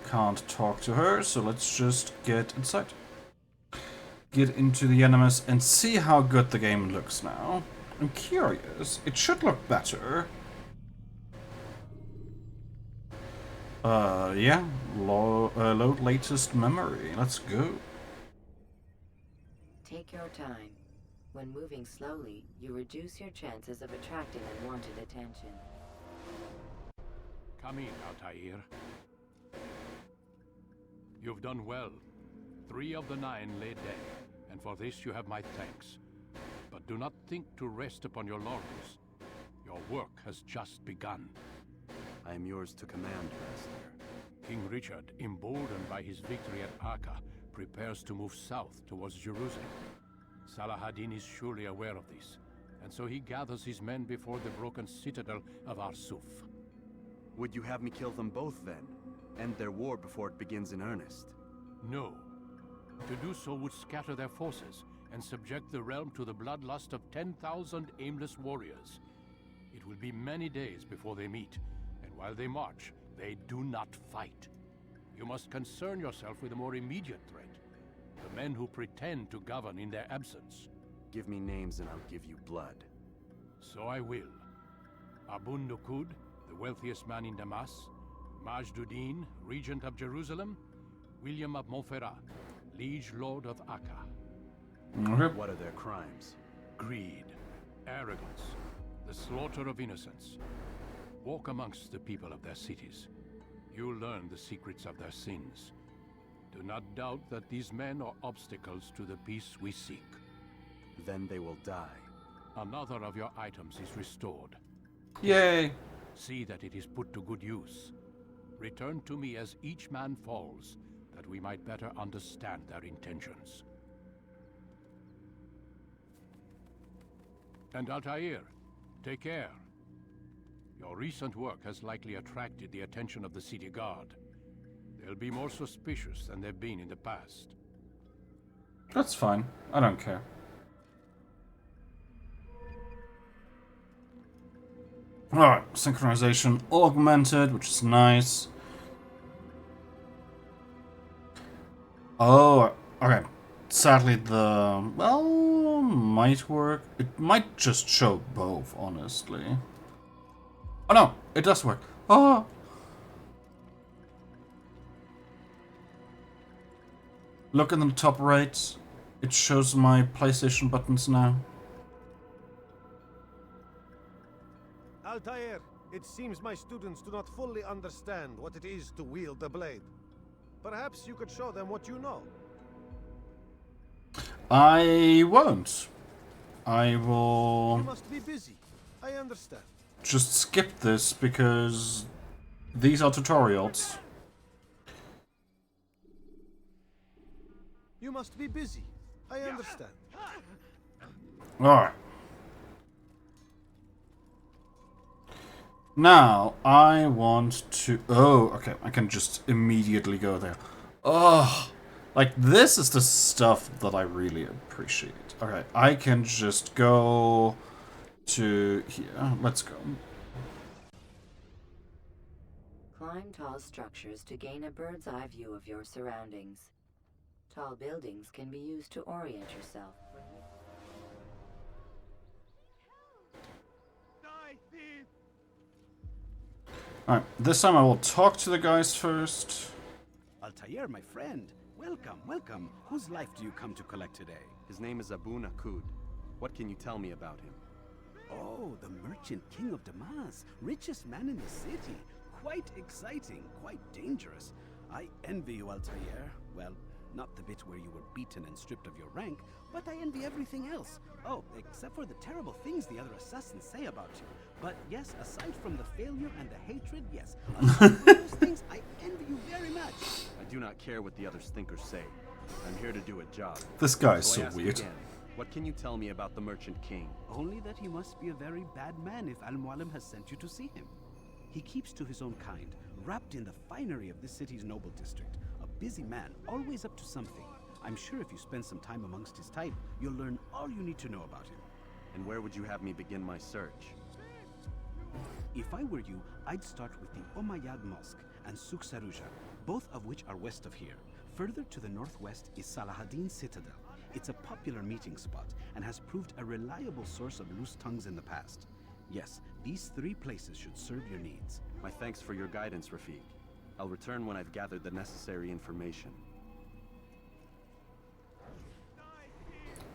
can't talk to her, so let's just get inside. Get into the animus and see how good the game looks now. I'm curious. It should look better. Yeah. Load latest memory. Let's go. Take your time. When moving slowly, you reduce your chances of attracting unwanted attention. Come in, Altair. You've done well. 3 of the 9 lay dead, and for this you have my thanks. But do not think to rest upon your laurels. Your work has just begun. I am yours to command, Master. King Richard, emboldened by his victory at Acre, prepares to move south towards Jerusalem. Salah-ad-Din is surely aware of this, and so he gathers his men before the broken citadel of Arsuf. Would you have me kill them both then? End their war before it begins in earnest? No. To do so would scatter their forces and subject the realm to the bloodlust of 10,000 aimless warriors. It will be many days before they meet, and while they march, they do not fight. You must concern yourself with a more immediate threat. The men who pretend to govern in their absence. Give me names and I'll give you blood. So I will. Abun Nukud, the wealthiest man in Damas. Majduddin, regent of Jerusalem. William of Montferrat, liege lord of Acre. What are their crimes? Greed, arrogance, the slaughter of innocents. Walk amongst the people of their cities. You'll learn the secrets of their sins. Do not doubt that these men are obstacles to the peace we seek. Then they will die. Another of your items is restored. Yay! See that it is put to good use. Return to me as each man falls, that we might better understand their intentions. And Altair, take care. Your recent work has likely attracted the attention of the city guard. They'll be more suspicious than they've been in the past. That's fine. I don't care. Alright, synchronization augmented, which is nice. Oh, okay. Sadly, well, might work. It might just show both, honestly. Oh no, it does work. Oh! Look in the top right. It shows my PlayStation buttons now. Altair, it seems my students do not fully understand what it is to wield the blade. Perhaps you could show them what you know. I won't. I will... You must be busy. I understand. Just skip this because these are tutorials. You must be busy. I understand. Alright. Now, I want to... Oh, okay. I can just immediately go there. Oh, like, this is the stuff that I really appreciate. Okay, I can just go to here. Let's go. Climb tall structures to gain a bird's eye view of your surroundings. Tall buildings can be used to orient yourself. Alright, this time I will talk to the guys first. Altair, my friend. Welcome, welcome. Whose life do you come to collect today? His name is Abu Nakud. What can you tell me about him? Oh, the merchant king of Damas. Richest man in the city. Quite exciting, quite dangerous. I envy you, Altair. Well, not the bit where you were beaten and stripped of your rank, but I envy everything else. Oh, except for the terrible things the other assassins say about you. But yes, aside from the failure and the hatred, yes. Aside from those things, I envy you very much. I do not care what the others think or say. I'm here to do a job. This guy is So I so ask weird. again, what can you tell me about the Merchant King? Only that he must be a very bad man if Al-Mualim has sent you to see him. He keeps to his own kind, wrapped in the finery of this city's noble district. A busy man, always up to something. I'm sure if you spend some time amongst his type, you'll learn all you need to know about him. And where would you have me begin my search? If I were you, I'd start with the Umayyad Mosque and Souk Sarouja. both of which are west of here. Further to the northwest is Salahadin Citadel. It's a popular meeting spot and has proved a reliable source of loose tongues in the past. Yes, these 3 places should serve your needs. My thanks for your guidance, Rafiq. I'll return when I've gathered the necessary information.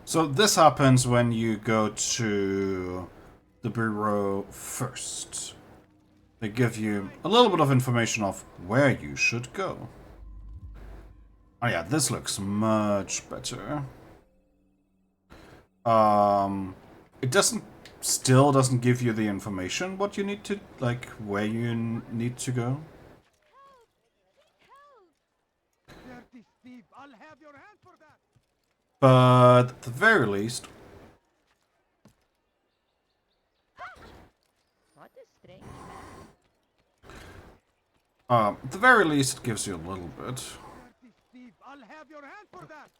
So this happens when you go to the bureau first. They give you a little bit of information of where you should go. Oh yeah, this looks much better. It still doesn't give you the information what you need to, like, where you need to go. Dirty thief, I'll have your hand for that. But at the very least, What a strange at the very least, it gives you a little bit. Dirty thief, I'll have your hand for that.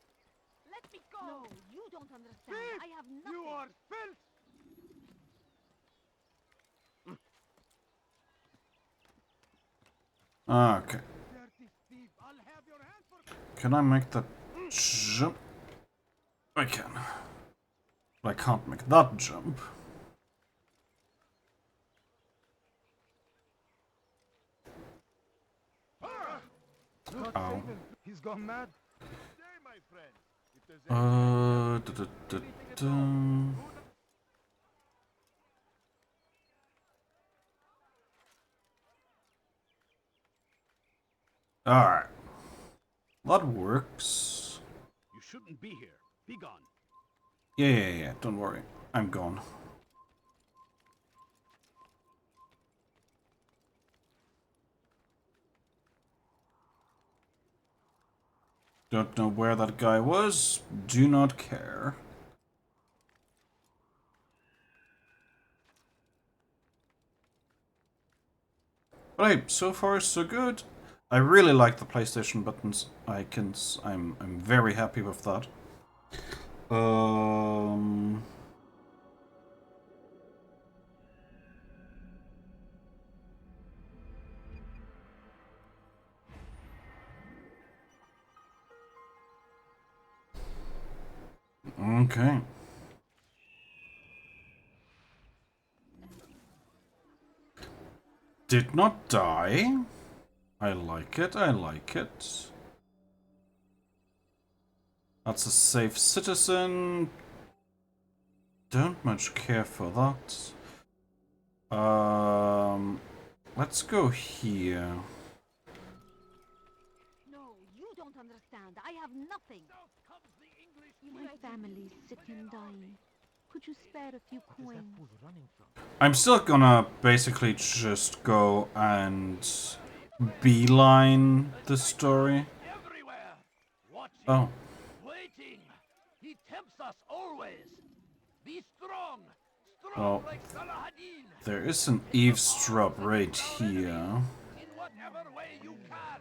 Let me go! No, you don't understand. Thief, I have nothing. you are filth. Okay. Dirty thief, I'll have your hand for that. Can I make that jump? I can. But I can't make that jump. Ow. He's gone mad. Stay, my friend. If there's Alright. That works. You shouldn't be here. Be gone. Yeah. Don't worry. I'm gone. Don't know where that guy was. Do not care. But hey, so far so good. I really like the PlayStation buttons. I'm very happy with that. Okay. Did not die. I like it. That's a safe citizen. Don't much care for that. Let's go here. No, you don't understand. I have nothing. My family's sick and dying. Could you spare a few coins? I'm still gonna basically just go and beeline the story. Everywhere. Watching, Oh, waiting. He tempts us always. Be strong. Oh. Strong like Salahadin. there is an eavesdrop right here. In whatever way you can.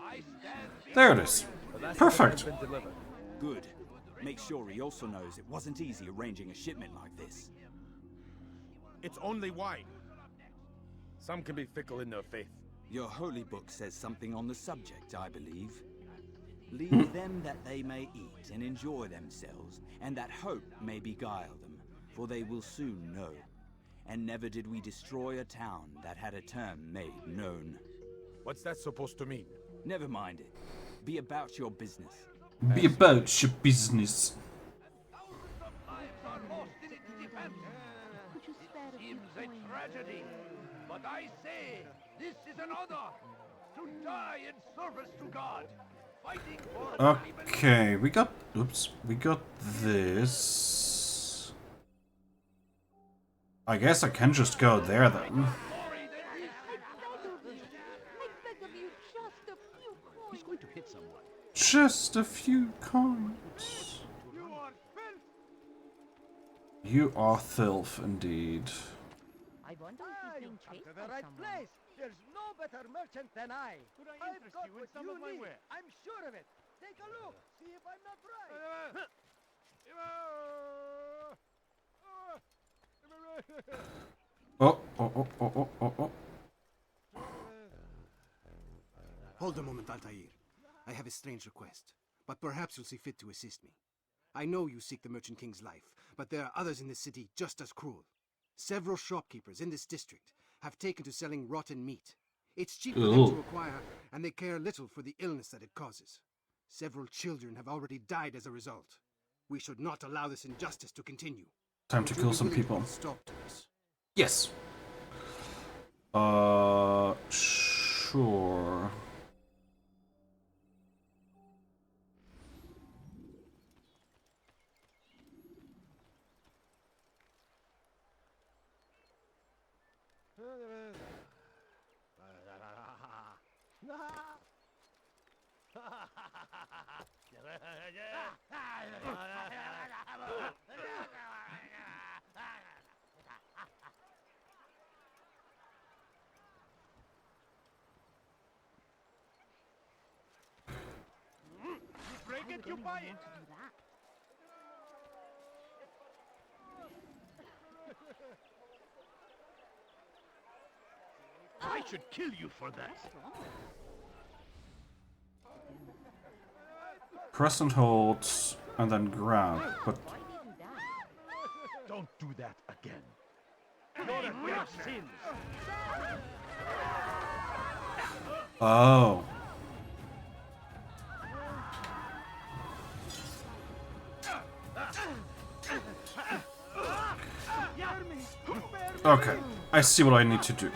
I stand There it is. Perfect. Good. Make sure he also knows it wasn't easy arranging a shipment like this. It's only wine. Some can be fickle in their faith. Your holy book says something on the subject, I believe. Leave them that they may eat and enjoy themselves, and that hope may beguile them, for they will soon know. And never did we destroy a town that had a term made known. What's that supposed to mean? Never mind it. Be about your business. Be about your business. thousands of lives are lost in its defense. Could you spare a few Seems a coins? tragedy. But I say, this is an honor. To die in service to God. Fighting for Okay, we got this. I guess I can just go there then. glory that is. I beg of you, just a few coins. He's going to hit someone. Just a few coins. You are filth! You are filth indeed. I wonder if he's being chased by someone. There's no better merchant than I. Could I I've interest got you in what some you of my need. wares? I'm sure of it. Take a look. See if I'm not right. Oh, oh. Hold a moment, Altair. I have a strange request, but perhaps you'll see fit to assist me. I know you seek the Merchant King's life, but there are others in this city just as cruel. Several shopkeepers in this district have taken to selling rotten meat. It's cheap for them to acquire, and they care little for the illness that it causes. Several children have already died as a result. We should not allow this injustice to continue. Time to kill some people. Stop to this? Yes. Sure. Break it, you buy it! I should kill you for that. Press and hold, and then grab, but... Don't do that again. Pay for your sins. Oh. Okay, I see what I need to do.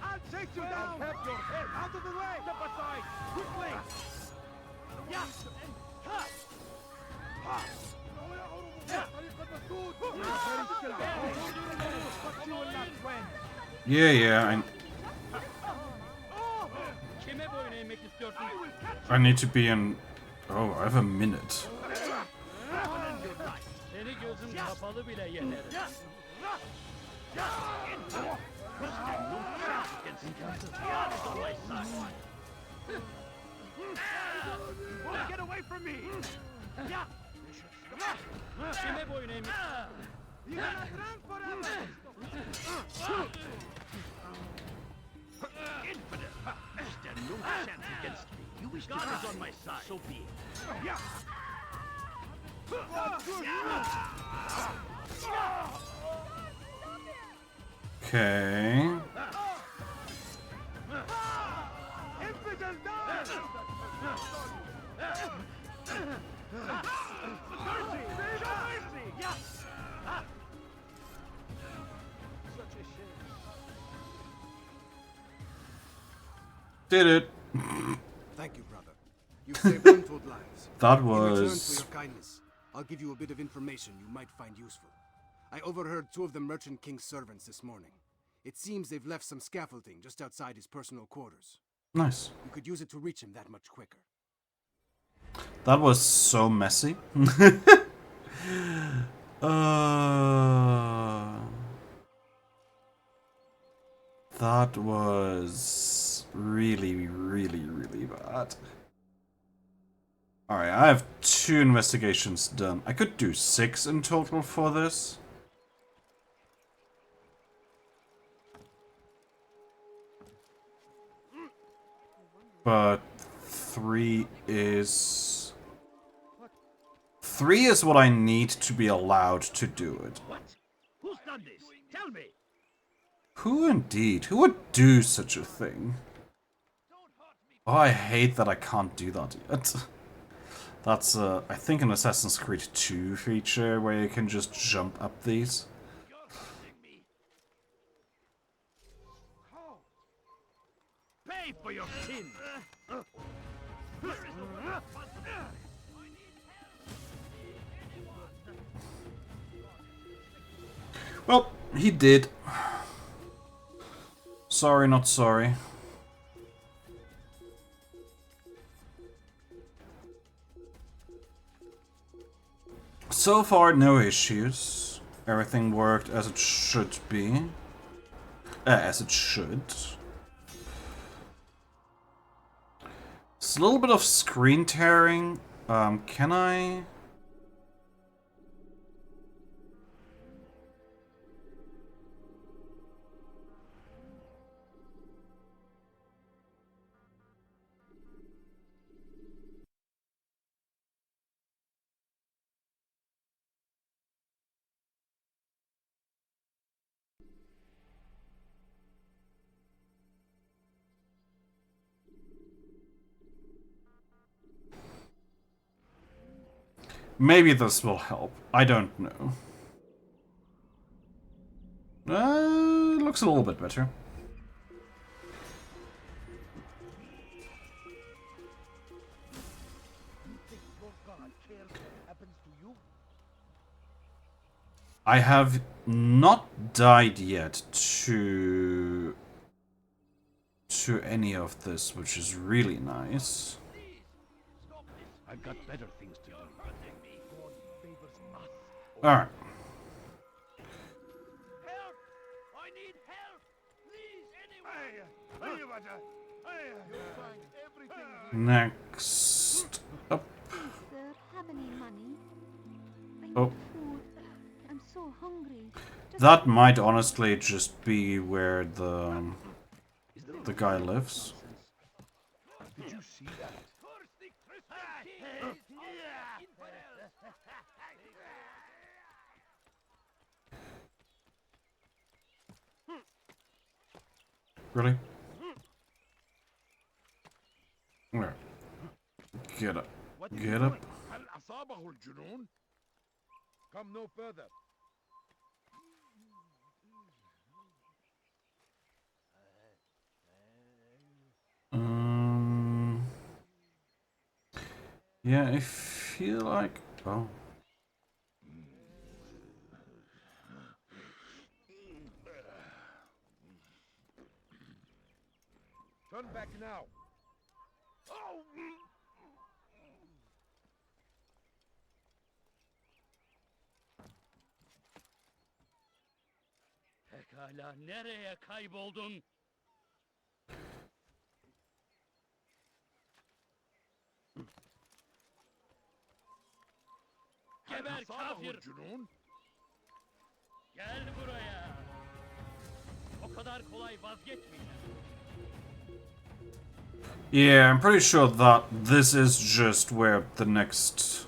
I'll take you down! Have your head out of the way! Step aside! Quickly! Yeah! Ha! Ha! Yeah, I need to be in... Oh, I have a minute. Get away from me! Yeah! You cannot run forever! Infidel! Stand no chance against me. You wish God is on my side. So be it. Yeah! Okay. Infidel down! Mercy! Show mercy! Yeah! Such a shame. Did it. Thank you, brother. You've saved untold lives. That In return for was... your kindness, I'll give you a bit of information you might find useful. I overheard two of the Merchant King's servants this morning. It seems they've left some scaffolding just outside his personal quarters. Nice. You could use it to reach him that much quicker. That was so messy. That was really, really, really bad. Alright, I have 2 investigations done. I could do 6 in total for this. But 3 is... 3 is what I need to be allowed to do it. What? Who's done this? Tell me! Who indeed? Who would do such a thing? Oh, I hate that I can't do that yet. That's, I think, an Assassin's Creed 2 feature where you can just jump up these. Pay for your sins! Well, he did. Sorry, not sorry. So far, no issues. Everything worked as it should be. As it should. It's a little bit of screen tearing. Can I... Maybe this will help. I don't know. It looks a little bit better. I have not died yet to any of this, which is really nice. I've got better things to do. Alright. Help! I need help! Please, anyone! You'll find everything. Next up. Sir, have any money? I need Oh. food. I'm so hungry. That might honestly just be where the guy lives. Did you see that? Really? Alright. Get up. Get up. هل أصابه الجنون؟ Come no further. Yeah, I feel like... Oh. Turn back now. Oh! Pekala, nereye kayboldun? Geber kafir! Gel buraya! O kadar kolay vazgeçmeyeceğim. Yeah, I'm pretty sure that this is just where the next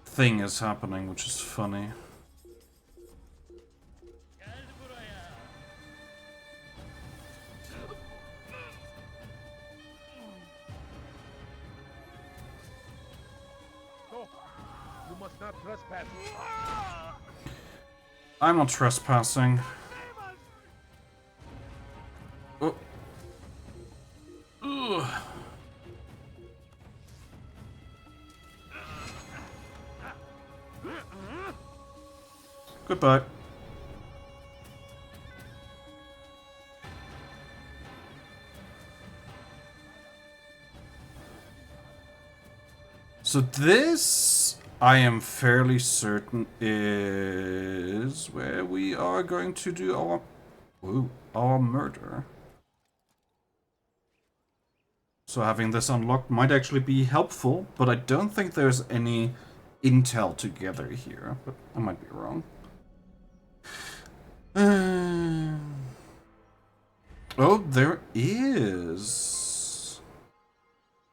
thing is happening, which is funny. Gel buraya! Stop! You must not trespass. I'm not trespassing. Oh. Ugh. Goodbye. So this, I am fairly certain, is where we are going to do our murder. So having this unlocked might actually be helpful, but I don't think there's any intel to gather here, but I might be wrong. Oh, there is.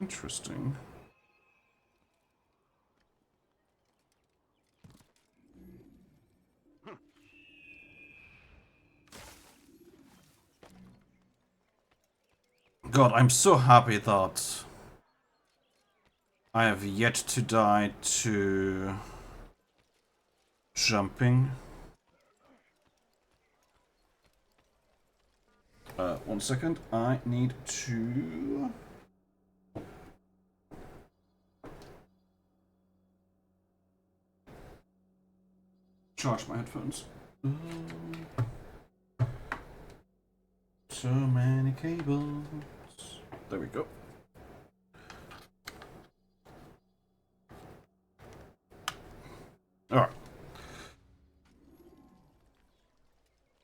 Interesting. God, I'm so happy that I have yet to die to jumping. 1 second, I need to... charge my headphones. So many cables. There we go. Alright.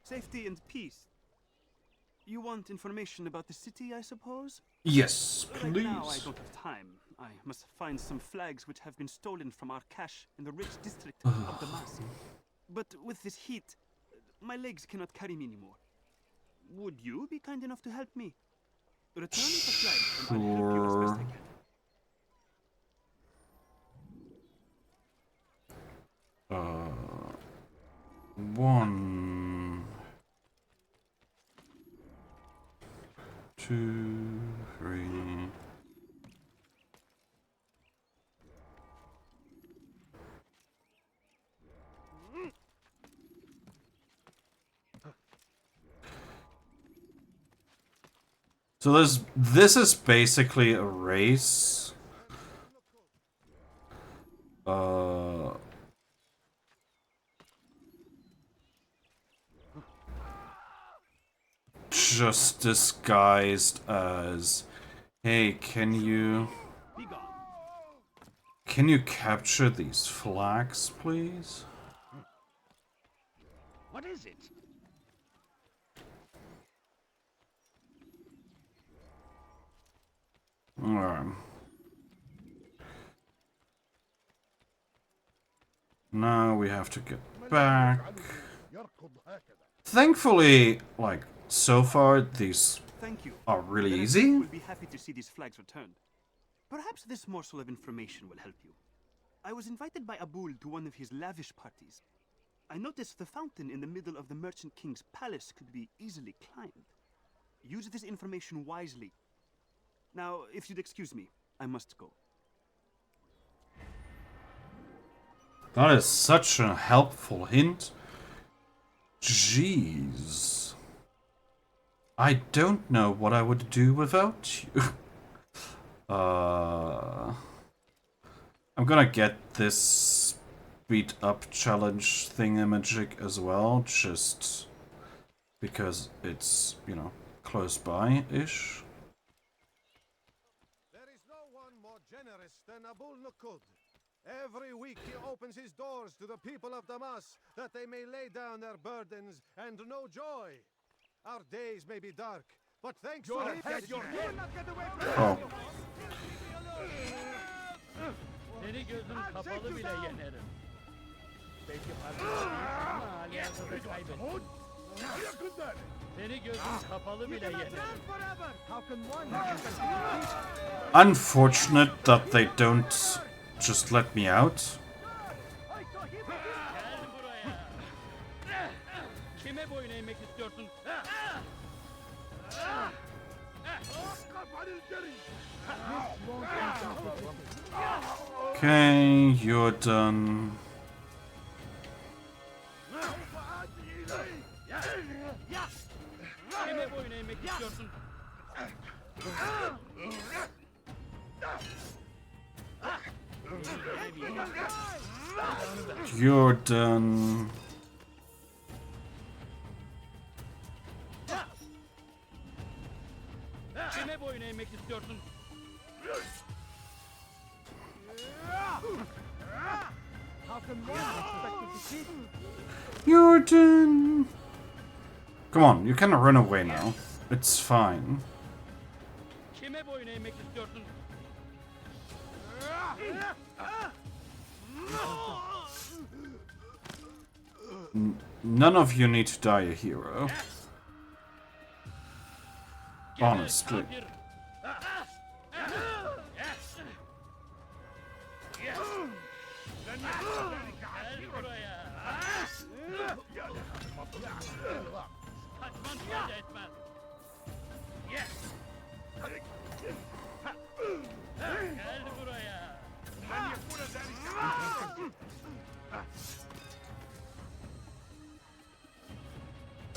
Safety and peace. You want information about the city, I suppose? Yes, Right now, I please. don't have time. I must find some flags which have been stolen from our cache in the rich district of Damas. But with this heat, my legs cannot carry me anymore. Would you be kind enough to help me? Return me the flags, and I'll help you as best I can. One, two, three. So this is basically a race. Just disguised as, hey, can you capture these flags, please? What is it? Alright. Now we have to get back. Thankfully, like, so far, these Thank you. are really The easy. Will be happy to see these flags returned. Perhaps this morsel of information will help you. I was invited by Abul to one of his lavish parties. I noticed the fountain in the middle of the Merchant King's palace could be easily climbed. Use this information wisely. Now, if you'd excuse me, I must go. That is such a helpful hint. Jeez. I don't know what I would do without you. I'm gonna get this beat up challenge thingamajig as well, just because it's, you know, close by-ish. There is no one more generous than Abul Nukud. Every week he opens his doors to the people of Damas, that they may lay down their burdens and know joy. Our days may be dark, but thanks to him... You will not get away from me! Seni gözüm kapalı bile yenerim. Belki farkında değilsin ama halihazırda kaybettim. Seni gözüm kapalı bile yenerim. Unfortunate that they don't just let me out. Gel buraya. Kime boyun eğmek istiyorsun? Okay, you're done. Kime boyun eğmek istiyorsun? You're done. Kime boyun eğmek istiyorsun? You're done. Come on, you can run away now. It's fine. Kime boyun eğmek istiyorsun? None of you need to die a hero. Honestly. Kafir. Gel buraya. Kaçman fayda etmez. Gel buraya.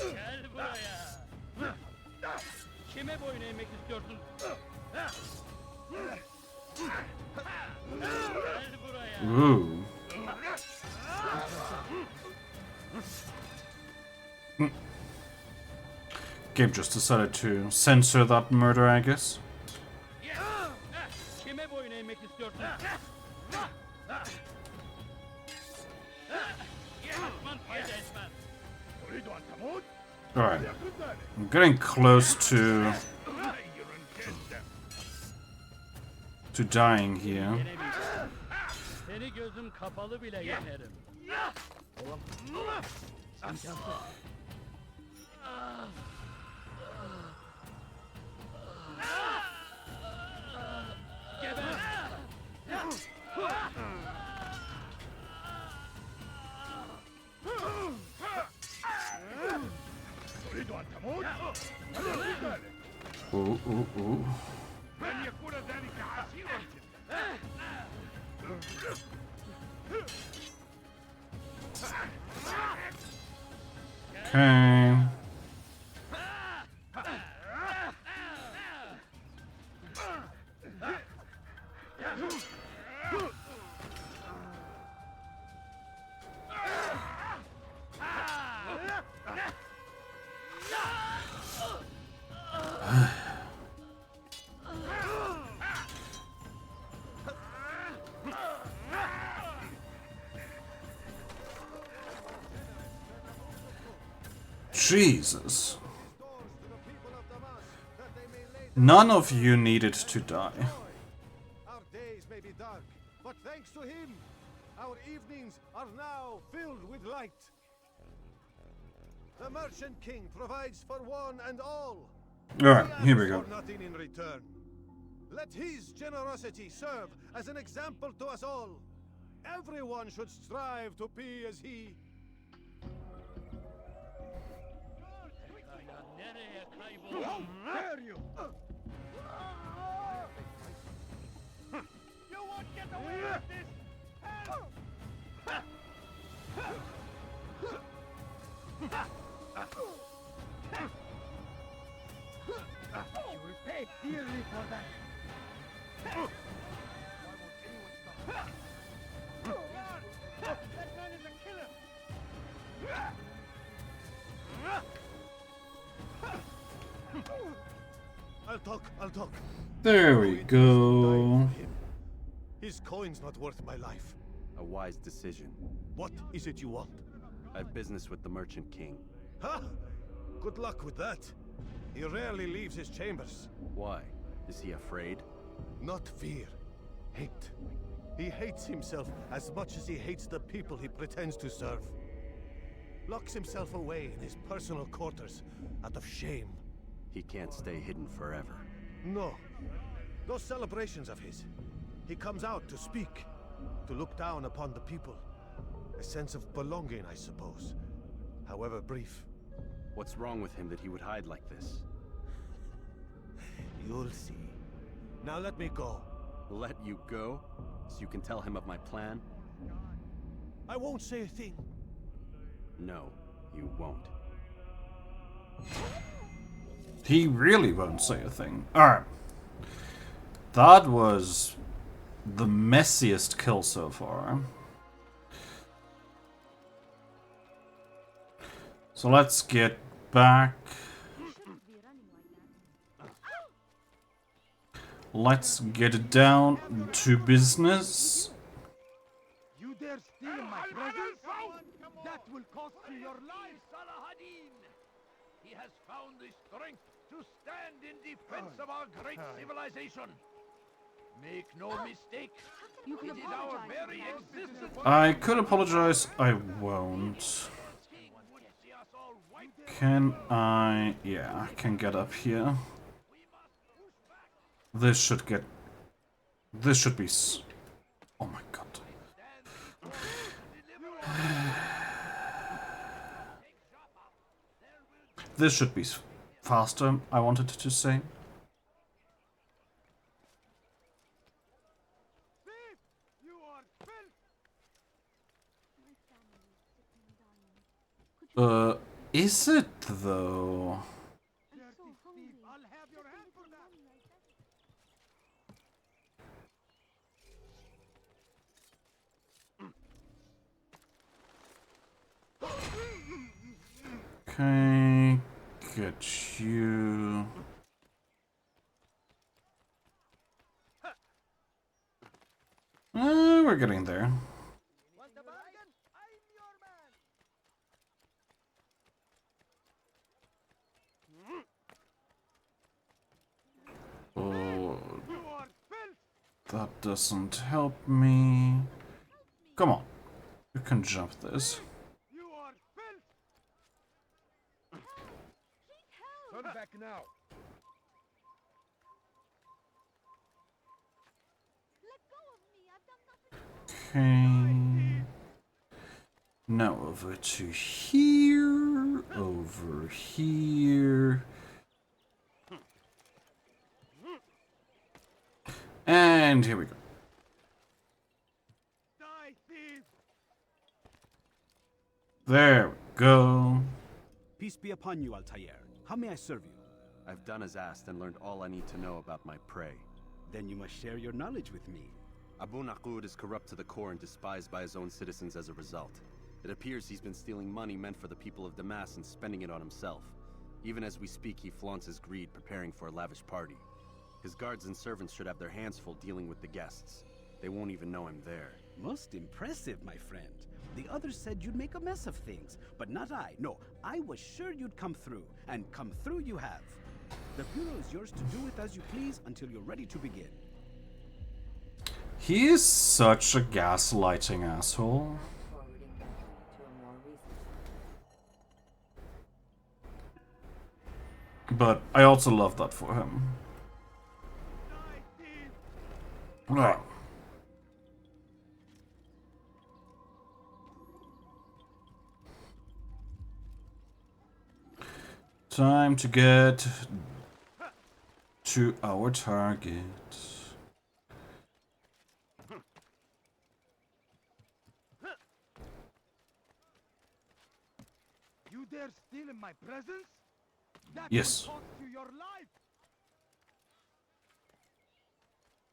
Gel buraya. Kime boyun eğmek istiyorsun? Gel buraya. Ooh. Game just decided to censor that murder, I guess. Kime boyun eğmek istiyorsun? Kaçman fayda etmez. Alright. I'm getting close to dying here. Seni gözüm kapalı bile yenerim. Ooh, ooh, ooh. Okay. Jesus. None of you needed to die. Our days may be dark, but thanks to him, our evenings are now filled with light. The Merchant King provides for one and all. Alright, He here we asks go. for nothing in return. Let his generosity serve as an example to us all. Everyone should strive to be as he. Nereye kayboldun? Dare you! You won't get away with this! You will pay dearly for that! That man is a killer! I'll talk. There we go. His coin's not worth my life. A wise decision. What is it you want? I have business with the Merchant King. Huh? Good luck with that. He rarely leaves his chambers. Why? Is he afraid? Not fear. Hate. He hates himself as much as he hates the people he pretends to serve. Locks himself away in his personal quarters out of shame. He can't stay hidden forever. No. Those celebrations of his. He comes out to speak. To look down upon the people. A sense of belonging, I suppose. However brief. What's wrong with him that he would hide like this? You'll see. Now let me go. Let you go? So you can tell him of my plan? I won't say a thing. No, you won't. He really won't say a thing. Alright. That was the messiest kill so far. So let's get back. Let's get down to business. You dare steal my presents? That will cost you your life! Salahadin! He has found the strength to stand in defense of our great civilization. Make no mistake, You can it is our apologize. very existence. I could apologize, I won't. Can I... yeah, I can get up here. This should get... this should be... oh my god. This should be faster, I wanted to say. You are filth! Is it though? Dirty thief! I'll have your hand for that! Okay, get you. We're getting there. Want a bargain? I'm your man! That doesn't help me. Come on. You can jump this. You are filth! Turn back now. Let go of me. I've done nothing. Okay. Now over to here. Over here. And here we go. Die, thief! There we go. Peace be upon you, Altair. How may I serve you? I've done as asked and learned all I need to know about my prey. Then you must share your knowledge with me. Abu Naqud is corrupt to the core and despised by his own citizens as a result. It appears he's been stealing money meant for the people of Damas and spending it on himself. Even as we speak, he flaunts his greed, preparing for a lavish party. His guards and servants should have their hands full dealing with the guests. They won't even know I'm there. Most impressive, my friend. The others said you'd make a mess of things, but not I. No, I was sure you'd come through, and come through you have. The Bureau is yours to do with as you please until you're ready to begin. He is such a gaslighting asshole. Forwarding message to a more recent. But I also love that for him. Ah. Time to get to our target. You dare steal in my presence? That Yes. will cost you your life!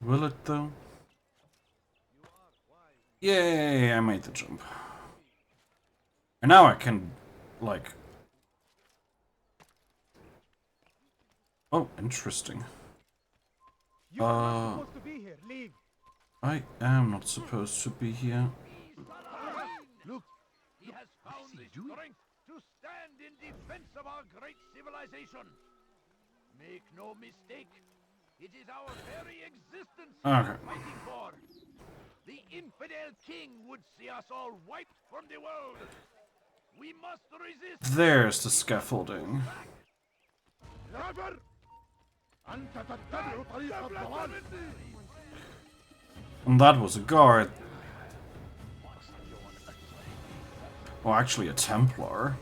Will it though? Yay, I made the jump. And now I can, like... Oh, interesting. You are not supposed to be here. Leave. I am not supposed to be here. Look, He has found the strength to stand in defense of our great civilization. Make no mistake, it is our very existence we are fighting for. The infidel king would see us all wiped from the world. We must resist. There's the scaffolding. never! أنت تتبع طريق الضلال. And that was a guard. Oh, actually a Templar.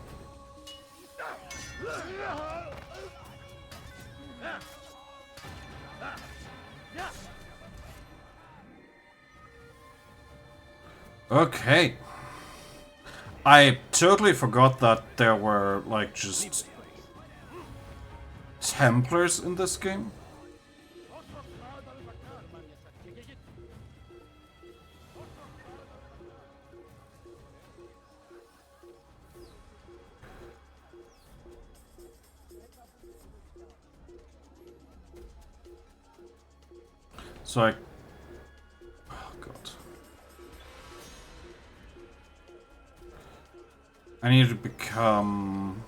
Okay. I totally forgot that there were, like, just Templars in this game. So I... Oh, God. I need to become...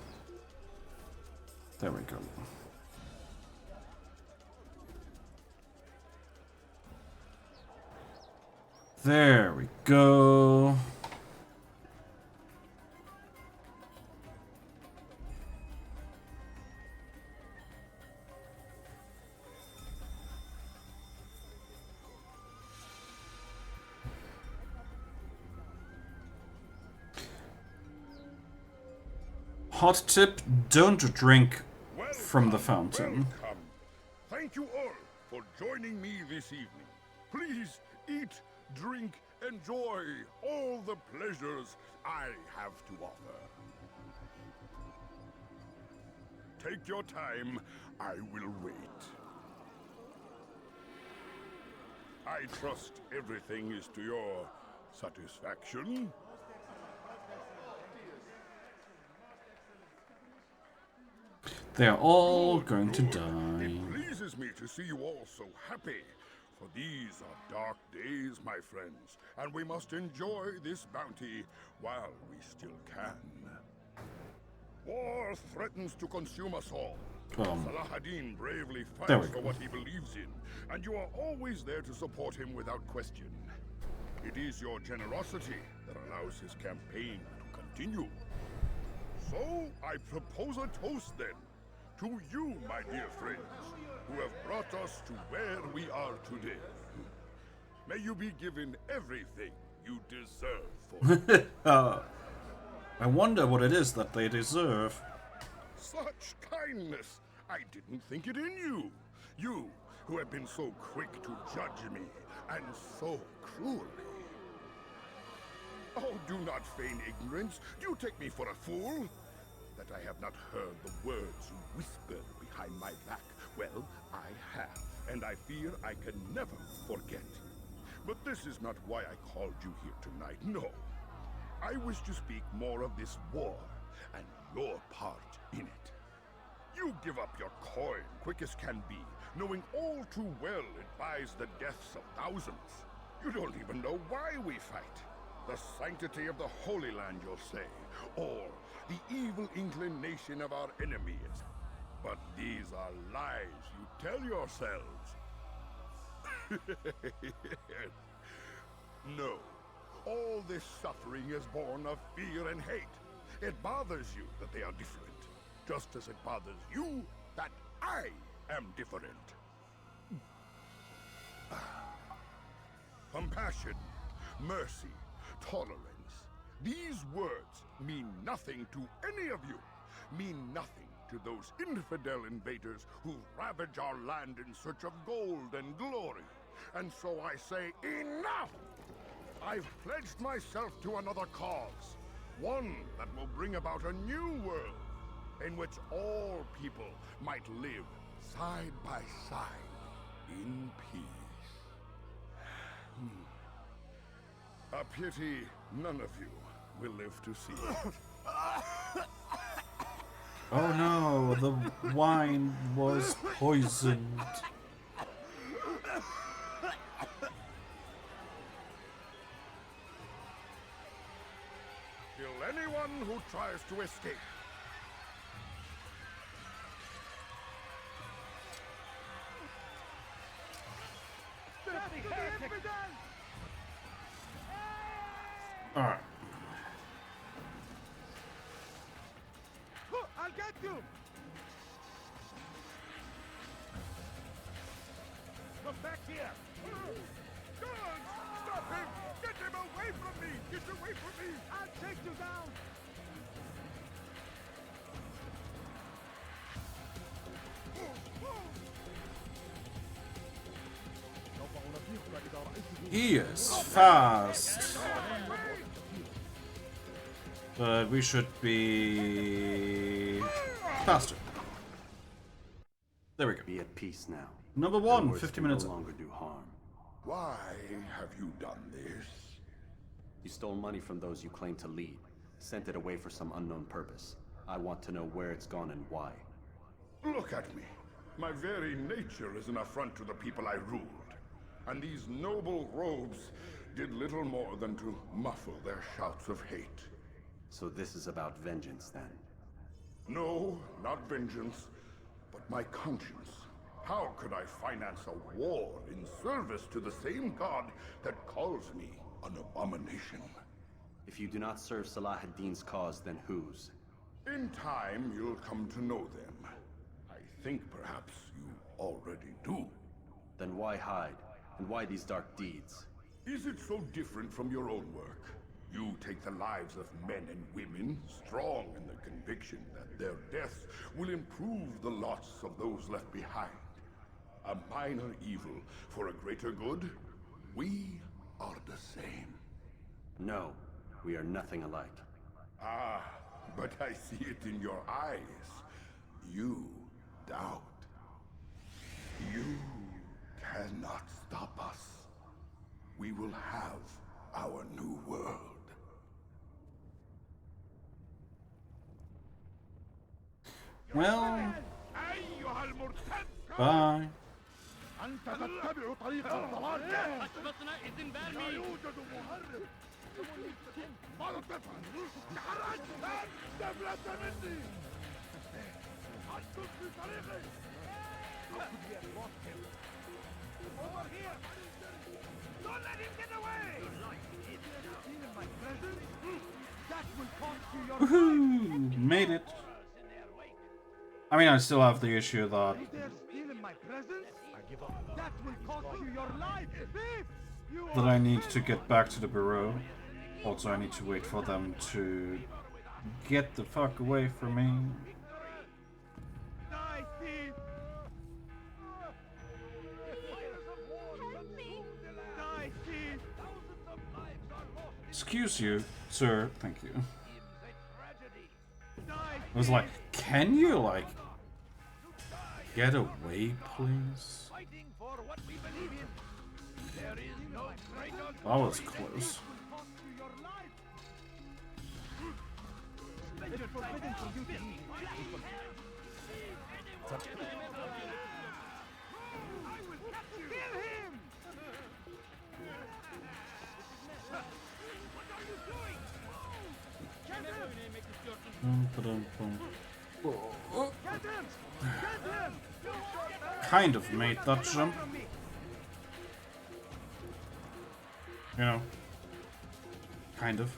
There we go. There we go. Hot tip, don't drink from the fountain. Welcome. Thank you all for joining me this evening. Please eat, drink, enjoy all the pleasures I have to offer. Take your time, I will wait. I trust everything is to your satisfaction. They're all going to die. It pleases me to see you all so happy. For these are dark days, my friends, and we must enjoy this bounty while we still can. War threatens to consume us all, Saladin bravely There we fights for go. what he believes in, and you are always there to support him without question. It is your generosity that allows his campaign to continue. So, I propose a toast then, to you, my dear friends, who have brought us to where we are today. May you be given everything you deserve for it. I wonder what it is that they deserve. Such kindness! I didn't think it in you. You, who have been so quick to judge me, and so cruelly. Oh, do not feign ignorance. Do you take me for a fool? That I have not heard the words you whispered behind my back. Well, I have, and I fear I can never forget. But this is not why I called you here tonight, no. I wish to speak more of this war, and your part in it. You give up your coin quick as can be, knowing all too well it buys the deaths of thousands. You don't even know why we fight. The sanctity of the Holy Land, you'll say, or the evil inclination of our enemies. But these are lies you tell yourselves. No. All this suffering is born of fear and hate. It bothers you that they are different, just as it bothers you that I am different. Compassion, mercy, tolerance. These words mean nothing to any of you. Mean nothing to those infidel invaders who ravage our land in search of gold and glory. And so I say, enough! I've pledged myself to another cause. One that will bring about a new world in which all people might live side by side in peace. A pity none of you will live to see it. Oh no, the wine was poisoned. Kill anyone who tries to escape. Alright. I'll get you! Look back here! Guards! Stop him! Get him away from me! Get away from me! I'll take you down! He is fast. But we should be faster. There we go. Be at peace now. Number Your one, words 50 can minutes. no longer do harm. Why have you done this? You stole money from those you claim to lead, sent it away for some unknown purpose. I want to know where it's gone and why. Look at me. My very nature is an affront to the people I ruled. And these noble robes did little more than to muffle their shouts of hate. So this is about vengeance, then? No, not vengeance, but my conscience. How could I finance a war in service to the same god that calls me an abomination? If you do not serve Salah ad-Din's cause, then whose? In time, you'll come to know them. I think perhaps you already do. Then why hide? And why these dark deeds? Is it so different from your own work? You take the lives of men and women, strong in the conviction that their deaths will improve the lots of those left behind. A minor evil for a greater good? We are the same. No, we are nothing alike. Ah, but I see it in your eyes. You doubt. You cannot stop us. We will have our new world. Well, أيها المرتد! bye. أنت تتبع طريق الضلال! أثبتنا إذن بارمي! لا يوجد مهرب! ماذا تفعل؟ تحرك! دبلة مني! How could we have lost him? Over here! Don't let him get away! In my presence? That will cost you your Woohoo! Made it. I mean, I still have the issue that They're still in my presence? I give up. That will cost you your life! Thief! You I need to get back to the bureau. Also, I need to wait for them to get the fuck away from me. die, thief! Die, thief! Excuse you, sir. Thank you. Die, I was like, can you, like, get away, please? fighting for what we believe in. There is no greater That was close. cost you your life. It is forbidden for you to eat. I will catch you. Kill him! What are you doing? Get him! Get him! Get him! Kind of made that jump. You know. Kind of.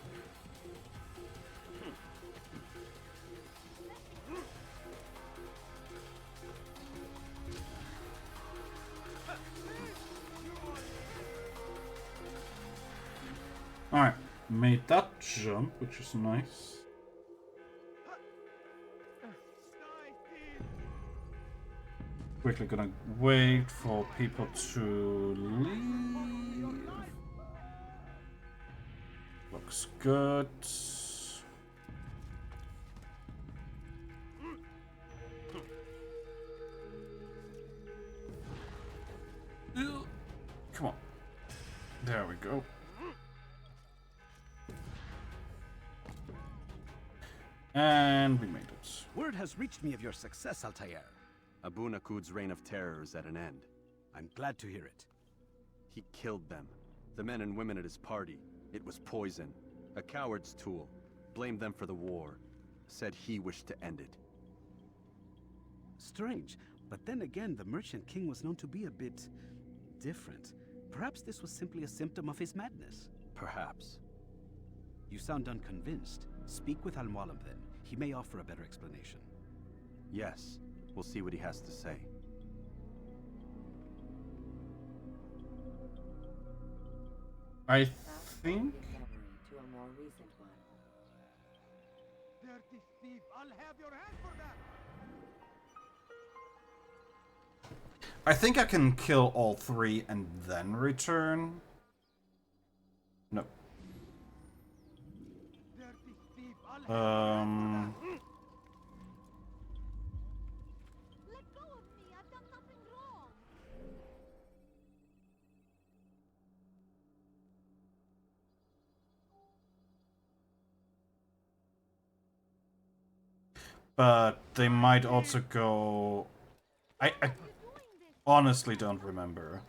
Alright, made that jump, which is nice. Quickly gonna wait for people to leave. Looks good. Come on. There we go. And we made it. Word has reached me of your success, Altair. Abu Nakud's reign of terror is at an end. I'm glad to hear it. He killed them. The men and women at his party. It was poison. A coward's tool. Blamed them for the war. Said he wished to end it. Strange, but then again, the Merchant King was known to be a bit different. Perhaps this was simply a symptom of his madness. Perhaps. You sound unconvinced. Speak with Al-Mualim then. He may offer a better explanation. Yes. We'll see what he has to say. I think... To a more recent one. Dirty thief! I'll have your hand for that! I think I can kill all three and then return. No. Dirty thief! I'll have your hand for that! Let go of me! I've done nothing wrong! But they might also go... I honestly don't remember.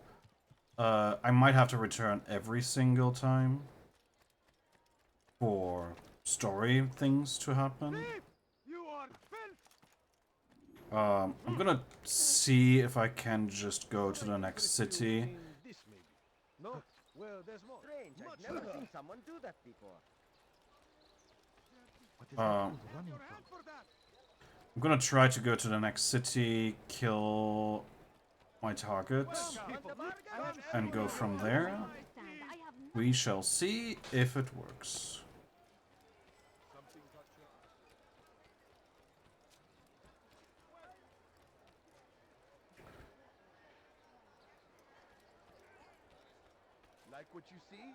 I might have to return every single time for story things to happen. You are filth! I'm gonna see if I can just go to the next city. This maybe. No? Well, there's more. Strange, I've never seen someone do that before. I'm gonna try to go to the next city, kill my targets, and go from there. We shall see if it works. Like what you see?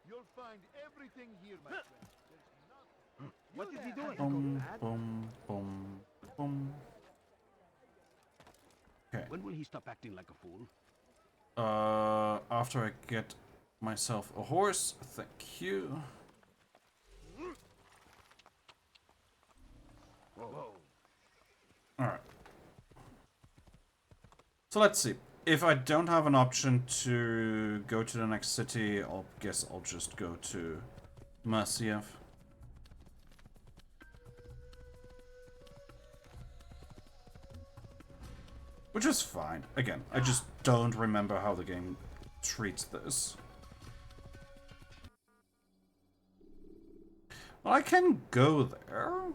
You'll find everything here, my friend. What is he doing? Boom, boom, boom, boom. Okay. When will he stop acting like a fool? After I get myself a horse, thank you. Whoa. Alright. So let's see. If I don't have an option to go to the next city, I'll just go to Masyaf. Which is fine. Again, I just don't remember how the game treats this. Well, I can go there.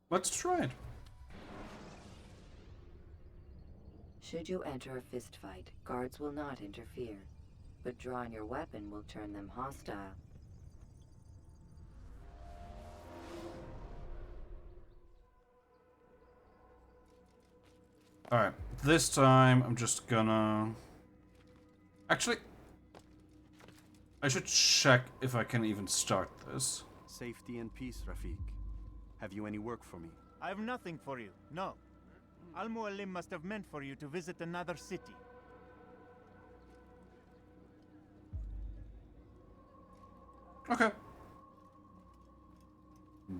Let's try it. Should you enter a fistfight, guards will not interfere, but drawing your weapon will turn them hostile. Alright, this time I'm just gonna... Actually, I should check if I can even start this. Safety and peace, Rafik. Have you any work for me? I have nothing for you, no. Al-Mualim must have meant for you to visit another city. Okay.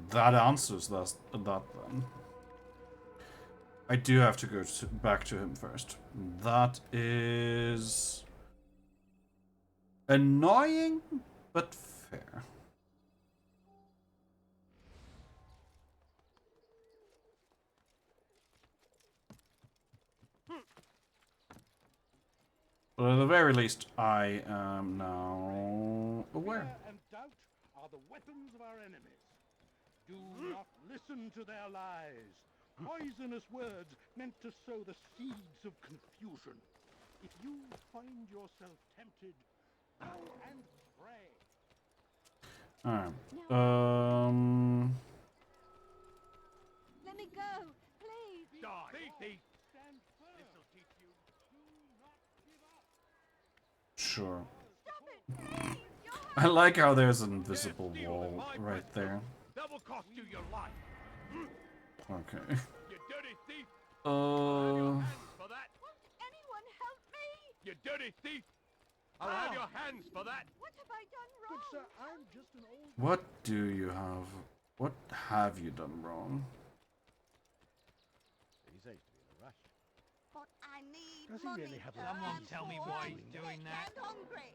That answers that then. I do have to go back to him first. That is... annoying, but fair. But at the very least, I am now aware. Fear and doubt are the weapons of our enemies. Do not listen to their lies. Poisonous words meant to sow the seeds of confusion. If you find yourself tempted, go and pray. Alright. Let me go, please. Die. Stand firm. This'll teach you. Do not give up. Sure. Stop it, please. I like how there's an invisible wall right there. That will cost you your life. Okay. You dirty thief. Won't anyone help me? You dirty thief. I'll have your hands for that. What have I done wrong? Good sir, I'm just an old... What do you have? What have you done wrong? He says to be in a rush. But I need Does he money. really have a Someone reason tell me for why doing he's that? doing that. And hungry.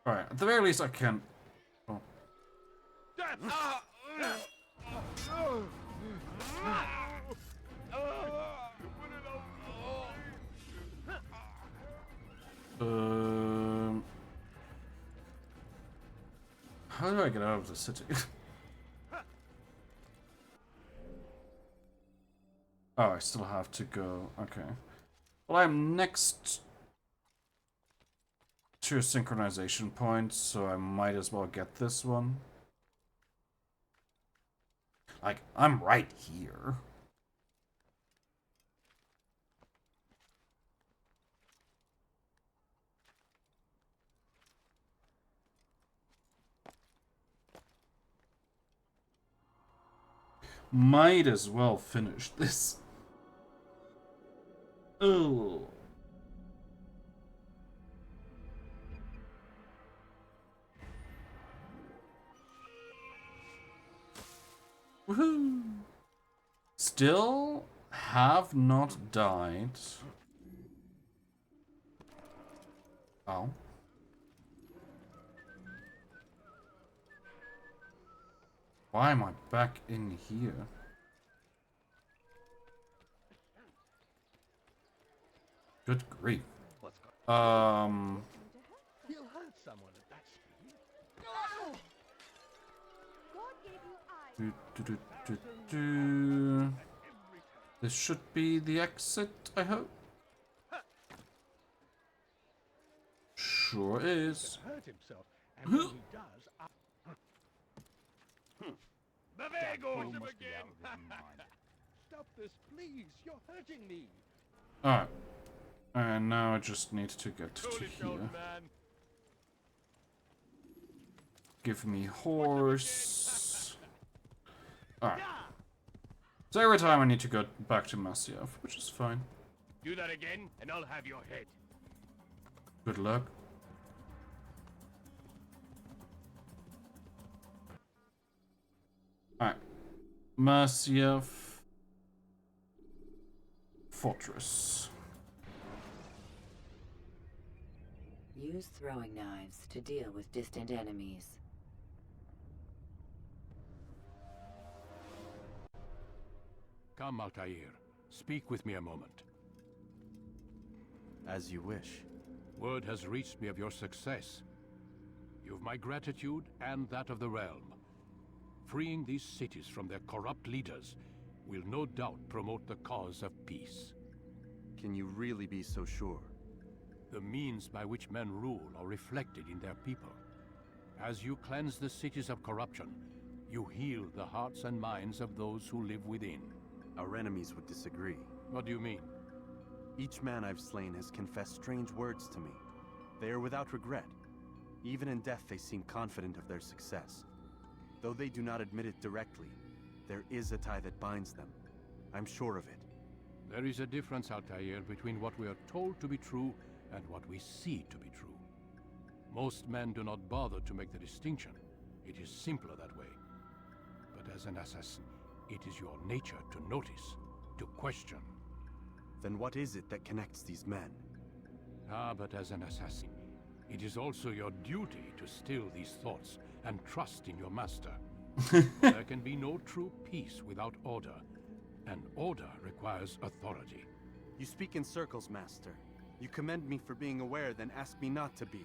Alright, at the very least I can... Oh. How do I get out of the city? Oh, I still have to go. Okay. Well, I'm next to a synchronization point, so I might as well get this one. Like, I'm right here. Might as well finish this. Oh. Woohoo! Still have not died. Oh. Why am I back in here? Good grief. He'll hurt someone at that speed. God gave you eyes. This should be the exit, I hope. Sure is. Hurt himself, and when he does, there goes him again. Stop this, please. You're hurting me. Alright. And now I just need to get to here. Give me horse. Alright. So every time I need to go back to Masyaf, which is fine. Do that again, and I'll have your head. Good luck. Alright. Masyaf Fortress. Use throwing knives to deal with distant enemies. Come, Altair. Speak with me a moment. As you wish. Word has reached me of your success. You've my gratitude and that of the realm. Freeing these cities from their corrupt leaders will no doubt promote the cause of peace. Can you really be so sure? The means by which men rule are reflected in their people. As you cleanse the cities of corruption, you heal the hearts and minds of those who live within. Our enemies would disagree. What do you mean? Each man I've slain has confessed strange words to me. They are without regret. Even in death they seem confident of their success. Though they do not admit it directly, there is a tie that binds them. I'm sure of it. There is a difference, Altair, between what we are told to be true and what we see to be true. Most men do not bother to make the distinction. It is simpler that way. But as an assassin, it is your nature to notice, to question. Then what is it that connects these men? But as an assassin, it is also your duty to still these thoughts and trust in your master. There can be no true peace without order, and order requires authority. You speak in circles, Master. You commend me for being aware, then ask me not to be.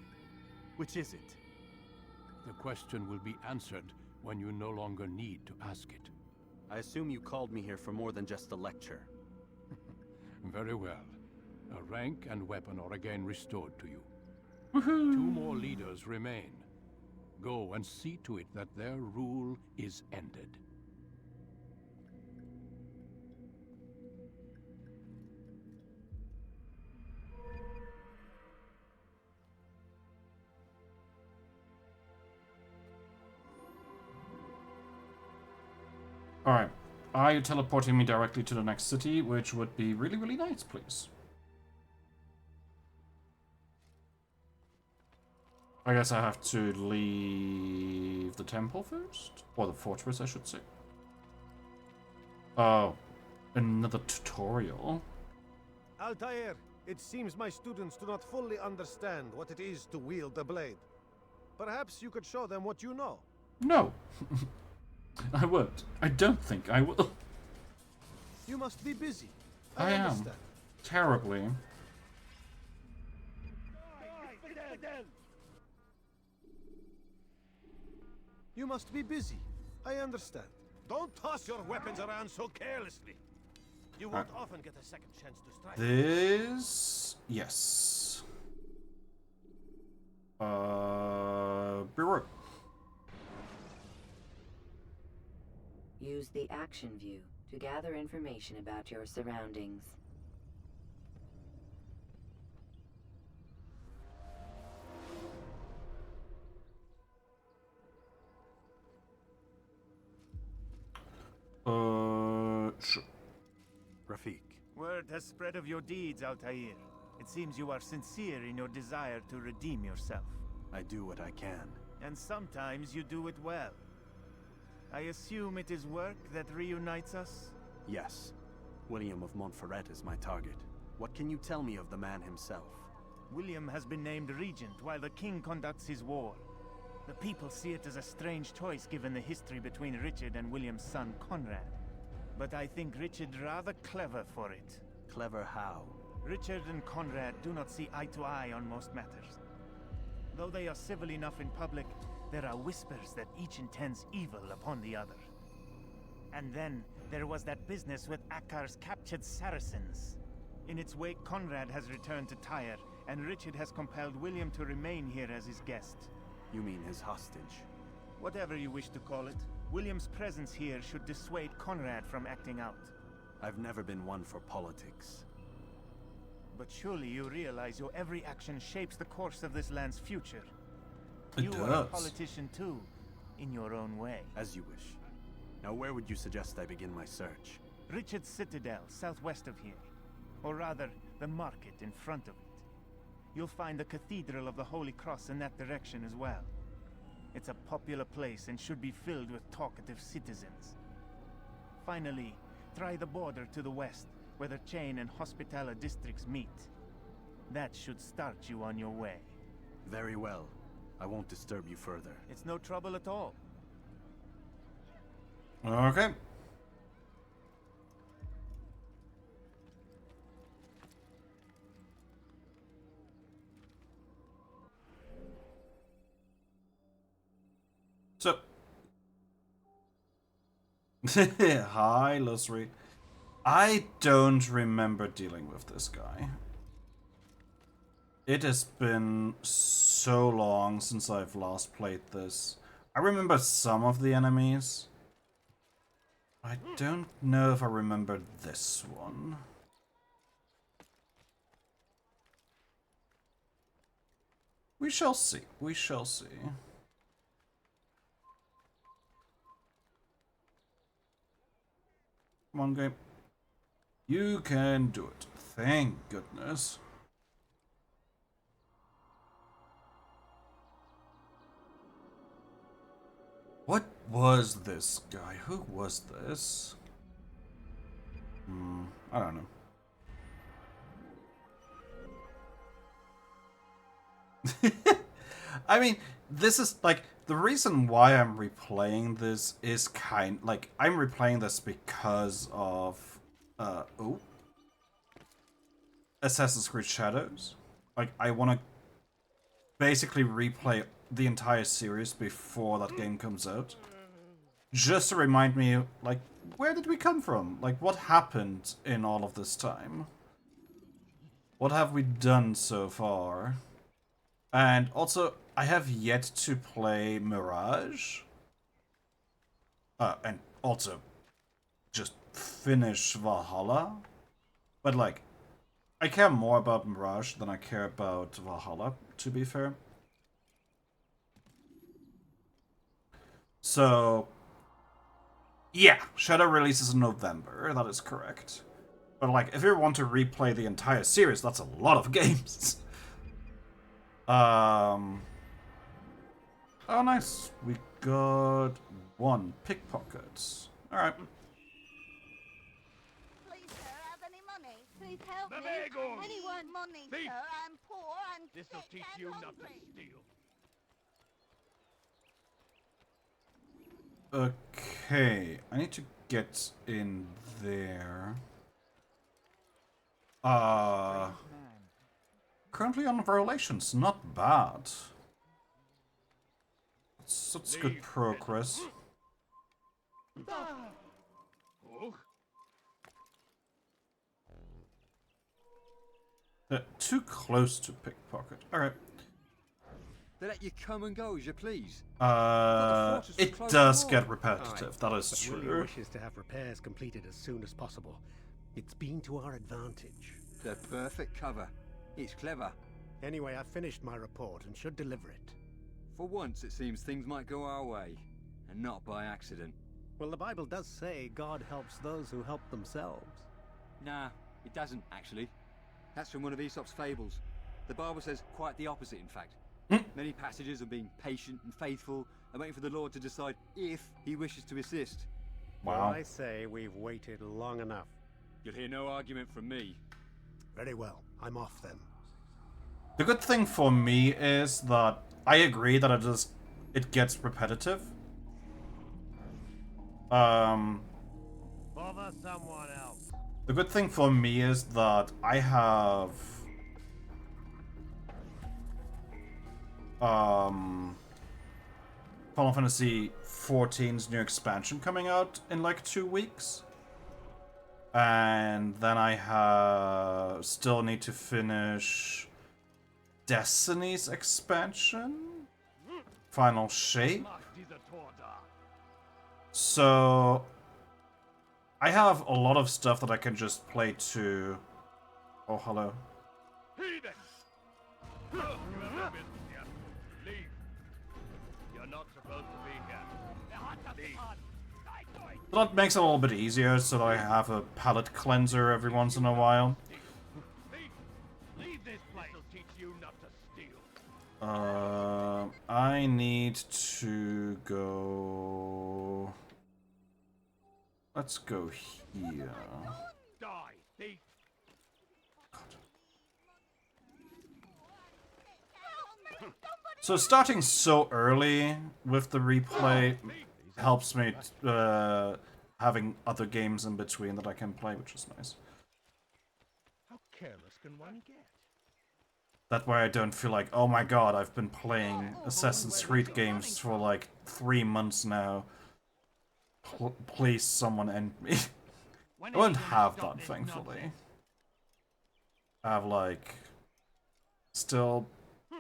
Which is it? The question will be answered when you no longer need to ask it. I assume you called me here for more than just a lecture. Very well. A rank and weapon are again restored to you. 2 more leaders remain. Go and see to it that their rule is ended. Alright. Are you teleporting me directly to the next city, which would be really, really nice, please? I guess I have to leave the temple first? Or the fortress, I should say. Oh. Another tutorial. Altair, it seems my students do not fully understand what it is to wield a blade. Perhaps you could show them what you know. No. I won't. I don't think I will. You must be busy. I am. Understand. Terribly. You must be busy. I understand. Don't toss your weapons around so carelessly. You won't often get a second chance to strike. This... Yes. Bureau. Use the action view to gather information about your surroundings. Sure. Rafik. Word has spread of your deeds, Altair. It seems you are sincere in your desire to redeem yourself. I do what I can. And sometimes you do it well. I assume it is work that reunites us? Yes. William of Montferrat is my target. What can you tell me of the man himself? William has been named regent while the king conducts his war. The people see it as a strange choice given the history between Richard and William's son Conrad. But I think Richard rather clever for it. Clever how? Richard and Conrad do not see eye to eye on most matters. Though they are civil enough in public, there are whispers that each intends evil upon the other. And then, there was that business with Akkar's captured Saracens. In its wake, Conrad has returned to Tyre, and Richard has compelled William to remain here as his guest. You mean his hostage? Whatever you wish to call it, William's presence here should dissuade Conrad from acting out. I've never been one for politics. But surely you realize your every action shapes the course of this land's future. It You does. are a politician too, in your own way. As you wish. Now where would you suggest I begin my search? Richard's Citadel, southwest of here. Or rather, the market in front of it. You'll find the Cathedral of the Holy Cross in that direction as well. It's a popular place and should be filled with talkative citizens. Finally, try the border to the west, where the Chain and Hospitaller districts meet. That should start you on your way. Very well. I won't disturb you further. It's no trouble at all. Okay. So, hi, Lusry. I don't remember dealing with this guy. It has been so long since I've last played this. I remember some of the enemies. I don't know if I remember this one. We shall see. We shall see. Come on, game. You can do it. Thank goodness. What was this guy? Who was this? I don't know. I mean, this is like the reason why I'm replaying this is I'm replaying this because of Assassin's Creed Shadows. Like I want to basically replay the entire series before that game comes out. Just to remind me, like, where did we come from? Like, what happened in all of this time? What have we done so far? And also, I have yet to play Mirage. And also, just finish Valhalla. But, like, I care more about Mirage than I care about Valhalla, to be fair. So, yeah, Shadow releases in November, that is correct. But like, if you want to replay the entire series, that's a lot of games. Oh nice, we got 1 pickpocket. Alright. Please, sir, have any money? Please help The me. Bagels! Anyone? Money, Thief! sir. I'm poor and This'll sick teach and you not to hungry. steal. Okay, I need to get in there. Currently on relations, not bad. That's good progress. Too close to pickpocket. Alright. They let you come and go as you please. It does get repetitive, that is but true. William wishes to have repairs completed as soon as possible. It's been to our advantage. The perfect cover. It's clever. Anyway, I've finished my report and should deliver it. For once, it seems things might go our way, and not by accident. Well, the Bible does say God helps those who help themselves. Nah, it doesn't, actually. That's from one of Aesop's fables. The Bible says quite the opposite, in fact. Many passages of being patient and faithful and waiting for the Lord to decide if he wishes to assist. Well, I say we've waited long enough. You'll hear no argument from me. Very well. I'm off then. The good thing for me is that I agree that it gets repetitive. Bother someone else. The good thing for me is that I have Final Fantasy XIV's new expansion coming out in like 2 weeks. And then I still need to finish Destiny's expansion, Final Shape. So I have a lot of stuff that I can just play to. Oh, hello. Heathen! You have no business here. Leave. You're not supposed to be here. Leave. That makes it a little bit easier, so that I have a palate cleanser every once in a while. Leave this place. Will teach you not to steal. I need to go. Let's go here. Die, thief. So starting so early with the replay helps me having other games in between that I can play, which is nice. How careless can one get? That way I don't feel like, oh my god, I've been playing Assassin's Creed games for like 3 months now. Please someone end me. I won't have that, thankfully. I have like still a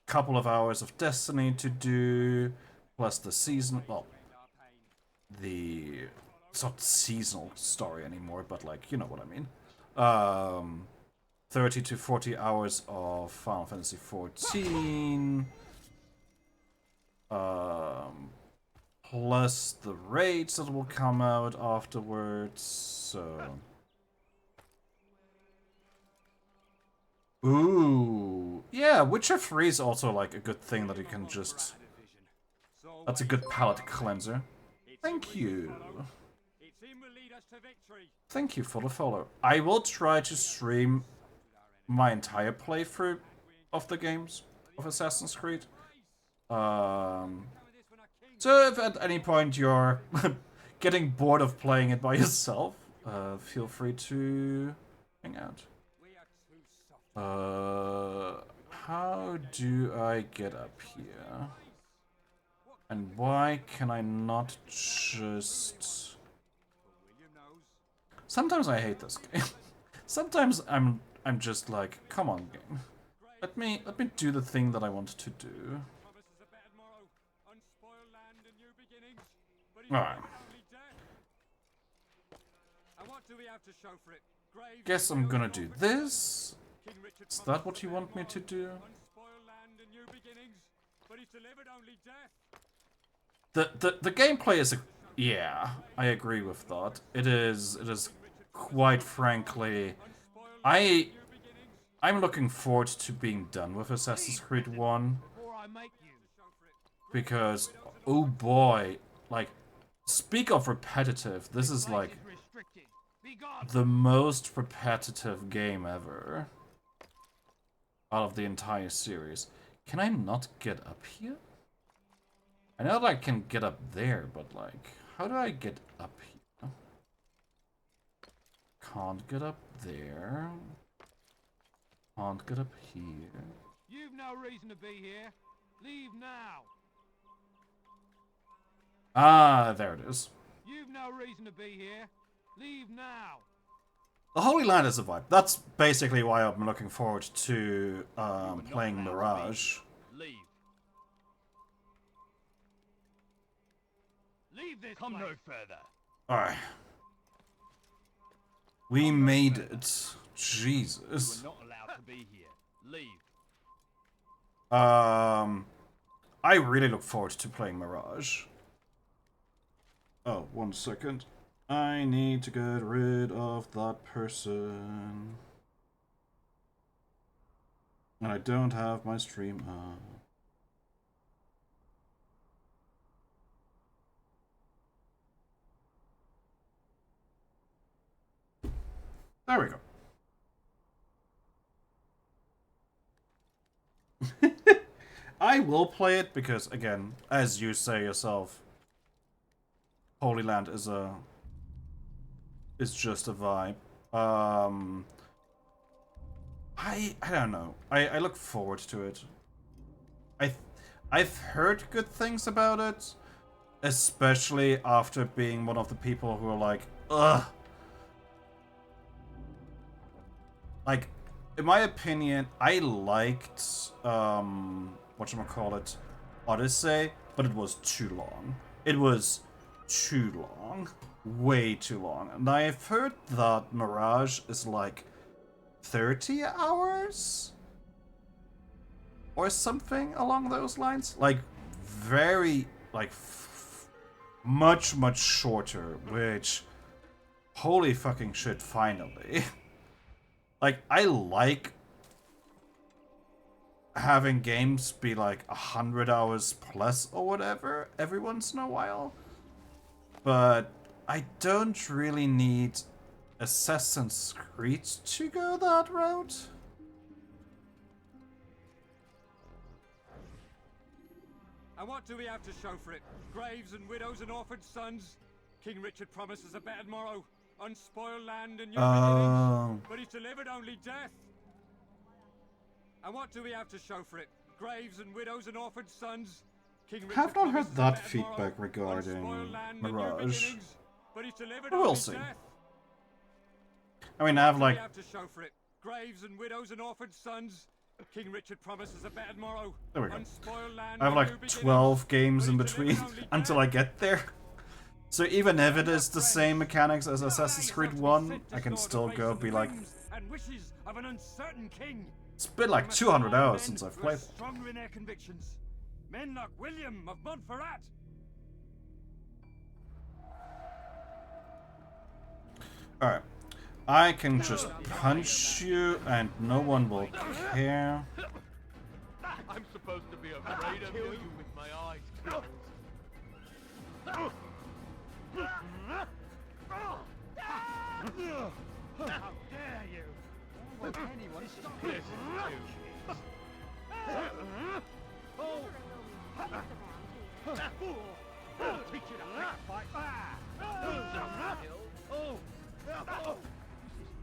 couple of hours of Destiny to do, plus the season, well, it's not seasonal story anymore, but like, you know what I mean. 30 to 40 hours of Final Fantasy XIV. Plus the raids that will come out afterwards, so... Ooh. Yeah, Witcher 3 is also like a good thing that you can just... That's a good palate cleanser. Thank you. Thank you for the follow. I will try to stream my entire playthrough of the games of Assassin's Creed. So if at any point you're getting bored of playing it by yourself, feel free to hang out. How do I get up here? And why can I not just... Sometimes I hate this game. Sometimes I'm just like, come on game. Let me do the thing that I want to do. Alright. Guess I'm gonna do this. Is that what you want me to do? The gameplay is yeah, I agree with that. It is quite frankly, I'm looking forward to being done with Assassin's Creed 1. Because, oh boy, like, speak of repetitive, this is like the most repetitive game ever out of the entire series. Can I not get up here? I know that I can get up there, but like, how do I get up here? Can't get up there. Can't get up here. You've no reason to be here. Leave now. Ah, there it is. You've no reason to be here. Leave now. The Holy Land is a vibe. That's basically why I'm looking forward to playing Mirage. Leave. Leave this. Come no further. Alright. We made it. Jesus. You are not allowed to be here. Leave. I really look forward to playing Mirage. Oh, 1 second. I need to get rid of that person. And I don't have my stream up. There we go. I will play it because, again, as you say yourself, Holy Land is just a vibe. I don't know. I look forward to it. I've heard good things about it, especially after being one of the people who are like, ugh. Like, in my opinion, I liked whatchamacallit, Odyssey, but it was too long. It was too long. Way too long. And I've heard that Mirage is like 30 hours? Or something along those lines? Like, very, like, much shorter, which, holy fucking shit, finally. Like, I like having games be like 100 hours plus or whatever every once in a while. But I don't really need Assassin's Creed to go that route. And what do we have to show for it? Graves and widows and orphaned sons? King Richard promises a better tomorrow. Unspoiled land and new beginnings, but he's delivered only death. And what do we have to show for it? Graves and widows and orphaned sons? King I Richard have not heard promises a that better feedback morrow, regarding unspoiled land and new Mirage. beginnings, but he's delivered We'll on see. death. I mean, I have What do we like have to show for it? Graves and widows and orphaned sons? King Richard promises a better morrow. There we go. Unspoiled land I have and new like beginnings, 12 games but in he's between delivered only until death. I get there. So even if it is the same mechanics as Assassin's Creed 1, I can still go be like, and wishes of an uncertain king. it's been like 200 hours since I've played. Stronger in their convictions. Men like William of Montferrat. Alright. I can just punch you and no one will care. I'm supposed to be afraid of you with my eyes closed. How dare you! Why would anyone stop this? I'll teach you to fight.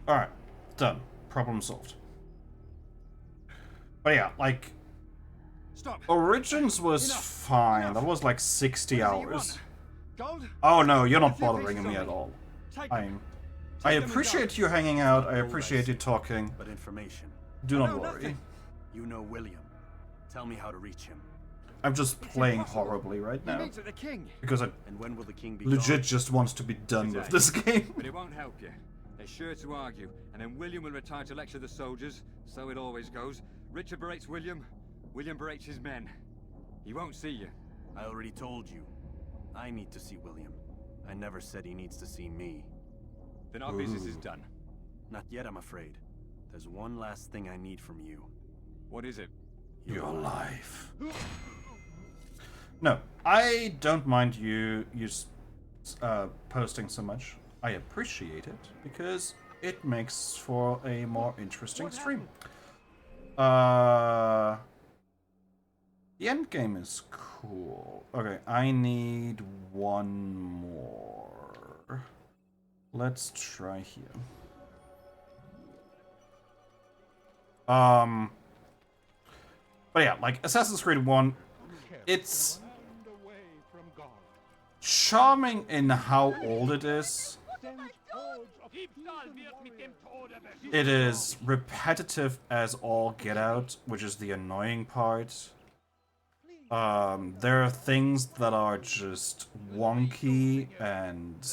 Alright. Done. Problem solved. But yeah, like... Stop. Origins was fine. That was like 60 hours. Gold? Oh no, you're not A few bothering pieces me of at it. all. Take I them. appreciate you hanging out, I appreciate you talking. But information. Do not worry. You know William. Tell me how to reach him. I'm just playing horribly right He now. means that the king. Because I And when will the king be legit gone? just wants to be done with this game. But it won't help you. They're sure to argue, and then William will retire to lecture the soldiers. So it always goes. Richard berates William. William berates his men. He won't see you. I already told you. I need to see William. I never said he needs to see me. Then our business is done. Not yet, I'm afraid. There's one last thing I need from you. What is it? Your life. No, I don't mind you posting so much. I appreciate it because it makes for a more interesting stream. The end game is cool. Okay, I need one more. Let's try here. But yeah, like Assassin's Creed 1, it's charming in how old it is. It is repetitive as all get out, which is the annoying part. There are things that are just wonky and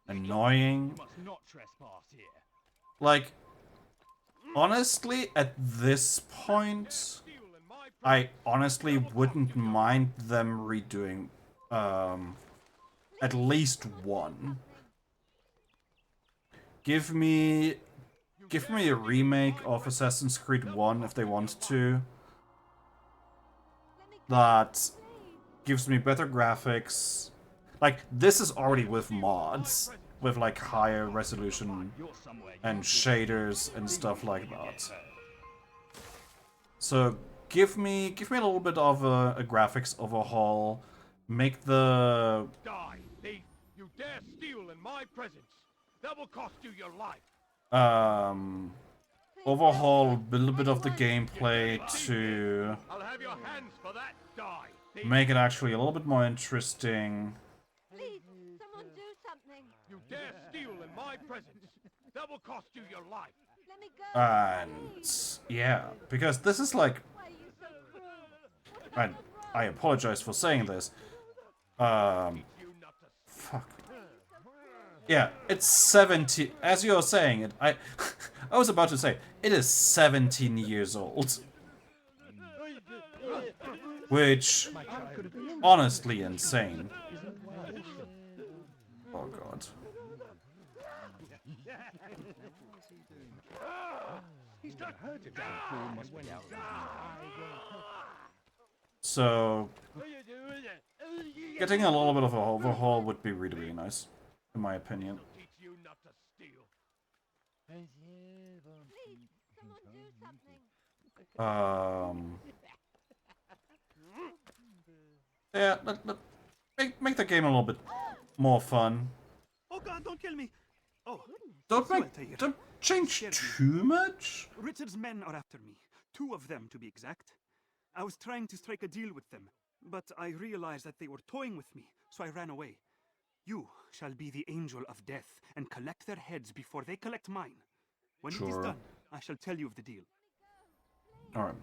annoying. Like, honestly, at this point, I honestly wouldn't mind them redoing at least one. Give me a remake of Assassin's Creed 1 if they want to. That gives me better graphics. Like, this is already with mods, with like higher resolution and shaders and stuff like that. So give me a little bit of a graphics overhaul. Make the Die, thief! You dare steal in my presence! That will cost you your life! overhaul a little bit of the gameplay to I'll have your hands for that. Die, thief! make it actually a little bit more interesting. Please, someone do something. You dare steal in my presence! That will cost you your life! Let me go. And yeah, because this is like, Why are you so cruel? and I apologize for saying this. Fuck. Yeah, it's 17. As you're saying it, I was about to say it is 17 years old, which honestly insane. Oh god. So, getting a little bit of an overhaul would be really, really nice, in my opinion. Please, someone do something. Yeah, make the game a little bit more fun. Oh god, don't kill me! Oh, Don't change too much. Richard's men are after me. 2 of them to be exact. I was trying to strike a deal with them, but I realized that they were toying with me, so I ran away. You shall be the angel of death and collect their heads before they collect mine. When it is Sure. done, I shall tell you of the deal. Alright.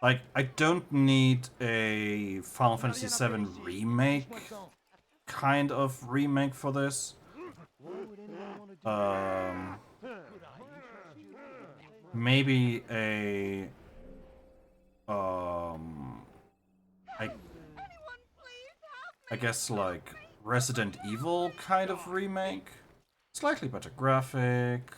Like, I don't need a Final Fantasy VII remake, kind of remake for this. Maybe a, I guess like Resident Evil kind of remake. Slightly better graphic.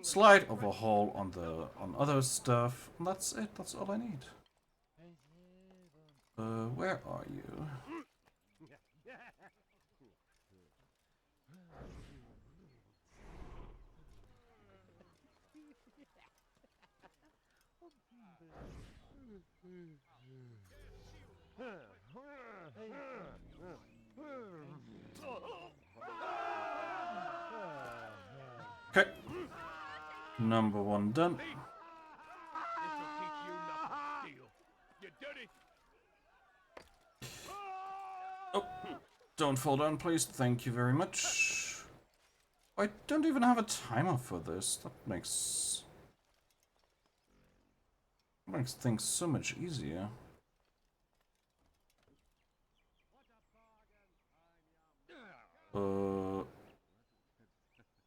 Slight overhaul on other stuff. And that's it. That's all I need. Where are you? Okay. Number 1 done. Oh, don't fall down, please. Thank you very much. I don't even have a timer for this. That makes things so much easier.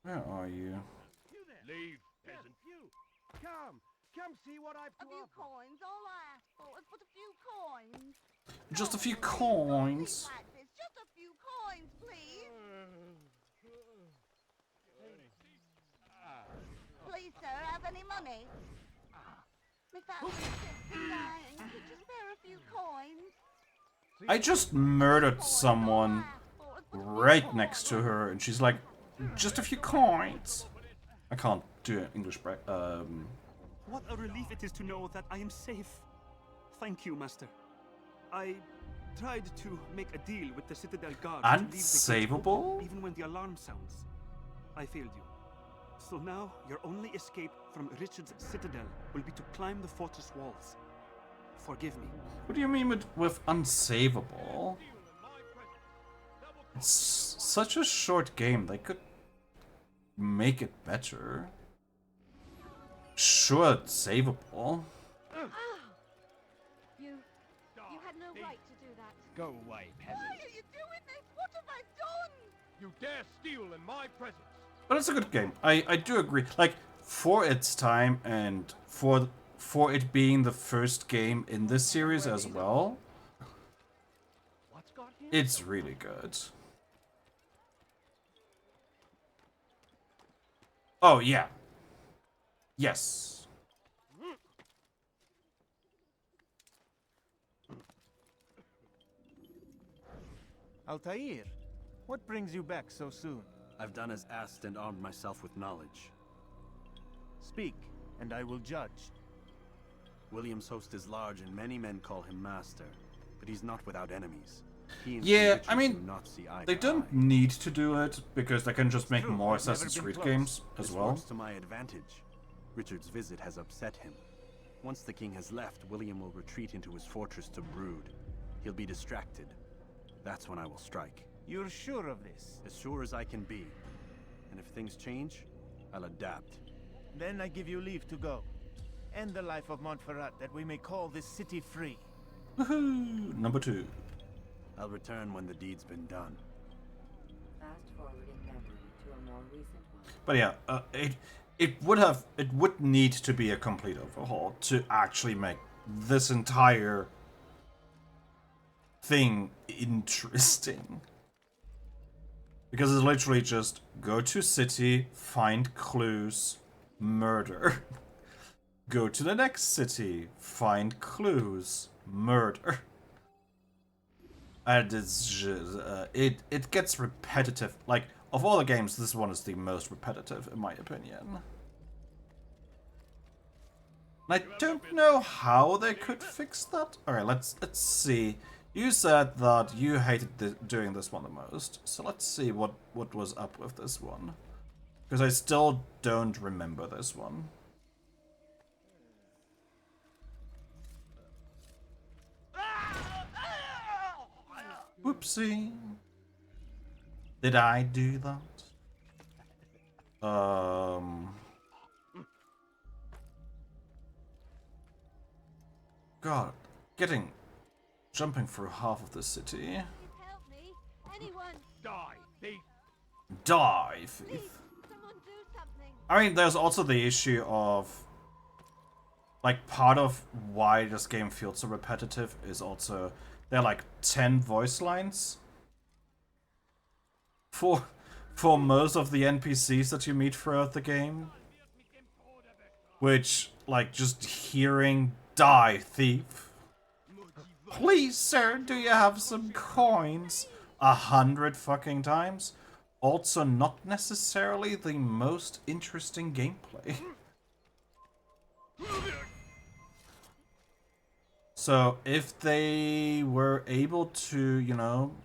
Where are you? Leave, peasant. Come see what I've to offer. A few coins, all I ask for is but a few coins. Just a few coins. Like this, just a few coins, please. Please, sir, have any money? My family's sick and dying. Could you spare a few coins? I just murdered someone right next to her, and she's like, just a few coins. I can't do an English What a relief it is to know that I am safe. Thank you, Master. I tried to make a deal with the Citadel Guard to leave the gates open, even when the alarm sounds. I failed you. So now, your only escape from Richard's Citadel will be to climb the fortress walls. Forgive me. What do you mean with unsavable? It's such a short game. They could make it better. Sure, it's savable. You had no right to do that. Go away, peasant. Why are you doing this? What have I done? You dare steal in my presence. But it's a good game. I do agree. Like, for its time and for it being the first game in this series as well, it's really good. Oh, yeah. Yes. Altair, what brings you back so soon? I've done as asked and armed myself with knowledge. Speak, and I will judge. William's host is large and many men call him master, but he's not without enemies. He and Yeah, I do mean, not see eye they to don't eye. need to do it, because they can just make True, more I've never Assassin's been Creed close. games as This well. works to my advantage. Richard's visit has upset him. Once the king has left, William will retreat into his fortress to brood. He'll be distracted. That's when I will strike. You're sure of this? As sure as I can be. And if things change, I'll adapt. Then I give you leave to go. End the life of Montferrat, that we may call this city free. Woohoo! Number 2. I'll return when the deed's been done. Fast forwarding memory to a more recent one. But yeah, it would need to be a complete overhaul to actually make this entire thing interesting. Because it's literally just go to city, find clues, murder. Go to the next city, find clues, murder. And it's just, it gets repetitive. Like, of all the games, this one is the most repetitive, in my opinion. I don't know how they could fix that. Alright, let's see. You said that you hated doing this one the most, so let's see what was up with this one. Because I still don't remember this one. Whoopsie. Did I do that? God, jumping through half of the city. Help me! Anyone! Die, thief! Die, thief. Please, someone do something! I mean, there's also the issue of, like, part of why this game feels so repetitive is also there are like 10 voice lines for most of the NPCs that you meet throughout the game, which, like, just hearing "die, thief," "Please, sir, do you have some coins?" 100 fucking times. Also not necessarily the most interesting gameplay. So if they were able to, you know,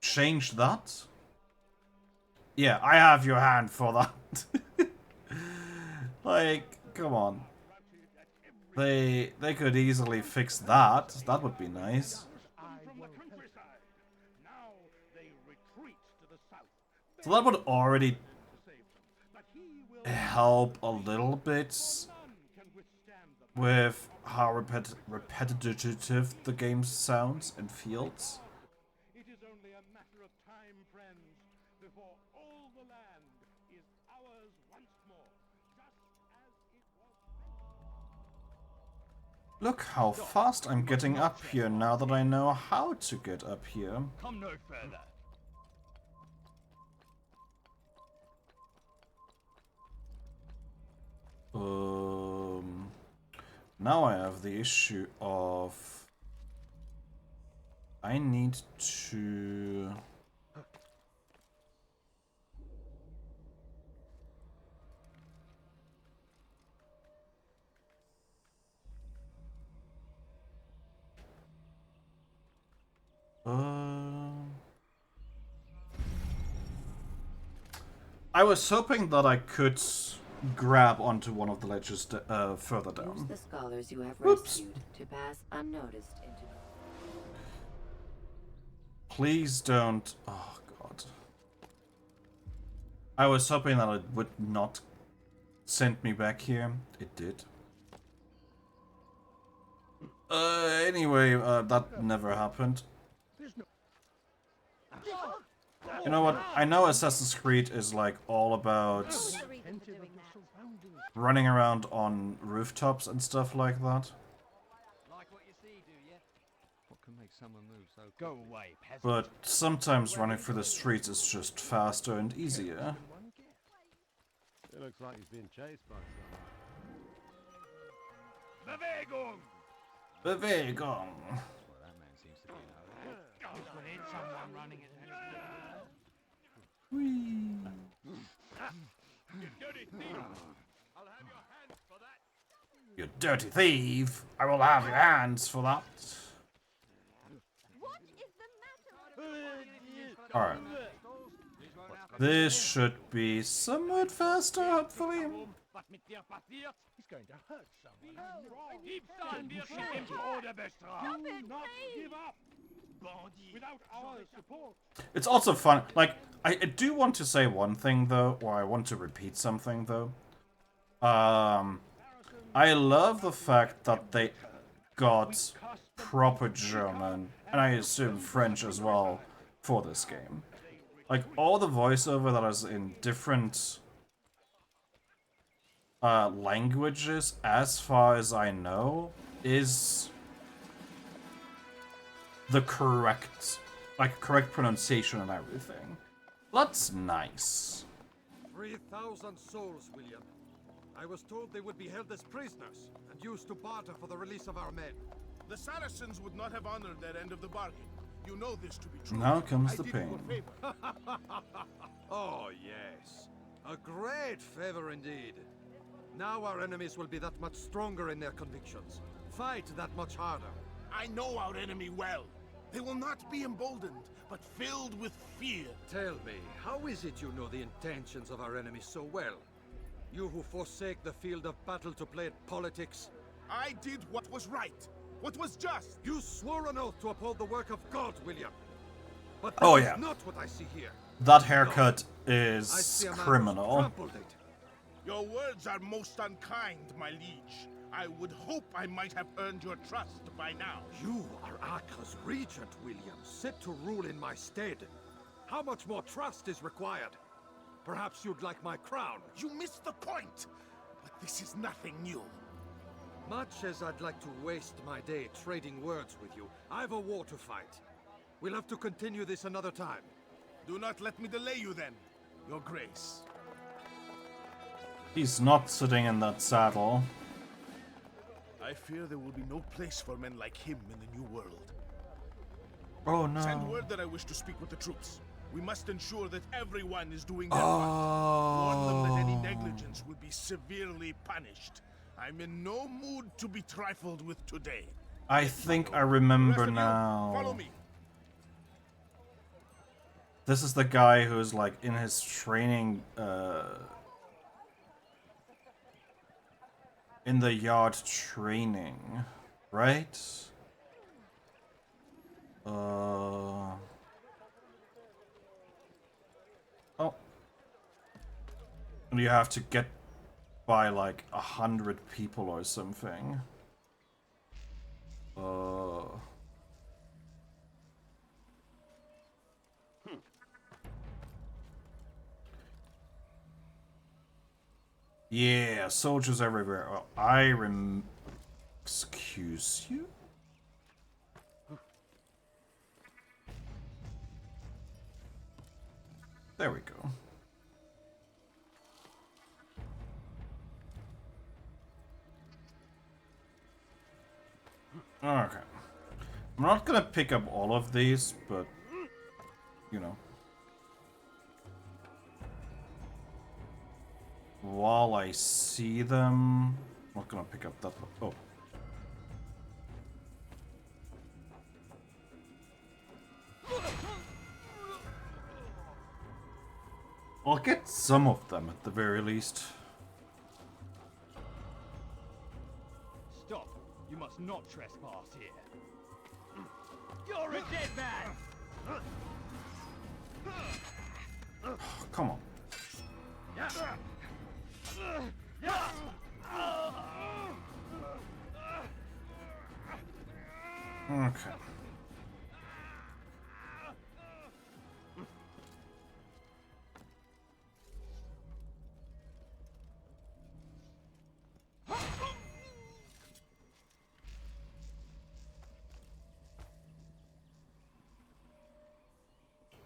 change that. Yeah, I have your hand for that. Like, come on. They could easily fix that. That would be nice. So that would already help a little bit with how repetitive the game sounds and feels. It is only a matter of time, friends, before all the land is ours once more, just as it was. Look how fast I'm getting up here now that I know how to get up here. Come no further. Now I have the issue of I need to I was hoping that I could grab onto one of the ledges further down. Use the scholars you have Oops. rescued to pass unnoticed into... Please don't. Oh, God. I was hoping that it would not send me back here. It did. Anyway, that never happened. You know what? I know Assassin's Creed is like all about running around on rooftops and stuff like that. Like what you see, do you? What can make someone move so quickly? Go away, peasant. But sometimes running through the streets is just faster and easier. It looks like he's being chased by Bewegung! Bewegung! Well, that man seems to be in a hurry. We need someone running it. You dirty thief! I'll have your hands for that! You dirty thief! I will have your hands for that. What is the matter? Alright. This should be somewhat faster, hopefully. Was mit dir passiert? He's going to hurt someone. Diebstahl wird mit dem Tode bestraft. Do not give up. Without our support. It's also fun. Like, I do want to say one thing, though, or I want to repeat something, though. I love the fact that they got proper German, and I assume French as well, for this game. Like, all the voiceover that is in different languages, as far as I know, is the correct pronunciation and everything. That's nice. 3,000 souls, William. I was told they would be held as prisoners and used to barter for the release of our men. The Saracens would not have honored their end of the bargain. You know this to be true. Now comes I the did you a pain. favor. Oh, yes. A great favor indeed. Now our enemies will be that much stronger in their convictions. Fight that much harder. I know our enemy well. They will not be emboldened but filled with fear. Tell me, how is it you know the intentions of our enemies so well? You who forsake the field of battle to play at politics? I did what was right, what was just. You swore an oath to uphold the work of God, William. But Oh, that yeah. is not what I see here. That haircut I is see a man who's criminal. trampled it. Your words are most unkind, my liege. I would hope I might have earned your trust by now. You are Acre's regent, William, set to rule in my stead. How much more trust is required? Perhaps you'd like my crown. You missed the point. But this is nothing new. Much as I'd like to waste my day trading words with you, I've a war to fight. We'll have to continue this another time. Do not let me delay you then, Your Grace. He's not sitting in that saddle. I fear there will be no place for men like him in the New World. Oh no. Send word that I wish to speak with the troops. We must ensure that everyone is doing their part. Warn them that any negligence will be severely punished. I'm in no mood to be trifled with today. I think I remember now. Follow me. This is the guy who's like in his training in the yard training, right? Oh. And you have to get by like 100 people or something. Yeah, soldiers everywhere. Well, excuse you? There we go. Okay. I'm not gonna pick up all of these, but, you know. While I see them, I'm not gonna pick up that one. Oh. I'll get some of them at the very least. Stop. You must not trespass here. You're a dead man! Come on. Okay.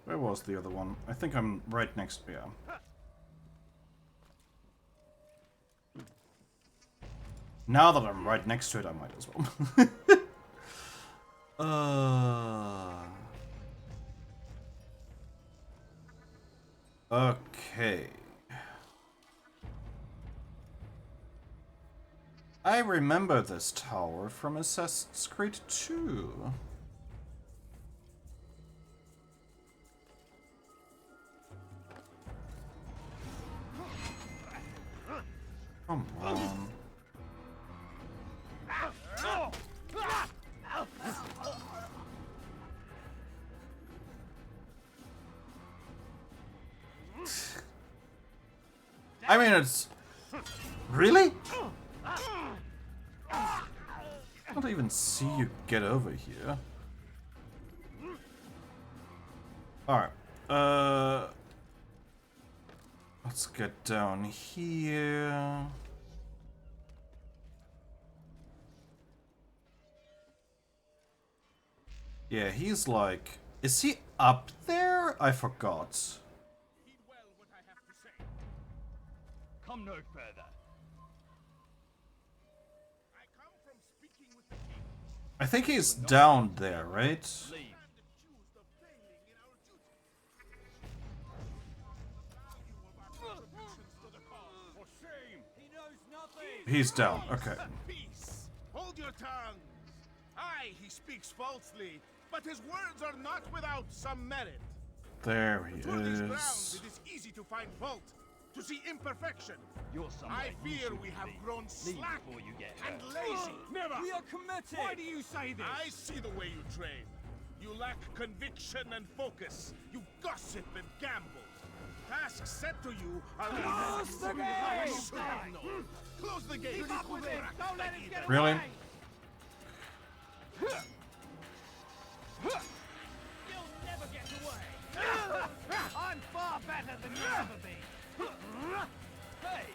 Where was the other one? I think I'm right next to you. Now that I'm right next to it, I might as well. Okay. I remember this tower from Assassin's Creed 2. Come on. I mean, it's... Really? I don't even see you get over here. Alright. Let's get down here. Yeah, he's like... Is he up there? I forgot. Come no further. I think he's down there, right? He's down, okay. Hold your tongues. Aye, he speaks falsely, But his words are not without some merit. There he Through these grounds, is. it is easy to find fault, to see imperfection. You're I fear we have grown slack and lazy. Never! We are committed! Why do you say this? I see the way you train. You lack conviction and focus. You gossip and gamble. Tasks set to you are Close the gate! Close the gate! Keep up with him! Don't let him get Really? away! You'll never get away! I'm far better than you'll ever be! Hey!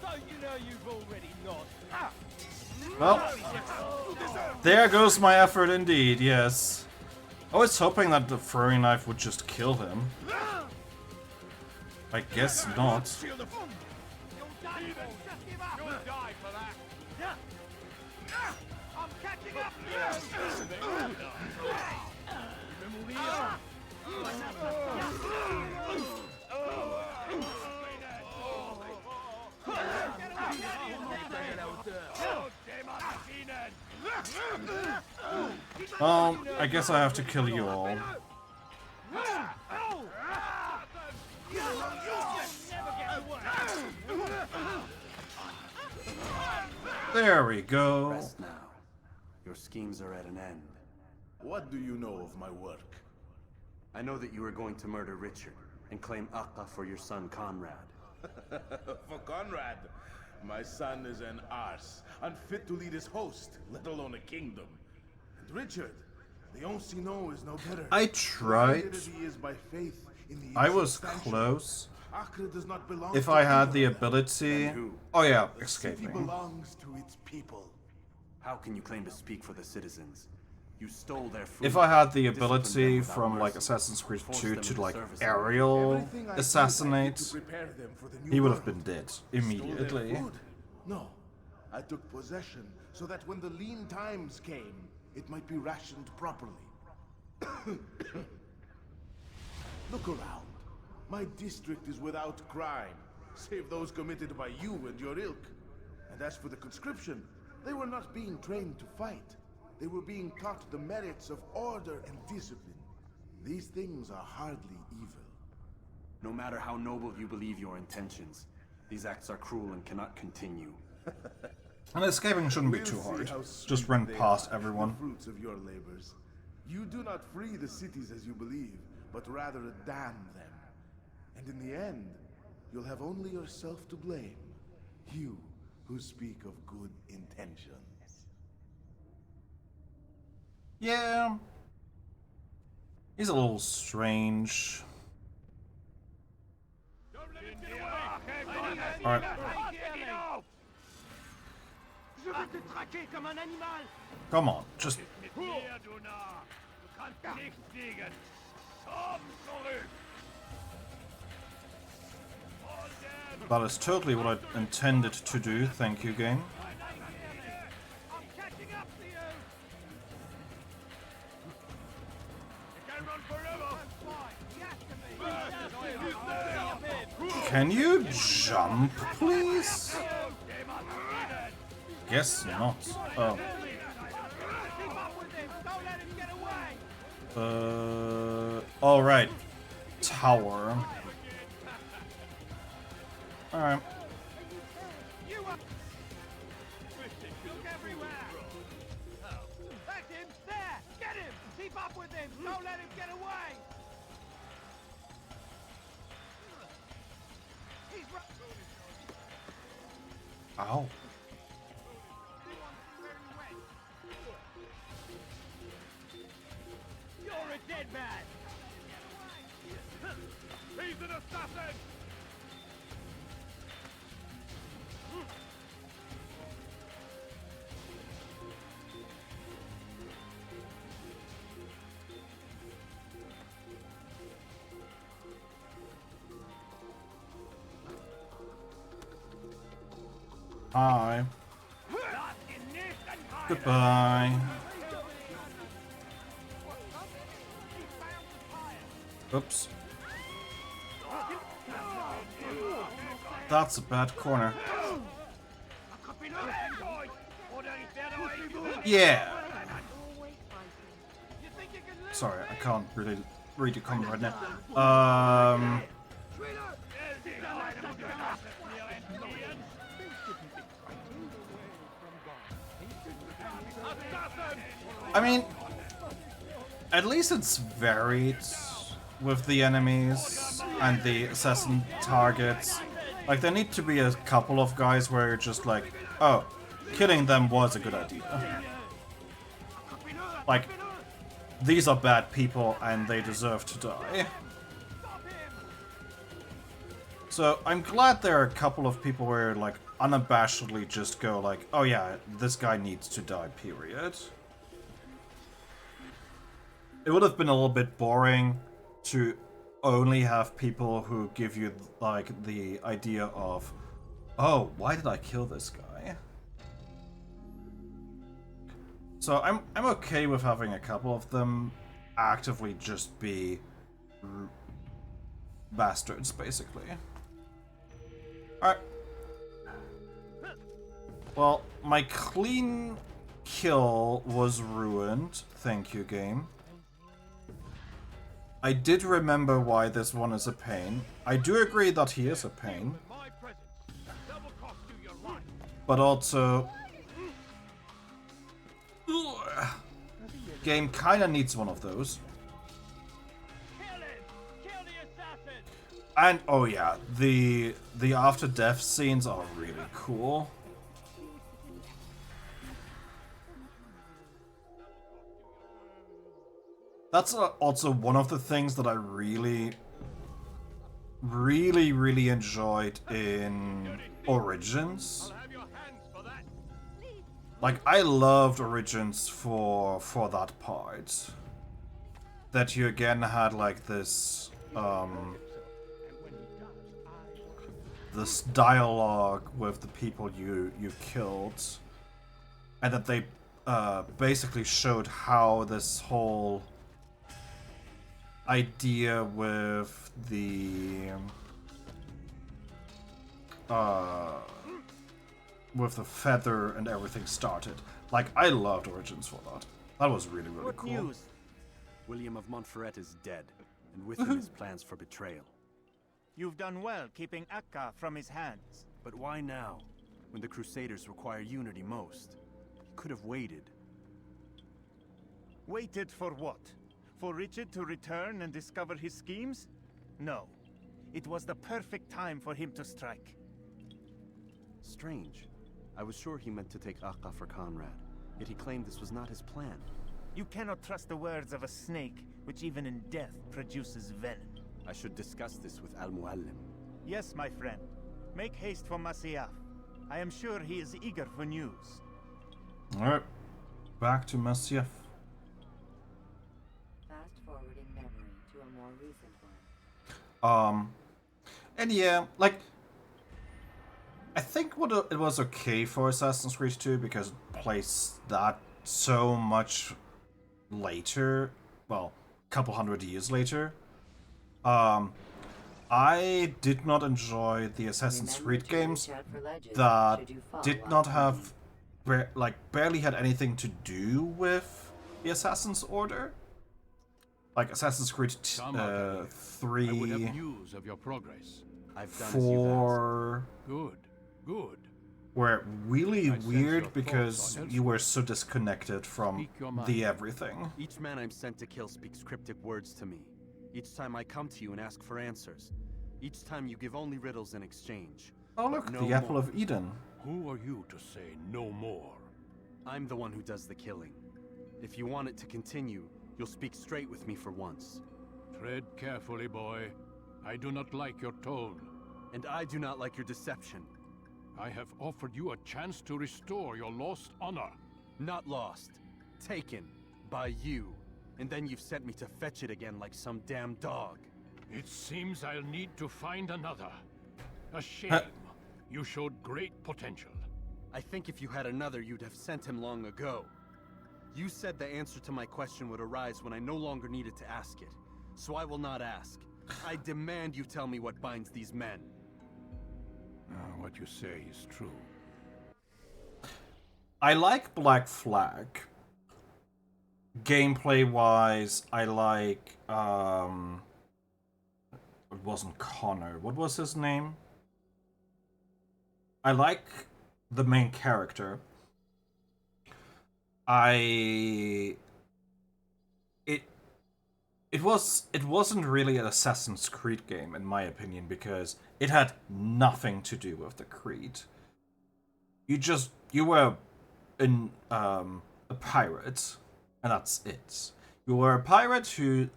Don't you know you've already lost? Well, there goes my effort indeed, yes. I was hoping that the throwing knife would just kill him. I guess not. You'll die for that! I'm catching up to I guess I have to kill you all. There we go. Rest now. Your schemes are at an end. What do you know of my work? I know that you are going to murder Richard and claim Akka for your son Conrad. For Conrad, my son is an arse, unfit to lead his host, let alone a kingdom. And Richard, the Oncino is no better. I tried. He is by faith in the I was insubstantial. close. Acre does not belong If to I had anyone. the ability... Oh yeah, The city escaping. belongs to its people. How can you claim to speak for the citizens? You stole their food. If I had the disciplined them ability without from like mercy, Assassin's Creed forced 2 them to into like service. aerial Everything I did, I did assassinate, to prepare them for the new he would have world. been dead Stole their immediately. food? No, I took possession so that when the lean times came, it might be rationed properly. Look around. My district is without crime, save those committed by you and your ilk. And as for the conscription, they were not being trained to fight. They were being taught the merits of order and discipline. These things are hardly evil. No matter how noble you believe your intentions, these acts are cruel and cannot continue. And escaping shouldn't be We'll too see hard. how Just sweet run they past are, everyone. The fruits of your labors. You do not free the cities as you believe, but rather damn them. And in the end, you'll have only yourself to blame. You who speak of good intentions. Yeah. He's a little strange. Alright. Come on, just... That is totally what I intended to do, thank you, game. Can you jump, please? Guess not. Oh. Alright. Tower. Alright. That's him! There! Get him! Keep up with him! Don't let him get away! He's Ow. You're a dead man! He's an assassin! Hi. Goodbye. Oops. That's a bad corner. Yeah. Sorry, I can't really read your comment right now. I mean, at least it's varied with the enemies and the assassin targets. Like, there need to be a couple of guys where you're just like, oh, killing them was a good idea. Like, these are bad people and they deserve to die. So I'm glad there are a couple of people where like unabashedly just go like, oh yeah, this guy needs to die, period. It would have been a little bit boring to only have people who give you like the idea of, oh, why did I kill this guy? So I'm okay with having a couple of them actively just be bastards, basically. Alright. Well, my clean kill was ruined. Thank you, game. I did remember why this one is a pain. I do agree that he is a pain. But also... game kinda needs one of those. And, oh yeah, the after death scenes are really cool. That's also one of the things that I really enjoyed in Origins. Like, I loved Origins for that part. That you again had like this this dialogue with the people you killed, and that they basically showed how this whole idea with the feather and everything started. Like, I loved Origins for that. That was really cool. News? William of Montferrat is dead, and with him his plans for betrayal. You've done well keeping Akka from his hands. But why now, when the Crusaders require unity most? He could have waited. Waited for what? For Richard to return and discover his schemes? No. It was the perfect time for him to strike. Strange. I was sure he meant to take Akka for Conrad, yet he claimed this was not his plan. You cannot trust the words of a snake, which even in death produces venom. I should discuss this with Al-Muallim. Yes, my friend. Make haste for Masyaf. I am sure he is eager for news. Alright. Back to Masyaf. Fast-forwarding memory to a more recent one. And yeah, like, I think it was okay for Assassin's Creed 2 because it placed that so much later, well, a couple hundred years later. I did not enjoy the Assassin's Creed games that did not have, barely had anything to do with the Assassin's Order. Like Assassin's Creed 3, I would have news of your progress. I've done 4... Good. Were really weird because you were so disconnected from the everything. Each man I'm sent to kill speaks cryptic words to me. Each time I come to you and ask for answers. Each time you give only riddles in exchange. Oh look, the Apple of Eden. Who are you to say no more? I'm the one who does the killing. If you want it to continue, you'll speak straight with me for once. Tread carefully, boy. I do not like your tone. And I do not like your deception. I have offered you a chance to restore your lost honor. Not lost. Taken. By you. And then you've sent me to fetch it again like some damn dog. It seems I'll need to find another. A shame. You showed great potential. I think if you had another, you'd have sent him long ago. You said the answer to my question would arise when I no longer needed to ask it. So I will not ask. I demand you tell me what binds these men. What you say is true. I like Black Flag. Gameplay-wise, I like, it wasn't Connor. What was his name? I like the main character. It wasn't really an Assassin's Creed game, in my opinion, because it had nothing to do with the Creed. You were a pirate, and that's it. You were a pirate who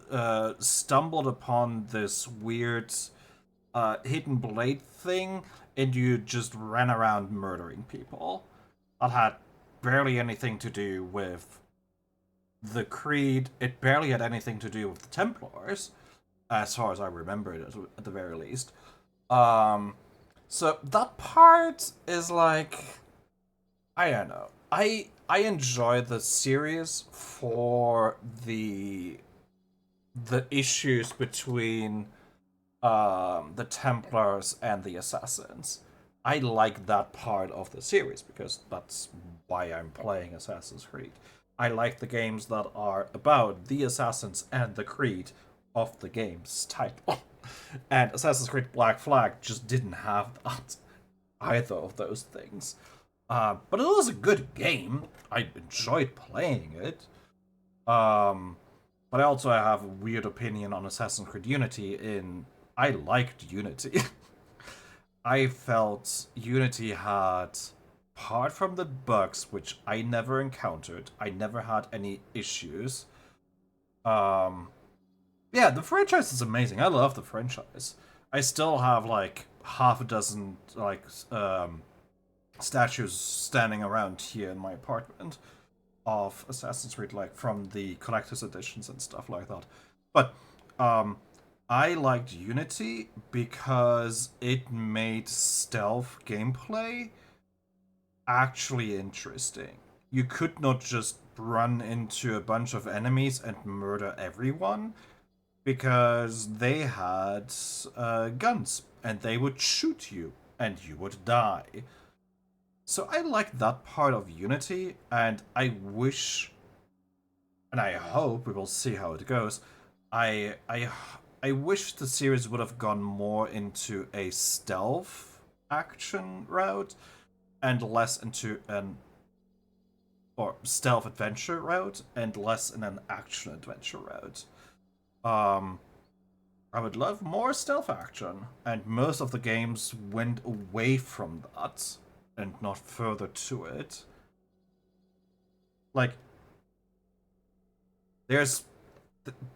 stumbled upon this weird hidden blade thing, and you just ran around murdering people. That had barely anything to do with the Creed. It barely had anything to do with the Templars, as far as I remember it, at the very least. So that part is like, I don't know. I enjoy the series for the issues between the Templars and the Assassins. I like that part of the series because that's why I'm playing Assassin's Creed. I like the games that are about the Assassins and the Creed of the game's title. And Assassin's Creed Black Flag just didn't have that. Either of those things. But it was a good game. I enjoyed playing it. But I also have a weird opinion on Assassin's Creed Unity I liked Unity. I felt Unity had, apart from the bugs, which I never encountered, I never had any issues. Yeah, the franchise is amazing. I love the franchise. I still have like half a dozen statues standing around here in my apartment of Assassin's Creed, like from the collector's editions and stuff like that. But I liked Unity because it made stealth gameplay actually interesting. You could not just run into a bunch of enemies and murder everyone, because they had guns and they would shoot you and you would die. So I like that part of Unity, and I wish, and I hope, we will see how it goes. I wish the series would have gone more into a stealth action route and less into or stealth adventure route and less in an action adventure route. I would love more stealth action, and most of the games went away from that and not further to it. Like, there's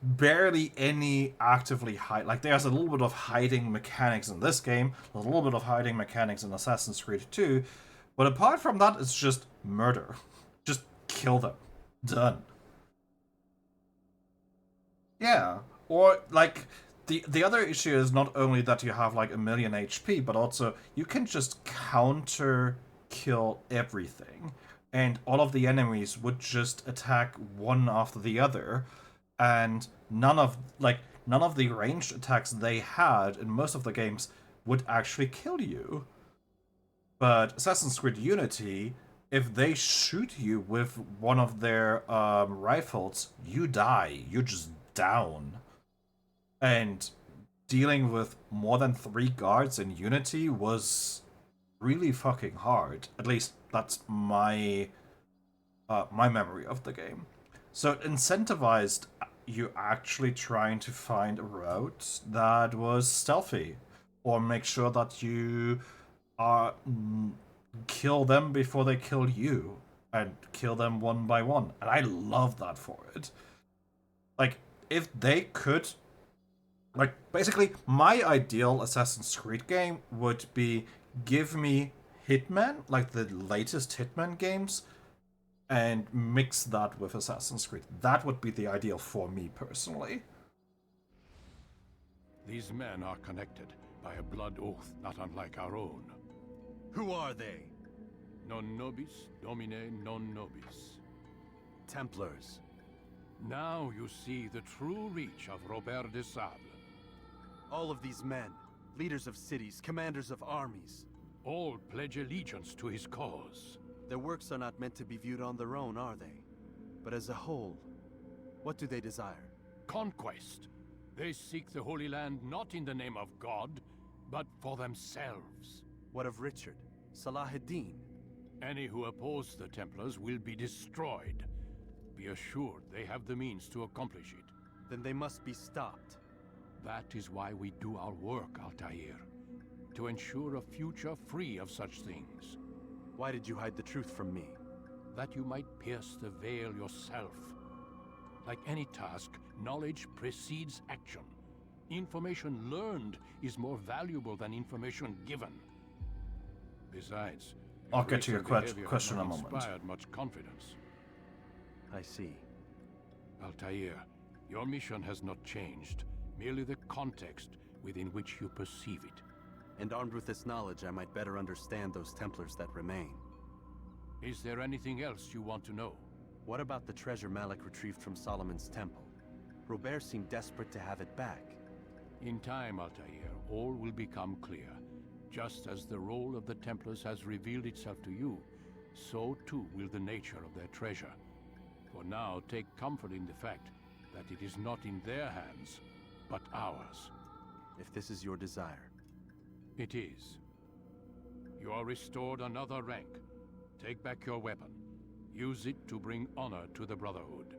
barely any actively hide. Like, there's a little bit of hiding mechanics in this game, a little bit of hiding mechanics in Assassin's Creed 2, but apart from that, it's just murder. Just kill them. Done. Yeah. Or, like, the other issue is not only that you have, like, 1,000,000 HP, but also you can just counter kill everything. And all of the enemies would just attack one after the other. And none of the ranged attacks they had in most of the games would actually kill you. But Assassin's Creed Unity, if they shoot you with one of their rifles, you die. You're just down. And dealing with more than 3 guards in Unity was really fucking hard. At least that's my memory of the game. So it incentivized you actually trying to find a route that was stealthy, or make sure that you kill them before they kill you, and kill them one by one. And I love that for it. Like, if they could, like, basically my ideal Assassin's Creed game would be, give me Hitman, like the latest Hitman games, and mix that with Assassin's Creed. That would be the ideal for me personally. These men are connected by a blood oath not unlike our own. Who are they? Non nobis, domine non nobis. Templars. Now you see the true reach of Robert de Sable. All of these men, leaders of cities, commanders of armies. All pledge allegiance to his cause. Their works are not meant to be viewed on their own, are they? But as a whole, what do they desire? Conquest. They seek the Holy Land not in the name of God, but for themselves. What of Richard? Salah ad-Din? Any who oppose the Templars will be destroyed. Be assured they have the means to accomplish it. Then they must be stopped. That is why we do our work, Altair. To ensure a future free of such things. Why did you hide the truth from me? That you might pierce the veil yourself. Like any task, knowledge precedes action. Information learned is more valuable than information given. Besides, I'll get to your question in a moment. Inspired much confidence. I see. Altair, your mission has not changed. Merely the context within which you perceive it. And armed with this knowledge, I might better understand those Templars that remain. Is there anything else you want to know? What about the treasure Malik retrieved from Solomon's temple? Robert seemed desperate to have it back. In time, Altair, all will become clear. Just as the role of the Templars has revealed itself to you, so too will the nature of their treasure. For now, take comfort in the fact that it is not in their hands, but ours. If this is your desire. It is. You are restored another rank. Take back your weapon. Use it to bring honor to the Brotherhood.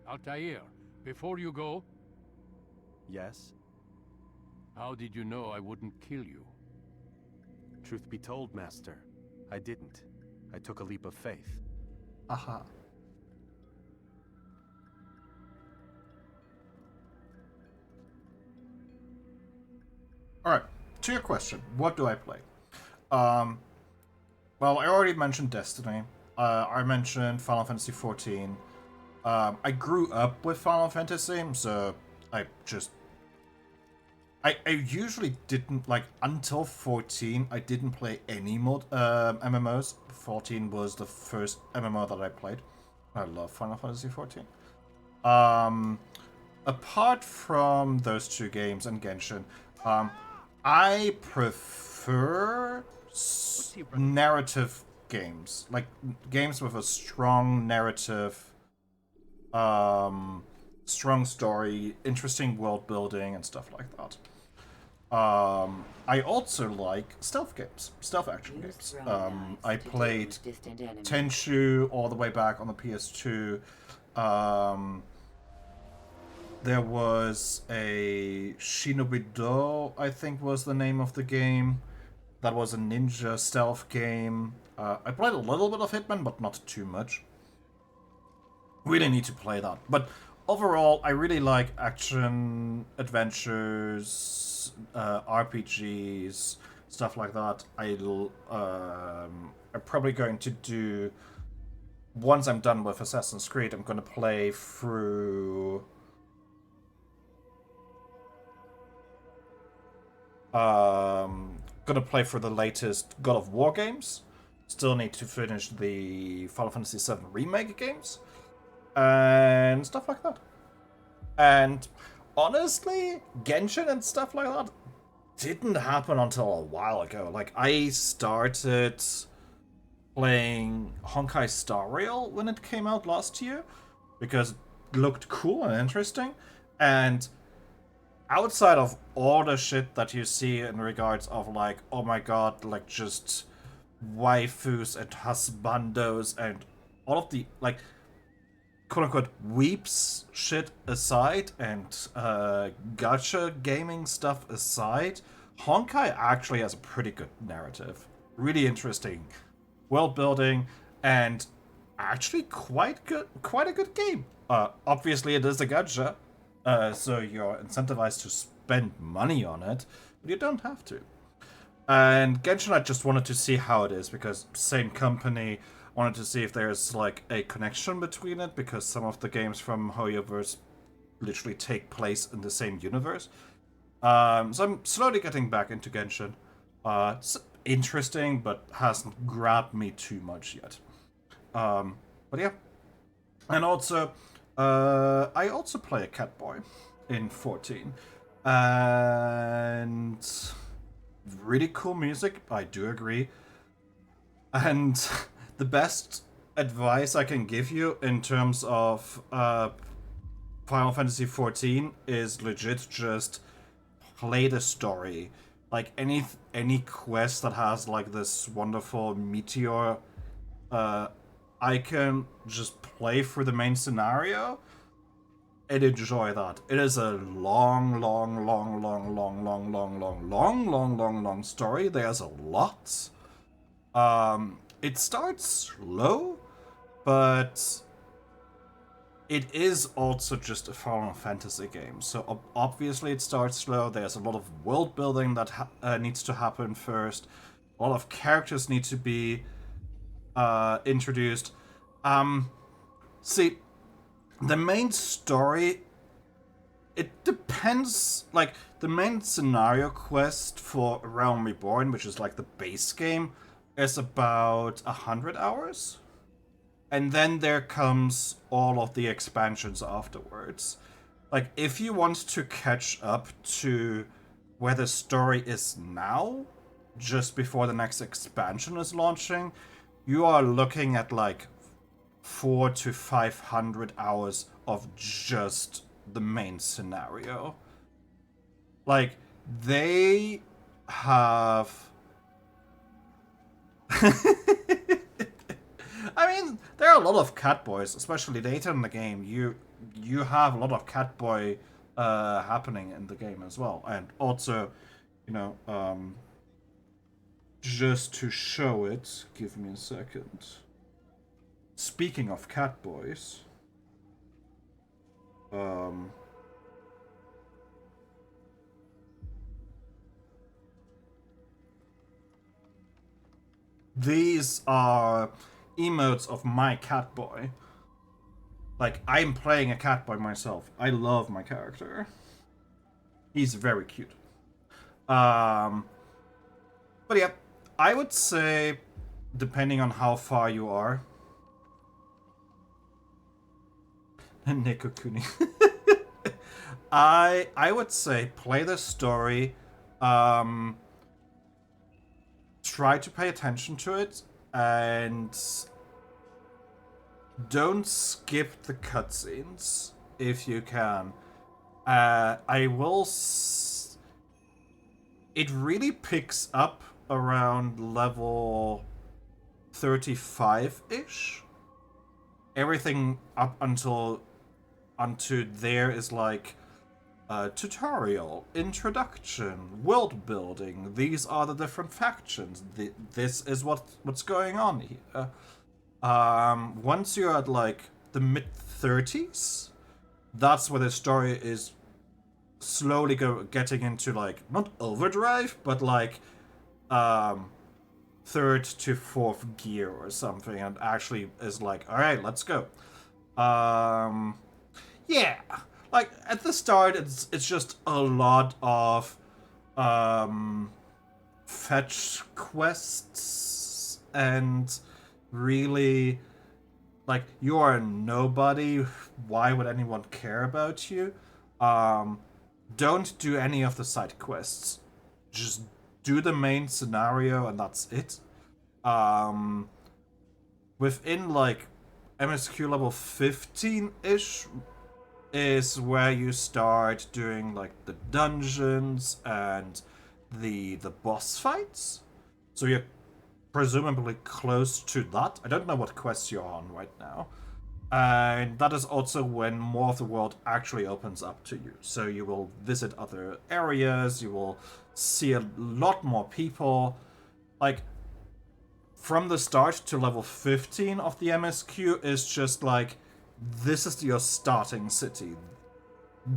Altair, before you go... Yes? How did you know I wouldn't kill you? Truth be told, Master, I didn't. I took a leap of faith. Aha. Alright, to your question, what do I play? Well, I already mentioned Destiny. I mentioned Final Fantasy XIV. I grew up with Final Fantasy, so I usually didn't, like, until 14, I didn't play any MMOs. 14 was the first MMO that I played. I love Final Fantasy XIV. Apart from those two games and Genshin, I prefer narrative games. Like, games with a strong narrative, strong story, interesting world building, and stuff like that. I also like stealth games, stealth action games. I played Tenchu all the way back on the PS2. There was a Shinobi Do, I think was the name of the game. That was a ninja stealth game. I played a little bit of Hitman, but not too much. Really need to play that. But overall, I really like action, adventures, RPGs, stuff like that. I'm probably going to do... Once I'm done with Assassin's Creed, I'm going to play through... gonna play for the latest God of War games. Still need to finish the Final Fantasy VII Remake games. And stuff like that. And honestly, Genshin and stuff like that didn't happen until a while ago. Like, I started playing Honkai Star Rail when it came out last year because it looked cool and interesting. And outside of all the shit that you see in regards of, like, oh my god, like, just waifus and husbandos and all of the, like, quote-unquote weeps shit aside and gacha gaming stuff aside, Honkai actually has a pretty good narrative. Really interesting world building and actually quite a good game. Obviously it is a gacha, so you're incentivized to spend money on it, but you don't have to. And Genshin, I just wanted to see how it is, because same company, wanted to see if there's like a connection between it, because some of the games from Hoyoverse literally take place in the same universe. So I'm slowly getting back into Genshin. It's interesting, but hasn't grabbed me too much yet. But yeah. And also, I also play a Catboy in 14. And really cool music, I do agree. And the best advice I can give you in terms of Final Fantasy XIV is legit just play the story. Like any quest that has like this wonderful meteor icon, just play through the main scenario and enjoy that. It is a long story. There's a lot. It starts slow, but it is also just a Final Fantasy game. So obviously it starts slow. There's a lot of world building that needs to happen first. A lot of characters need to be introduced. See, the main story, it depends. Like, the main scenario quest for Realm Reborn, which is like the base game, is about 100 hours. And then there comes all of the expansions afterwards. Like, if you want to catch up to where the story is now, just before the next expansion is launching, you are looking at like 400 to 500 hours of just the main scenario. Like, they have... I mean, there are a lot of Catboys, especially later in the game. You have a lot of Catboy happening in the game as well. And also, you know, just to show it, give me a second. Speaking of Catboys, these are emotes of my Catboy. Like, I'm playing a Catboy myself. I love my character. He's very cute. But yeah, I would say, depending on how far you are, Nekokuni. I would say play the story. Try to pay attention to it, and don't skip the cutscenes if you can. I will. It really picks up around level 35-ish. Everything up until there is like tutorial, introduction, world building. These are the different factions. This is what's going on here. Once you're at like the mid-30s, that's where the story is slowly getting into like not overdrive, but like third to fourth gear or something, and actually is like, all right, let's go. Yeah, like at the start, it's just a lot of fetch quests and really like you are a nobody. Why would anyone care about you? Don't do any of the side quests. Just do the main scenario and that's it. Within like MSQ level 15-ish is where you start doing like the dungeons and the boss fights. So you're presumably close to that. I don't know what quest you're on right now. And that is also when more of the world actually opens up to you. So you will visit other areas, you will see a lot more people. Like, from the start to level 15 of the MSQ is just like, this is your starting city.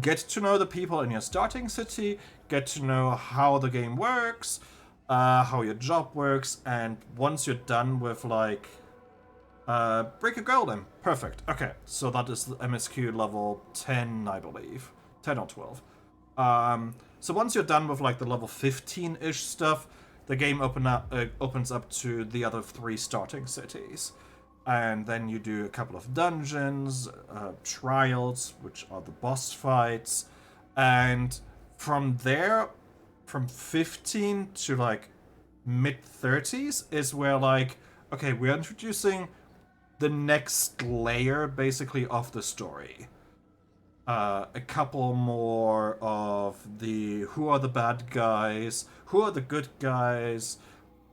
Get to know the people in your starting city, get to know how the game works, how your job works, and once you're done with like break a golem. Perfect. Okay, so that is the MSQ level 10, I believe. 10 or 12. So once you're done with like the level 15-ish stuff, the game opens up to the other 3 starting cities. And then you do a couple of dungeons, trials, which are the boss fights. And from there, from 15 to like mid-30s is where like, okay, we're introducing the next layer basically of the story. A couple more of the who are the bad guys, who are the good guys,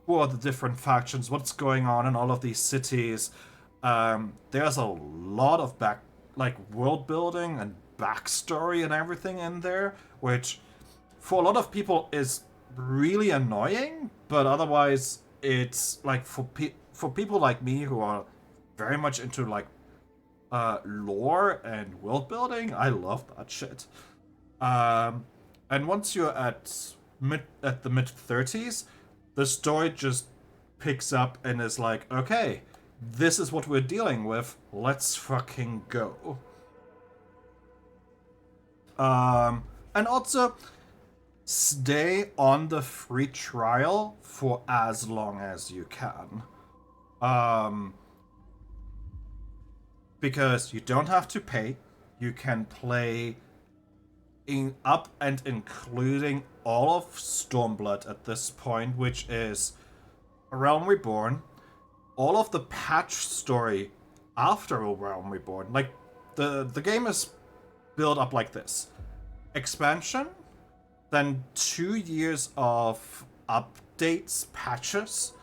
who are the different factions, what's going on in all of these cities. There's a lot of world building and backstory and everything in there, which for a lot of people is really annoying, but otherwise it's like for people like me who are very much into like lore and world building, I love that shit. And once you're at the mid-30s, the story just picks up and is like, okay, this is what we're dealing with. Let's fucking go. And also stay on the free trial for as long as you can. Because you don't have to pay. You can play up and including all of Stormblood at this point, which is A Realm Reborn, all of the patch story after A Realm Reborn. Like, the game is built up like this. Expansion, then 2 years of updates, patches,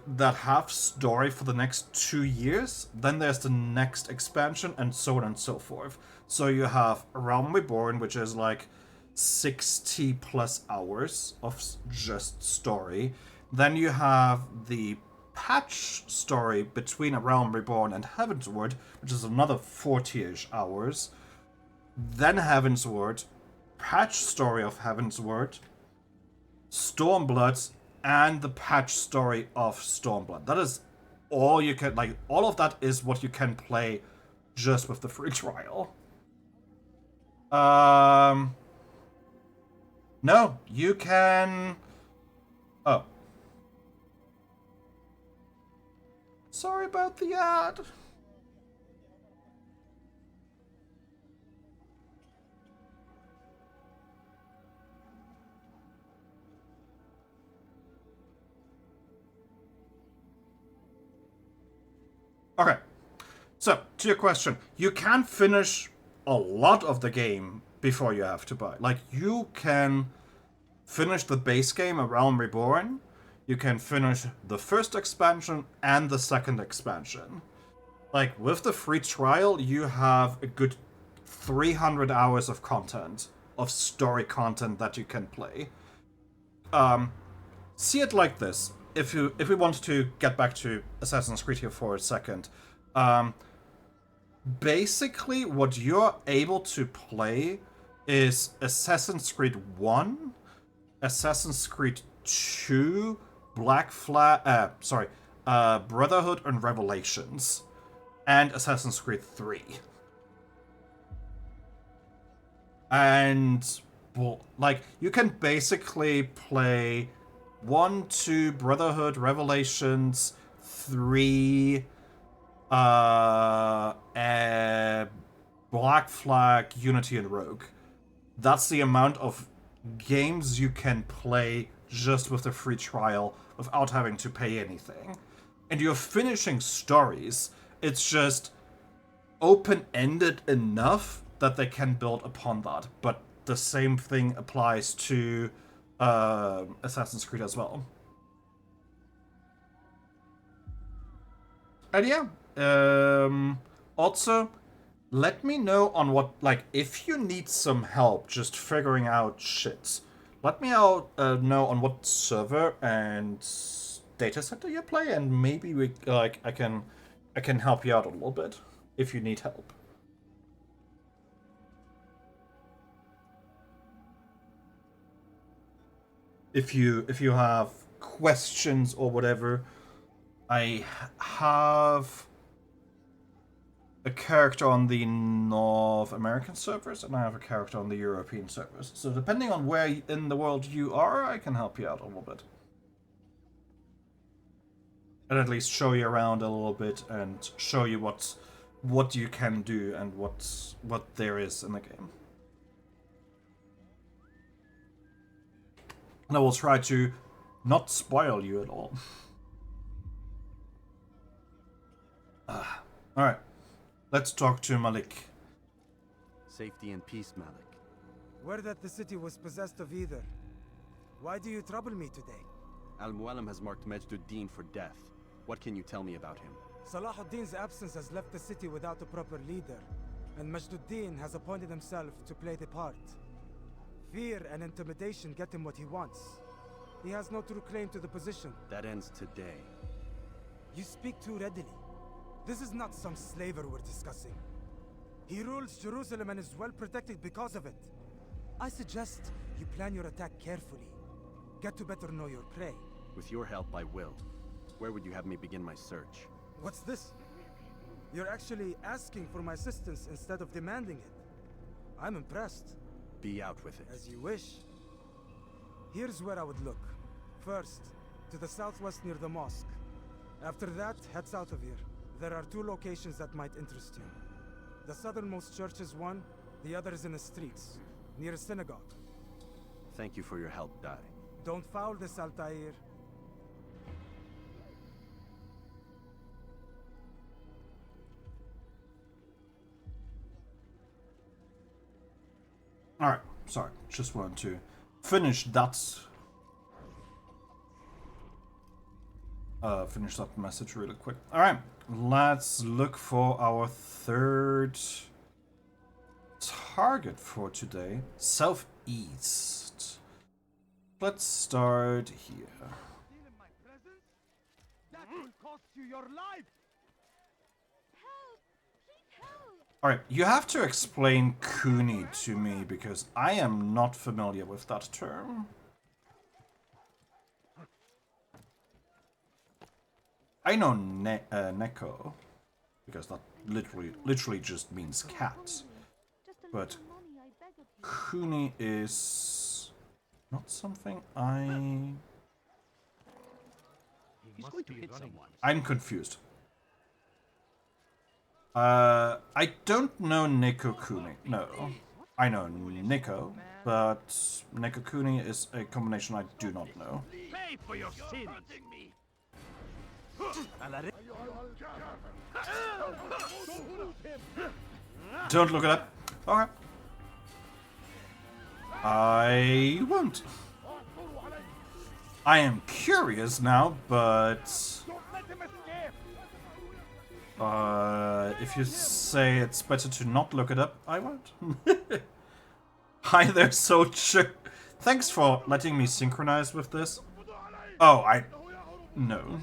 that have story for the next 2 years. Then there's the next expansion, and so on and so forth. So you have Realm Reborn, which is like 60 plus hours of just story. Then you have the patch story between A Realm Reborn and Heavensward, which is another 40-ish hours. Then Heavensward, patch story of Heavensward, Stormblood, and the patch story of Stormblood. That is all you can, like, all of that is what you can play just with the free trial. No, you can... Oh. Sorry about the ad. Okay, so to your question, you can finish a lot of the game before you have to buy. Like, you can finish the base game, A Realm Reborn. You can finish the first expansion and the second expansion. Like, with the free trial, you have a good 300 hours of content, of story content that you can play. See it like this. If we want to get back to Assassin's Creed here for a second, basically what you're able to play is Assassin's Creed 1, Assassin's Creed 2, Brotherhood and Revelations, and Assassin's Creed 3. And, well, like, you can basically play 1, 2, Brotherhood, Revelations, 3, Black Flag, Unity, and Rogue. That's the amount of games you can play just with the free trial without having to pay anything. And you're finishing stories. It's just open-ended enough that they can build upon that. But the same thing applies to Assassin's Creed as well. And yeah, also, let me know on what, like, if you need some help just figuring out shit, let me know on what server and data center you play, and maybe we, like, I can help you out a little bit if you need help. If you have questions or whatever, I have a character on the North American servers, and I have a character on the European servers. So depending on where in the world you are, I can help you out a little bit. And at least show you around a little bit and show you what you can do and what there is in the game. And I will try to not spoil you at all. Alright. Let's talk to Malik. Safety and peace, Malik. Word that the city was possessed of either. Why do you trouble me today? Al-Mualim has marked Majduddin for death. What can you tell me about him? Salahuddin's absence has left the city without a proper leader, and Majduddin has appointed himself to play the part. Fear and intimidation get him what he wants. He has no true claim to the position. That ends today. You speak too readily. This is not some slaver we're discussing. He rules Jerusalem and is well protected because of it. I suggest you plan your attack carefully. Get to better know your prey. With your help, I will. Where would you have me begin my search? What's this? You're actually asking for my assistance instead of demanding it. I'm impressed. Be out with it. As you wish. Here's where I would look. First, to the southwest near the mosque. After that, head south of here. There are 2 locations that might interest you. The southernmost church is one, the other is in the streets, near a synagogue. Thank you for your help, Dai. Don't foul this, Altair. Alright, sorry. Just wanted to finish that. Finish that message really quick. Alright, let's look for our third target for today. Southeast. Let's start here. That will cost you your life. Alright, you have to explain Kuni to me because I am not familiar with that term. I know Neko, because that literally just means cat. But Kuni is not something He's going to hit someone. I'm confused. I don't know Neko Kuni. No. I know Neko, but Neko Kuni is a combination I do not know. Pay for your sins. Don't look it up. Okay. I won't. I am curious now, but if you say it's better to not look it up, I won't. Hi there, soldier. Thanks for letting me synchronize with this. Oh, no.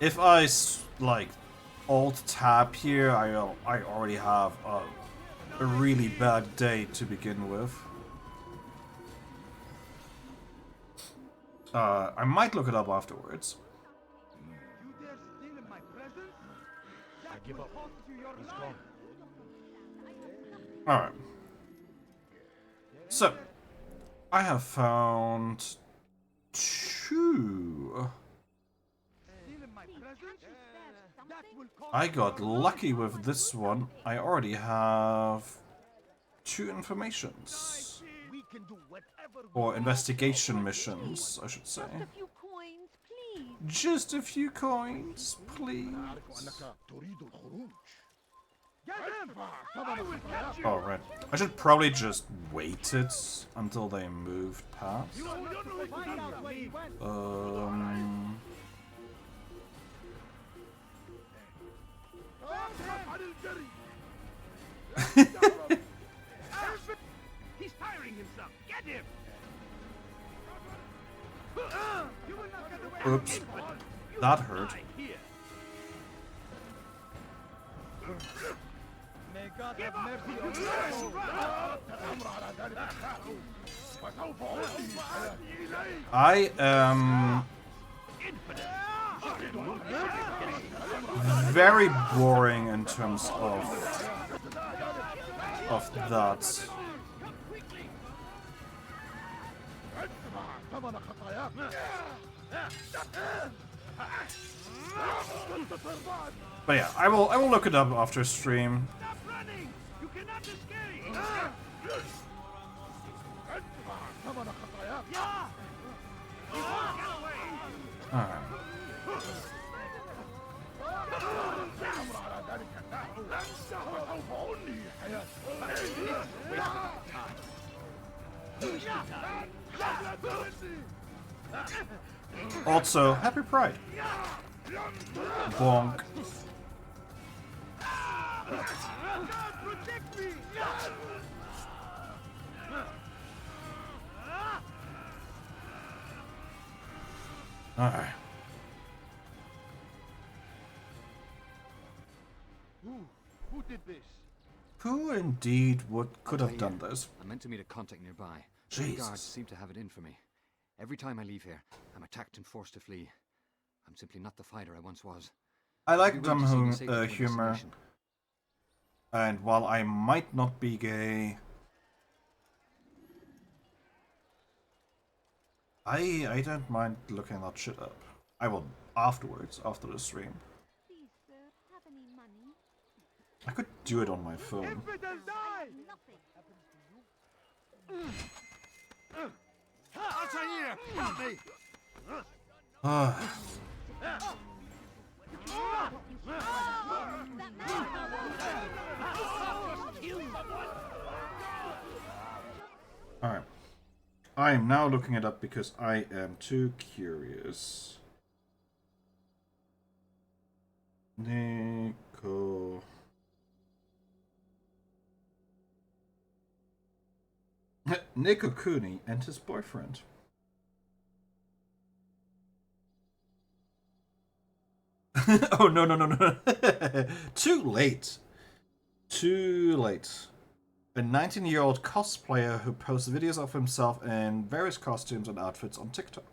If I like alt tab here, I already have a really bad day to begin with. I might look it up afterwards. You dare steal in my presence? I give up. He's gone. Alright. So, I have found 2. I got lucky with this one. I already have 2 informations. Or investigation missions, I should say. Just a few coins, please. Oh, right. I should probably just wait it until they moved past. He's tiring himself. Get him. Oops. That hurt. May God have mercy on you. I am very boring in terms of that. But yeah, I will look it up after stream. Alright. Also, happy Pride. Bonk. Alright. Who did this? Who indeed could have done this? I meant to meet a contact nearby. Jesus. The guards seem to have it in for me. Every time I leave here, I'm attacked and forced to flee. I'm simply not the fighter I once was. I like I'd be willing to see me safe to humor. destination. And while I might not be gay, I don't mind looking that shit up. I will afterwards, after the stream. Please, sir, have any money? I could do it on my phone. Altair, help me! Alright. I am now looking it up because I am too curious. Nico. Nico Cooney and his boyfriend. Oh, no, no, no, no. Too late. Too late. A 19-year-old cosplayer who posts videos of himself in various costumes and outfits on TikTok.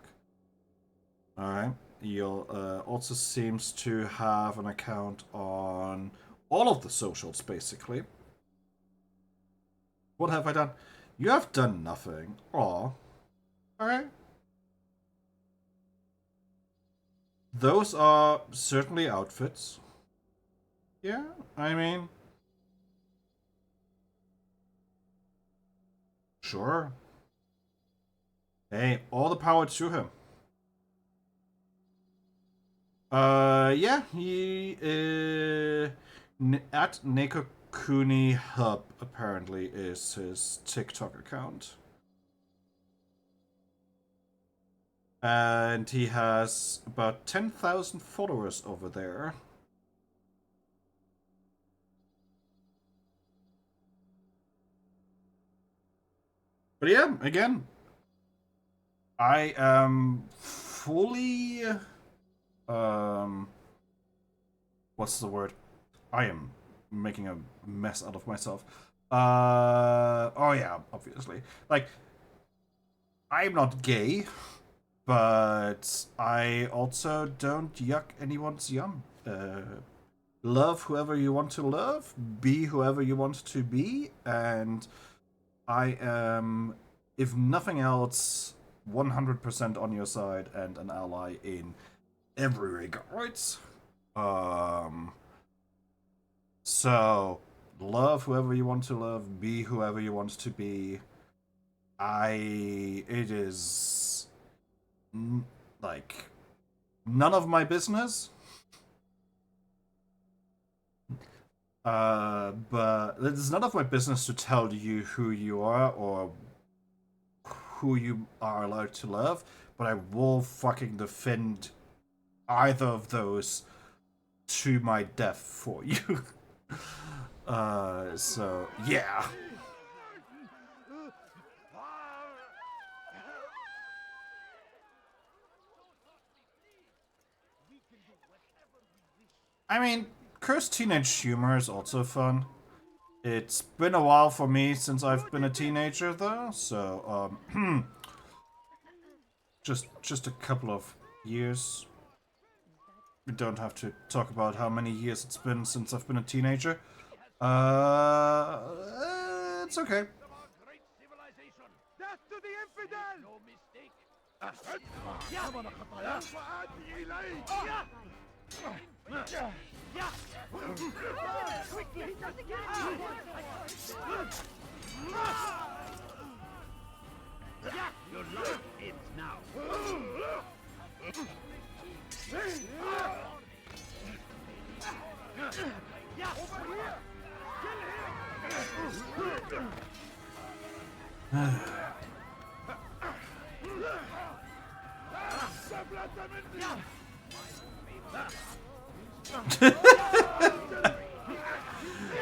Alright. He also seems to have an account on all of the socials, basically. What have I done? You have done nothing. Aw. Alright. Those are certainly outfits. Yeah, I mean... Sure. Hey, all the power to him. Yeah, he at Neko Kuni Hub apparently is his TikTok account. And he has about 10,000 followers over there. But yeah, again, I am fully, what's the word? I am making a mess out of myself. Oh yeah, obviously. Like, I'm not gay, but I also don't yuck anyone's yum. Love whoever you want to love, be whoever you want to be, and I am, if nothing else, 100% on your side and an ally in every regard. So, love whoever you want to love, be whoever you want to be. It is, like, none of my business. But it's none of my business to tell you who you are or who you are allowed to love, but I will fucking defend either of those to my death for you. So, yeah. I mean, cursed teenage humor is also fun. It's been a while for me since I've been a teenager, though, so, just a couple of years. We don't have to talk about how many years it's been since I've been a teenager. It's okay. Death to the infidel! No mistake. Your life ends now.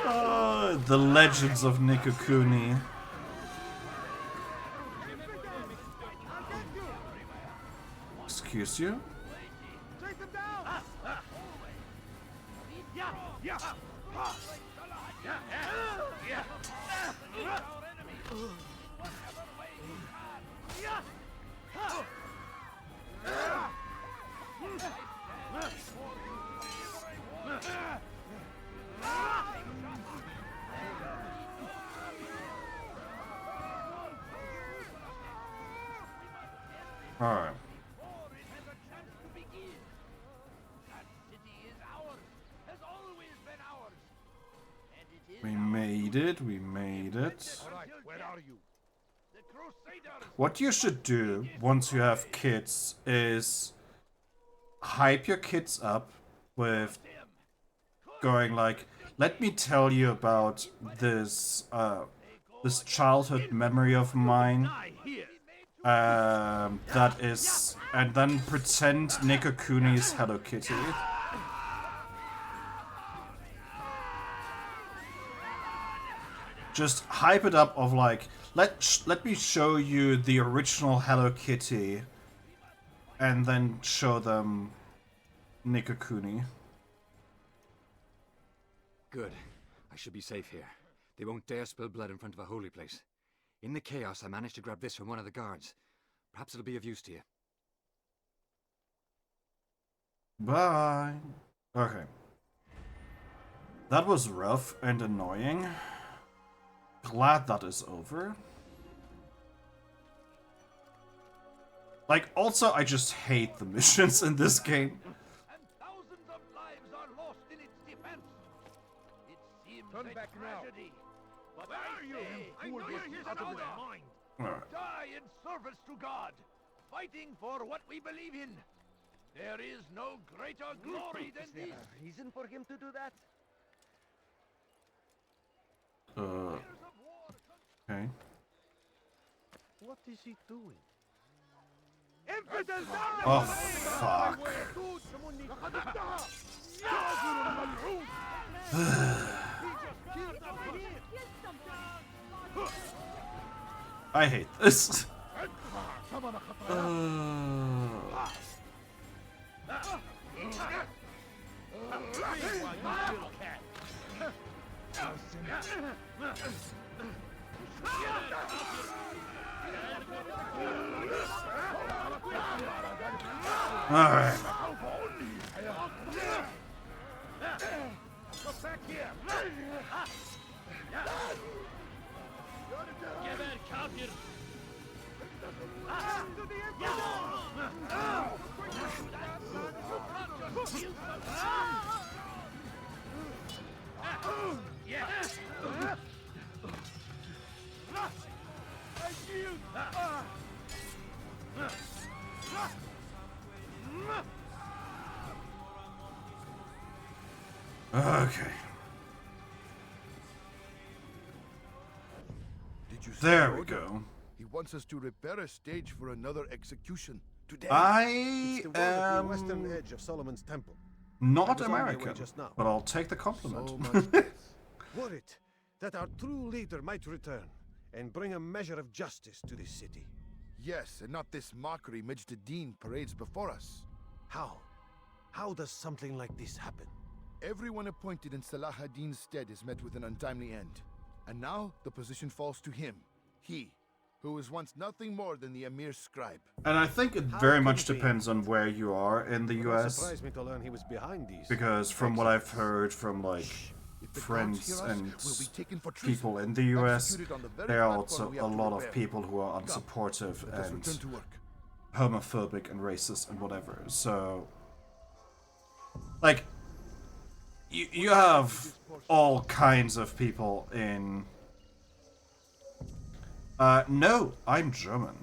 Oh, the legends of Nikokuni. Excuse you? Alright. We made it, we made it. What you should do once you have kids is hype your kids up with going like, let me tell you about this this childhood memory of mine. That is, and then pretend Nikokuni's Hello Kitty. Just hype it up of like, let me show you the original Hello Kitty, and then show them Nikokuni. Good. I should be safe here. They won't dare spill blood in front of a holy place. In the chaos, I managed to grab this from one of the guards. Perhaps it'll be of use to you. Bye. Okay. That was rough and annoying. Glad that is over. Like, also, I just hate the missions in this game. Turn back now. But I know he's out of his mind. Die in service to God, fighting for what we believe in. There is no greater glory than this. Is there a reason for him to do that? Okay. What is he doing? Oh, fuck. I hate this. Alright. Back here. Geber kafir. Okay. Did you see There the we order? go. He wants us to repair a stage for another execution today. I It's the one at the western am edge of Solomon's Temple. not I was on my way American, just now. but I'll take the compliment. So much death. Worried that our true leader might return and bring a measure of justice to this city. Yes, and not this mockery Majd-Dean parades before us. How? How does something like this happen? Everyone appointed in Salah ad-Din's stead is met with an untimely end. And now the position falls to him. He, who was once nothing more than the Emir's scribe. And I think it very much depends on where you are in the It US. surprised me to learn he was behind these. Because from what I've heard from like friends and people in the US, there are also a lot of people who are unsupportive and homophobic and racist and whatever. So, like, you have all kinds of people in No, I'm German.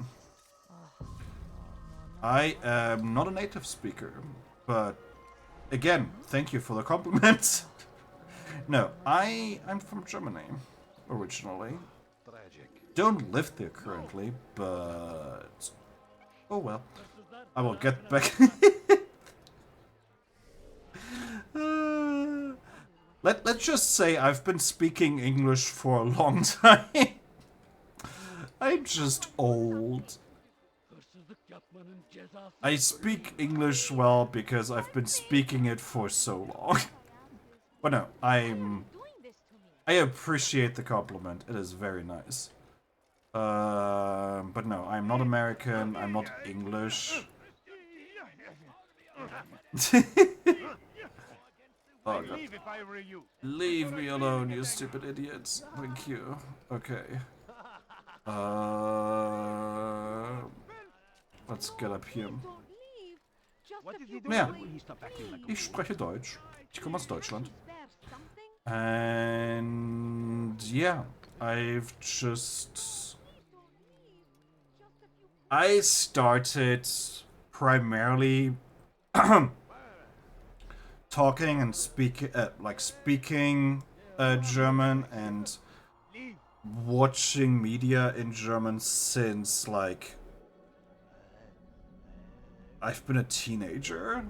I am not a native speaker, but again, thank you for the compliment. No, I'm from Germany, originally. Don't live there currently, but... Oh well. I will get back... Let's just say I've been speaking English for a long time. I'm just old. I speak English well because I've been speaking it for so long. But no, I appreciate the compliment. It is very nice. But no, I'm not American. I'm not English. Oh god. Leave me alone, you stupid idiots. Thank you. Okay. Let's get up here. Ja, ich spreche Deutsch. Ich komme aus Deutschland. And yeah, I've just... I started primarily talking and speaking German and watching media in German since like I've been a teenager,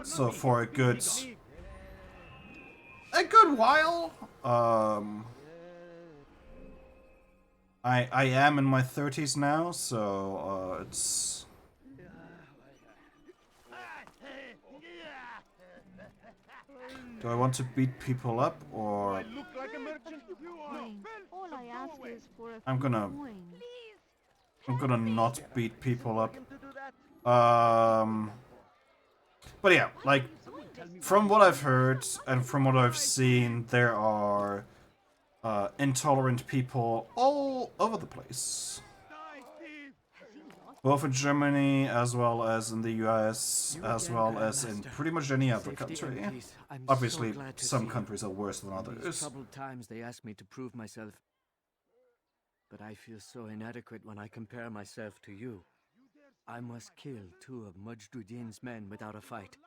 so for a good while. I am in my 30s now, so it's... Do I want to beat people up, or... I'm gonna not beat people up. But yeah, like, from what I've heard and from what I've seen, there are intolerant people all over the place. Both in Germany, as well as in the US, as well as in pretty much any other country. Obviously, some countries are worse than others. Troubled times they ask me to prove myself. But I feel so inadequate when I compare myself to you. I must kill 2 of Mujduddin's men without a fight.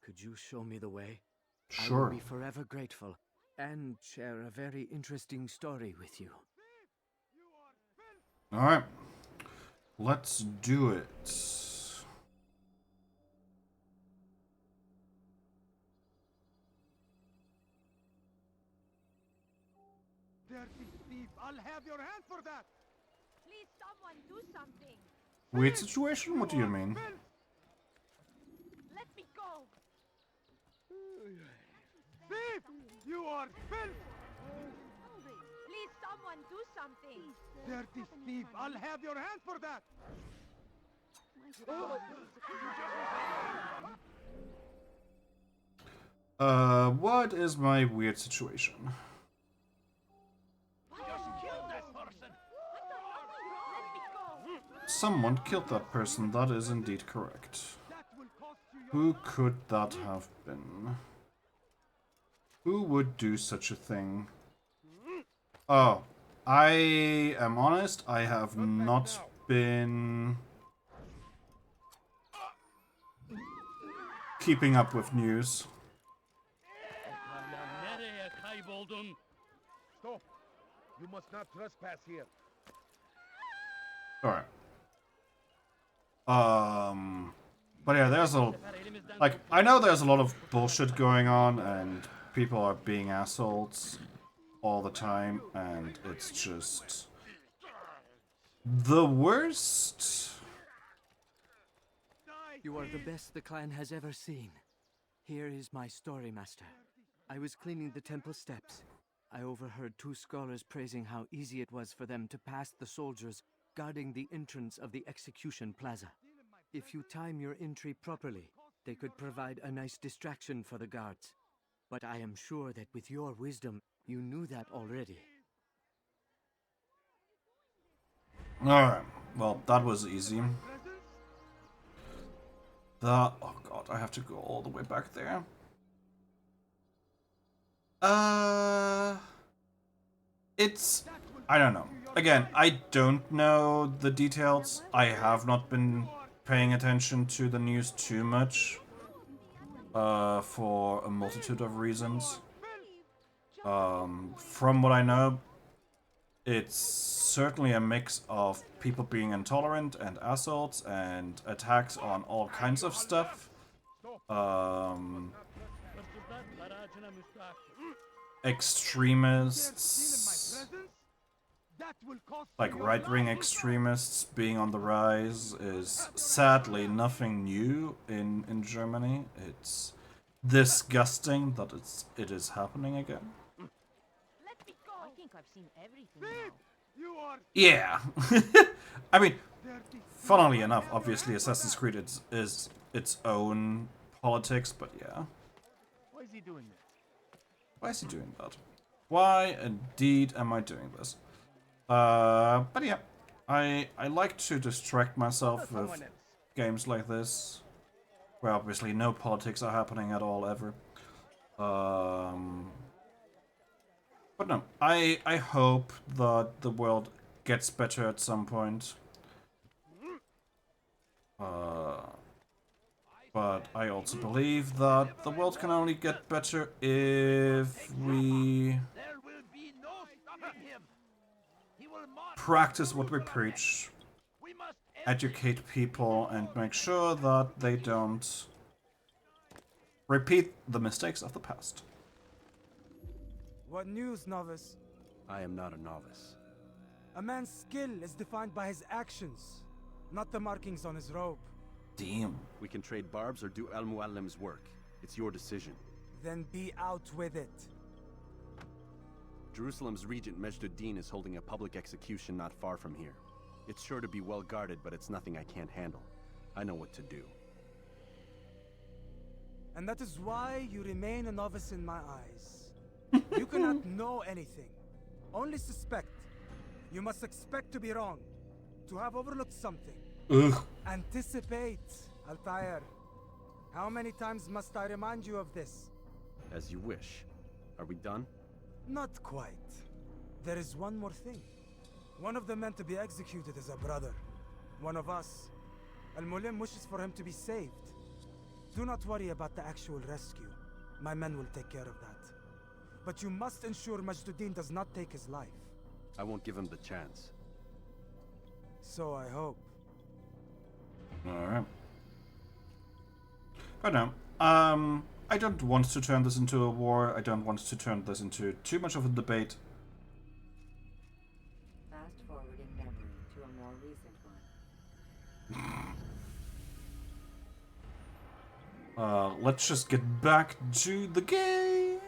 Could you show me the way? Sure. I will be forever grateful, and share a very interesting story with you. Alright. Let's do it. Dirty thief, I'll have your hand for that! Please, someone do something! Weird situation? What do you mean? Let me go! Thief! You are filth! Please, someone do something! Dirty thief, I'll have your hand for that! What is my weird situation? Someone killed that person, that is indeed correct. Who could that have been? Who would do such a thing? Oh, I am honest, I have not been keeping up with news. Stop! You must not trespass here. Alright. But yeah, there's like, I know there's a lot of bullshit going on, and people are being assholes all the time, and it's just the worst. You are the best the clan has ever seen. Here is my story, Master. I was cleaning the temple steps. I overheard 2 scholars praising how easy it was for them to pass the soldiers guarding the entrance of the execution plaza. If you time your entry properly, they could provide a nice distraction for the guards. But I am sure that with your wisdom, you knew that already. Alright, well, that was easy. Oh god, I have to go all the way back there. I don't know. Again, I don't know the details. I have not been paying attention to the news too much. For a multitude of reasons. From what I know, it's certainly a mix of people being intolerant and assaults and attacks on all kinds of stuff. Extremists, like right-wing extremists being on the rise is sadly nothing new in Germany. It's disgusting that it is happening again. I think I've seen everything now. Yeah. I mean, funnily enough, obviously Assassin's Creed is its own politics, but yeah. Why is he doing that? Why is he doing that? Why indeed am I doing this? But yeah, I like to distract myself with games like this, where obviously no politics are happening at all ever. But no, I hope that the world gets better at some point. But I also believe that the world can only get better if we practice what we preach, educate people, and make sure that they don't repeat the mistakes of the past. What news, novice? I am not a novice. A man's skill is defined by his actions, not the markings on his robe. Damn. We can trade barbs or do Al-Muallim's work. It's your decision. Then be out with it. Jerusalem's regent Majd-ud-Din is holding a public execution not far from here. It's sure to be well guarded, but it's nothing I can't handle. I know what to do. And that is why you remain a novice in my eyes. You cannot know anything. Only suspect. You must expect to be wrong. To have overlooked something. Ugh. Anticipate, Altair. How many times must I remind you of this? As you wish. Are we done? Not quite. There is one more thing. One of the men to be executed is a brother. One of us. Al-Mulim wishes for him to be saved. Do not worry about the actual rescue. My men will take care of that. But you must ensure Majd-ud-Din does not take his life. I won't give him the chance. So I hope. Alright. But no, I don't want to turn this into a war. I don't want to turn this into too much of a debate. Fast forwarding memory to a more recent one. Let's just get back to the game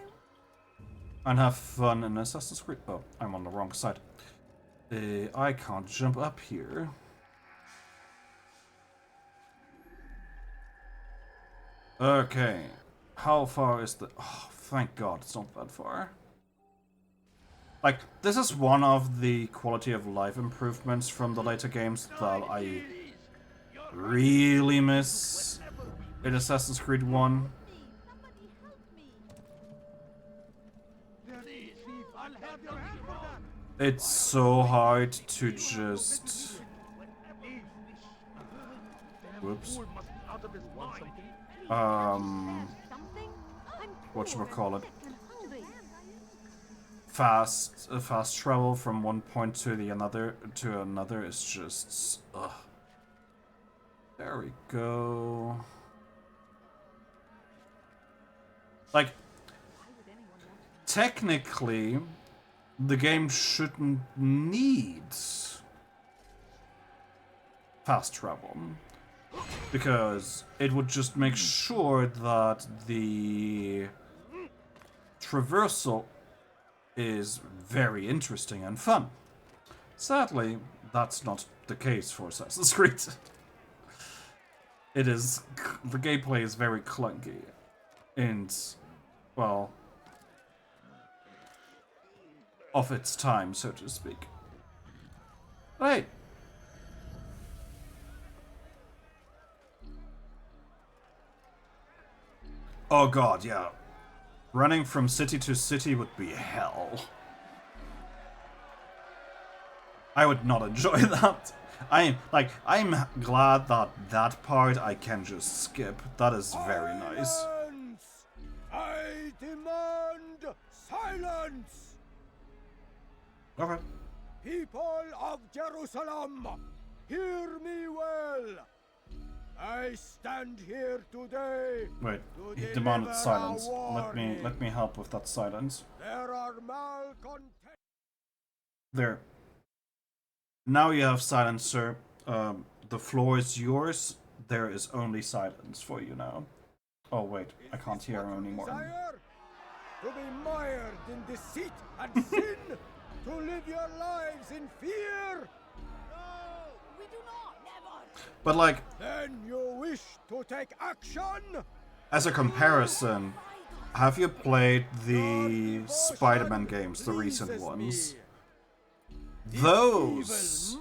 and have fun in Assassin's Creed. Oh, I'm on the wrong side. I can't jump up here. Okay, how far is the... Oh, thank God, it's not that far. Like, this is one of the quality of life improvements from the later games that I really miss in Assassin's Creed 1. It's so hard to just... Whoops. Whatchamacallit? Fast travel from one point to another is just... Ugh. There we go. Like, technically, the game shouldn't need fast travel, because it would just make sure that the traversal is very interesting and fun. Sadly, that's not the case for Assassin's Creed. It is... the gameplay is very clunky. And, well... of its time, so to speak. Right. Oh god, yeah. Running from city to city would be hell. I would not enjoy that. I'm glad that that part I can just skip. That is very nice. Silence! I demand silence! Okay. People of Jerusalem, hear me well. I stand here today. Wait, to he demanded deliver silence. a Let me help with that silence. There are malcontents. There. Now you have silence, sir. The floor is yours. There is only silence for you now. Oh wait, I can't hear him anymore. Desire to be mired in deceit and sin, to live your lives in fear. No, we do not. Never. But like, Then you wish to take action? as a comparison, have you played the Spider-Man games, the recent ones? Those,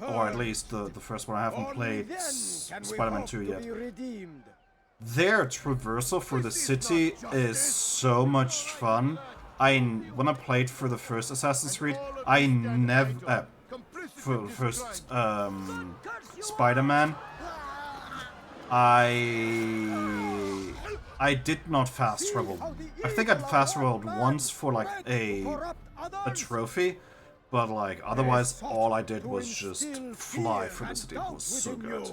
or at least the first one, I haven't played Spider-Man 2 yet. Their traversal through the city is so much fun. When I played for the first Assassin's Creed, I never for the first Spider-Man, I did not fast travel. I think I'd fast traveled once for like a trophy, but like otherwise all I did was just fly through the city. It was so good.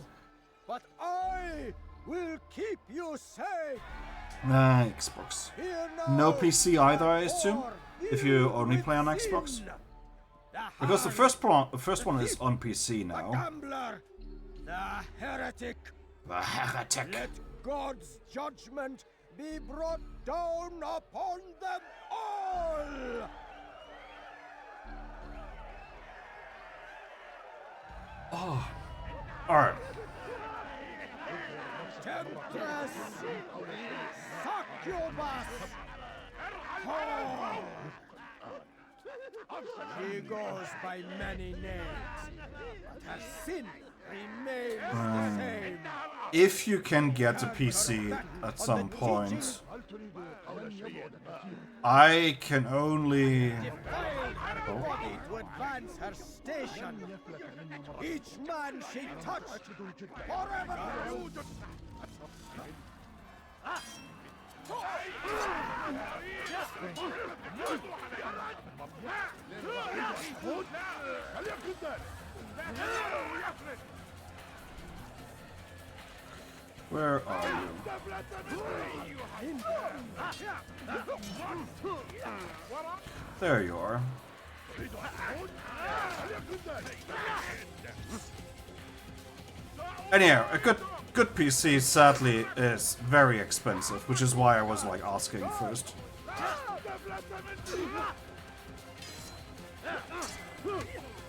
But I will keep you safe. Xbox. No PC either, I assume, if you only play on Xbox. Because the first one is on PC now. The gambler, the heretic. The heretic. Let God's judgment be brought down upon them all. Oh, all right. Temptress, succubus. Oh. She goes by many names, but her sin remains the same. If you can get a PC at some point, I can only... Her body to advance her station. Each man she touched forever. Where are you? There you are. Anyhow, a good PC sadly is very expensive, which is why I was like asking first.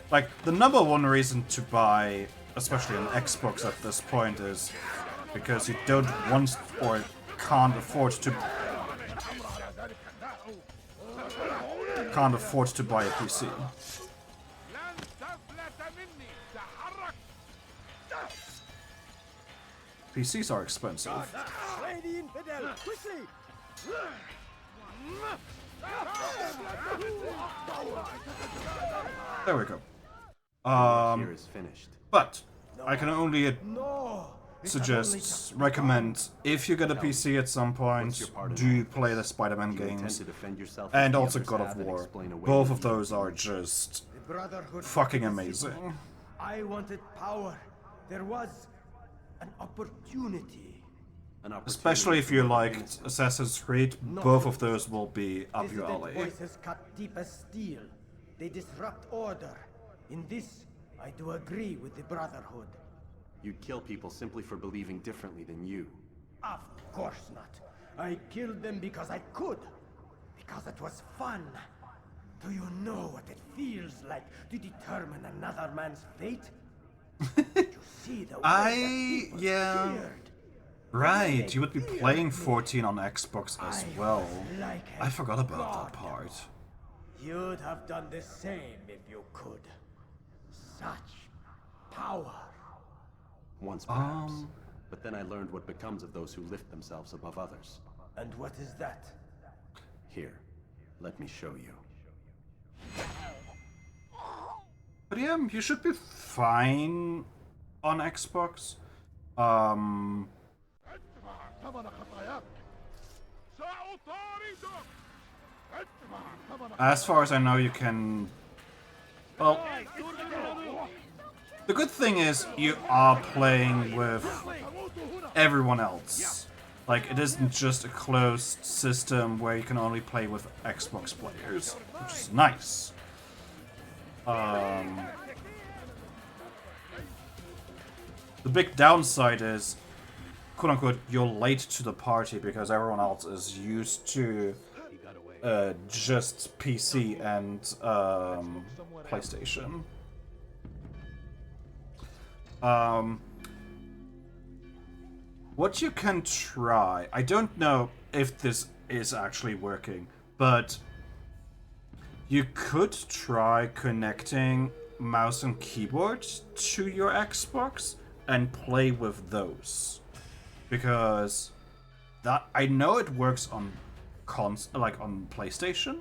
Like, the number one reason to buy, especially an Xbox at this point, is because you don't want or can't afford to buy a PC. PCs are expensive. Slay the infidel, quickly! There we go. Here is finished. But I can only recommend, if you get a PC at some point, do play the Spider-Man games, and also God of War. Both of those are just fucking amazing. I wanted power. There was an opportunity. Especially if you liked Assassin's Creed, both of those will be up your alley. Voices cut deep as steel. They disrupt order. In this, I do agree with the Brotherhood. You'd kill people simply for believing differently than you. Of course not. I killed them because I could. Because it was fun. Do you know what it feels like to determine another man's fate? You see the way that people feared. Right, you would be playing 14 on Xbox as well. I forgot about that part. You'd have done the same if you could. Such power. Once perhaps. But then I learned what becomes of those who lift themselves above others. And what is that? Here, let me show you. But yeah, you should be fine on Xbox. As far as I know, you can... Well, the good thing is you are playing with everyone else. Like, it isn't just a closed system where you can only play with Xbox players, which is nice. The big downside is, quote-unquote, you're late to the party because everyone else is used to just PC and PlayStation. What you can try, I don't know if this is actually working, but you could try connecting mouse and keyboard to your Xbox and play with those, because that I know it works on on PlayStation.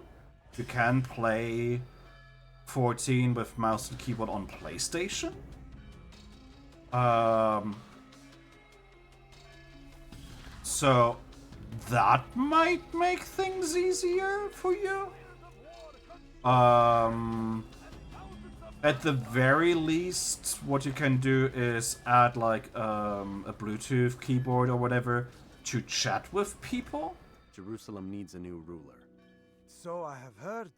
You can play 14 with mouse and keyboard on PlayStation. So that might make things easier for you. At the very least, what you can do is add like a Bluetooth keyboard or whatever to chat with people. Jerusalem needs a new ruler. So I have heard.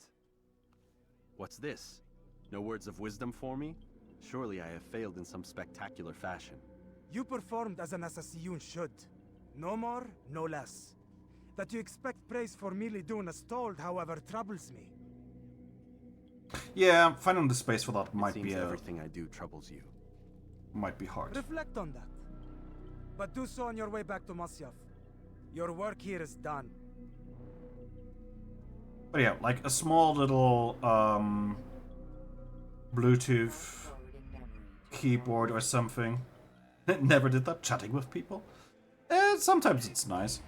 What's this? No words of wisdom for me? Surely I have failed in some spectacular fashion. You performed as an assassin should. No more, no less. That you expect praise for merely doing as told, however, troubles me. Yeah, finding the space for that might be everything I do troubles you. Might be hard. Reflect on that. But do so on your way back to Masyaf. Your work here is done. But yeah, like a small little Bluetooth keyboard or something. Never did that, chatting with people. Sometimes it's nice.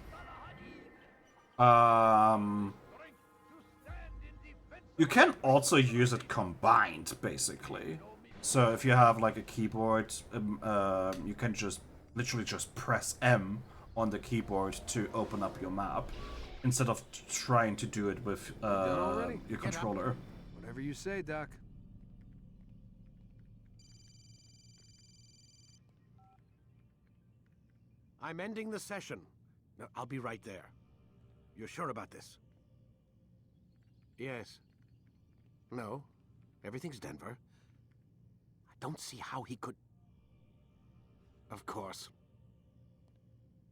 You can also use it combined, basically. So if you have like a keyboard, you can just literally just press M on the keyboard to open up your map, instead of trying to do it with your controller. Whatever you say, Doc. I'm ending the session. No, I'll be right there. You're sure about this? Yes. No. Everything's Denver. I don't see how he could... Of course.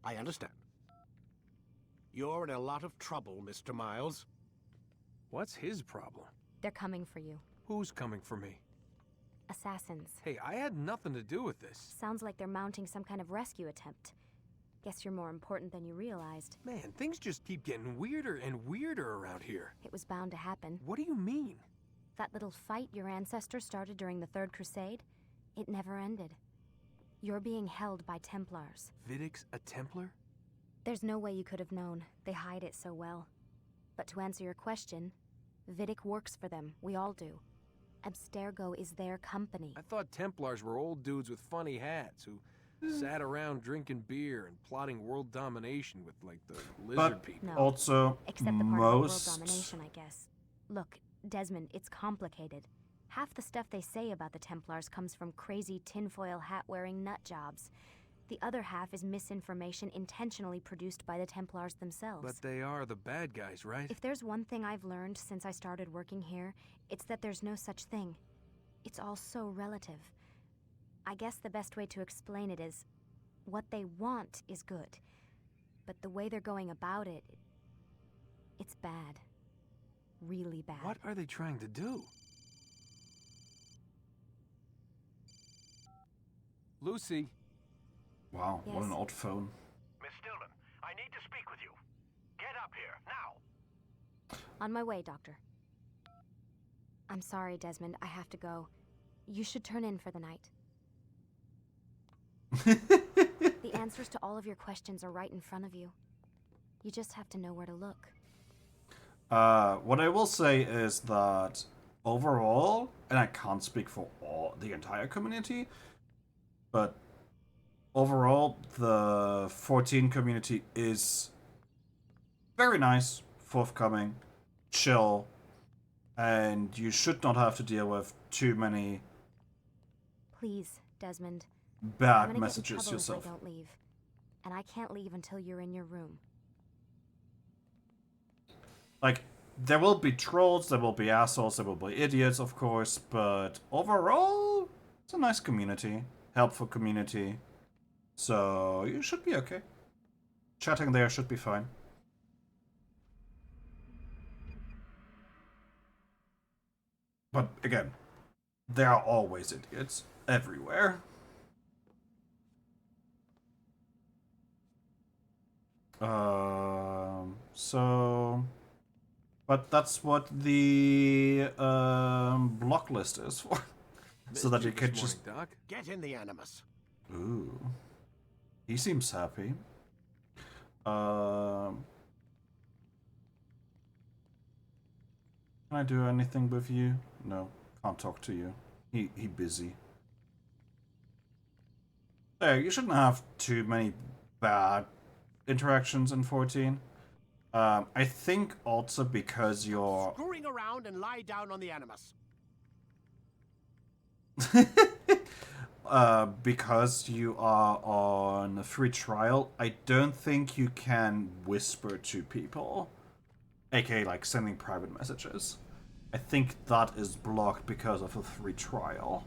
I understand. You're in a lot of trouble, Mr. Miles. What's his problem? They're coming for you. Who's coming for me? Assassins. Hey, I had nothing to do with this. Sounds like they're mounting some kind of rescue attempt. Guess you're more important than you realized. Man, things just keep getting weirder and weirder around here. It was bound to happen. What do you mean? That little fight your ancestors started during the Third Crusade, it never ended. You're being held by Templars. Vidic's a Templar? There's no way you could have known. They hide it so well. But to answer your question, Vidic works for them. We all do. Abstergo is their company. I thought Templars were old dudes with funny hats who sat around drinking beer and plotting world domination with, like, the lizard people. No. Also, Except the part of the world domination, I guess. Look, Desmond, it's complicated. Half the stuff they say about the Templars comes from crazy tinfoil hat-wearing nut jobs. The other half is misinformation intentionally produced by the Templars themselves. But they are the bad guys, right? If there's one thing I've learned since I started working here, it's that there's no such thing. It's all so relative. I guess the best way to explain it is, what they want is good. But the way they're going about it, it's bad. Really bad. What are they trying to do? Lucy. Wow, yes. What an old phone. Miss Stillman, I need to speak with you. Get up here, now. On my way, Doctor. I'm sorry, Desmond. I have to go. You should turn in for the night. The answers to all of your questions are right in front of you. You just have to know where to look. What I will say is that overall, and I can't speak for the entire community, but overall, the 14 community is very nice, forthcoming, chill, and you should not have to deal with too many Please, Desmond. bad I'm messages get in trouble yourself. If I don't leave. And I can't leave until you're in your room. Like, there will be trolls, there will be assholes, there will be idiots, of course, but overall, it's a nice community, helpful community, so you should be okay. Chatting there should be fine. But again, there are always idiots everywhere. But that's what the block list is for. So that you can just Get in the Animus. Ooh. He seems happy. Can I do anything with you? No, can't talk to you. He busy. There, you shouldn't have too many bad interactions in 14. I think also because you're Screwing around and lie down on the Animus. because you are on a free trial, I don't think you can whisper to people, aka like sending private messages. I think that is blocked because of a free trial.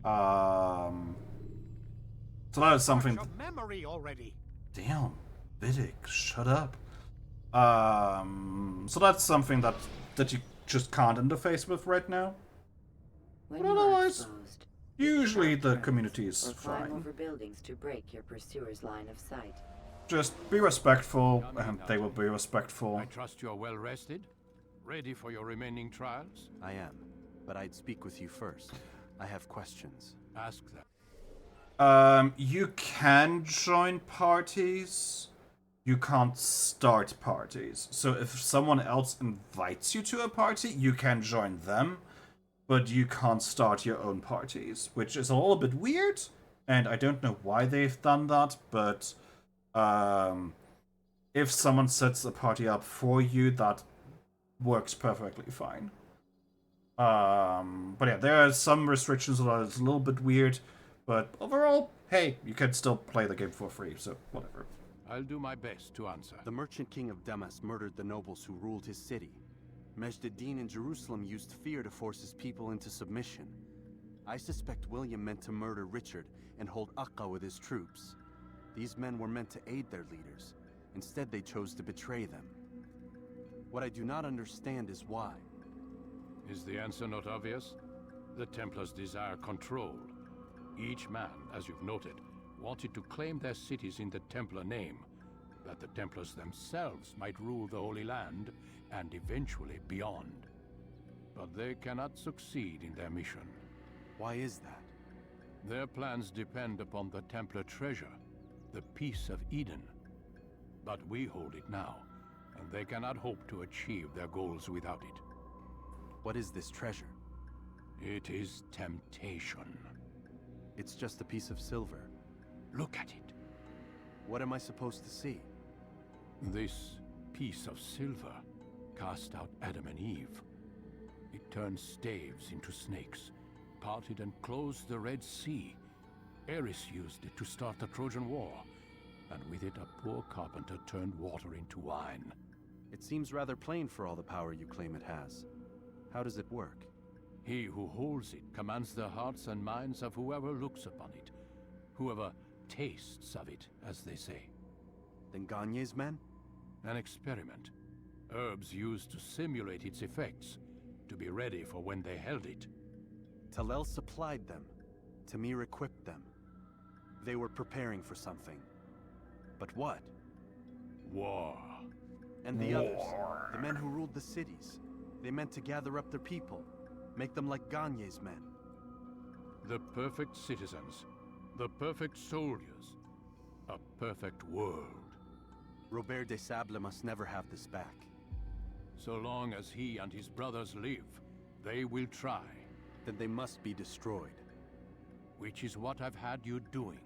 So that is something. What's your memory already? Damn, Vidic, shut up. So that's something that you just can't interface with right now. When But you are otherwise, exposed, usually the community is or climb fine. over buildings to break your pursuer's line of sight. Just be respectful, and they will be respectful. I trust you are well rested, ready for your remaining trials. I am, but I'd speak with you first. I have questions. Ask them. You can join parties. You can't start parties. So if someone else invites you to a party, you can join them, but you can't start your own parties, which is a little bit weird, and I don't know why they've done that, but if someone sets a party up for you, that works perfectly fine. But yeah, there are some restrictions that are a little bit weird, but overall, hey, you can still play the game for free, so whatever. I'll do my best to answer. The merchant king of Damas murdered the nobles who ruled his city. Majd-ad-Din in Jerusalem used fear to force his people into submission. I suspect William meant to murder Richard and hold Akka with his troops. These men were meant to aid their leaders. Instead, they chose to betray them. What I do not understand is why. Is the answer not obvious? The Templars desire control. Each man, as you've noted, wanted to claim their cities in the Templar name, that the Templars themselves might rule the Holy Land and eventually beyond. But they cannot succeed in their mission. Why is that? Their plans depend upon the Templar treasure, the Peace of Eden. But we hold it now, and they cannot hope to achieve their goals without it. What is this treasure? It is temptation. It's just a piece of silver. Look at it. What am I supposed to see? This piece of silver cast out Adam and Eve. It turned staves into snakes, parted and closed the Red Sea. Ares used it to start the Trojan War, and with it a poor carpenter turned water into wine. It seems rather plain for all the power you claim it has. How does it work? He who holds it commands the hearts and minds of whoever looks upon it, whoever tastes of it, as they say. Then Gagne's men? An experiment. Herbs used to simulate its effects, to be ready for when they held it. Talel supplied them. Tamir equipped them. They were preparing for something. But what? War. And the others, the men who ruled the cities, they meant to gather up their people, make them like Gagne's men. The perfect citizens, the perfect soldiers, a perfect world. Robert de Sable must never have this back. So long as he and his brothers live, They will try. Then they must be destroyed. Which is what I've had you doing.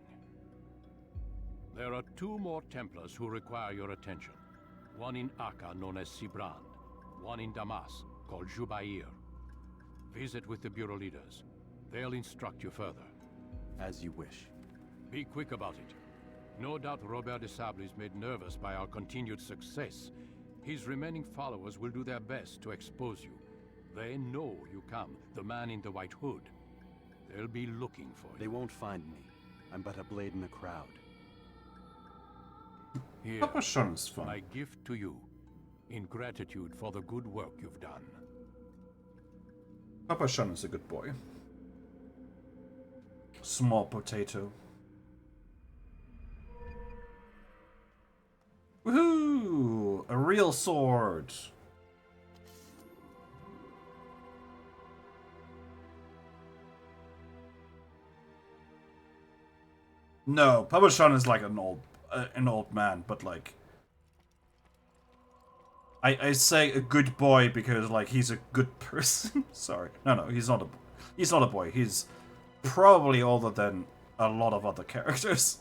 There are 2 more Templars who require your attention. One in Akka, known as Sibrand. One in Damas, called Jubair. Visit with the Bureau leaders. They'll instruct you further. As you wish. Be quick about it. No doubt Robert de Sable is made nervous by our continued success. His remaining followers will do their best to expose you. They know you come, the man in the white hood. They'll be looking for you. They won't find me. I'm but a blade in the crowd. Here, Papa Sean is fun. my gift to you, in gratitude for the good work you've done. Papa Sean is a good boy. Small potato. Woohoo! A real sword! No, Papa Sean is like an old man, but like I say a good boy because like he's a good person. Sorry, no, he's not a boy. He's probably older than a lot of other characters.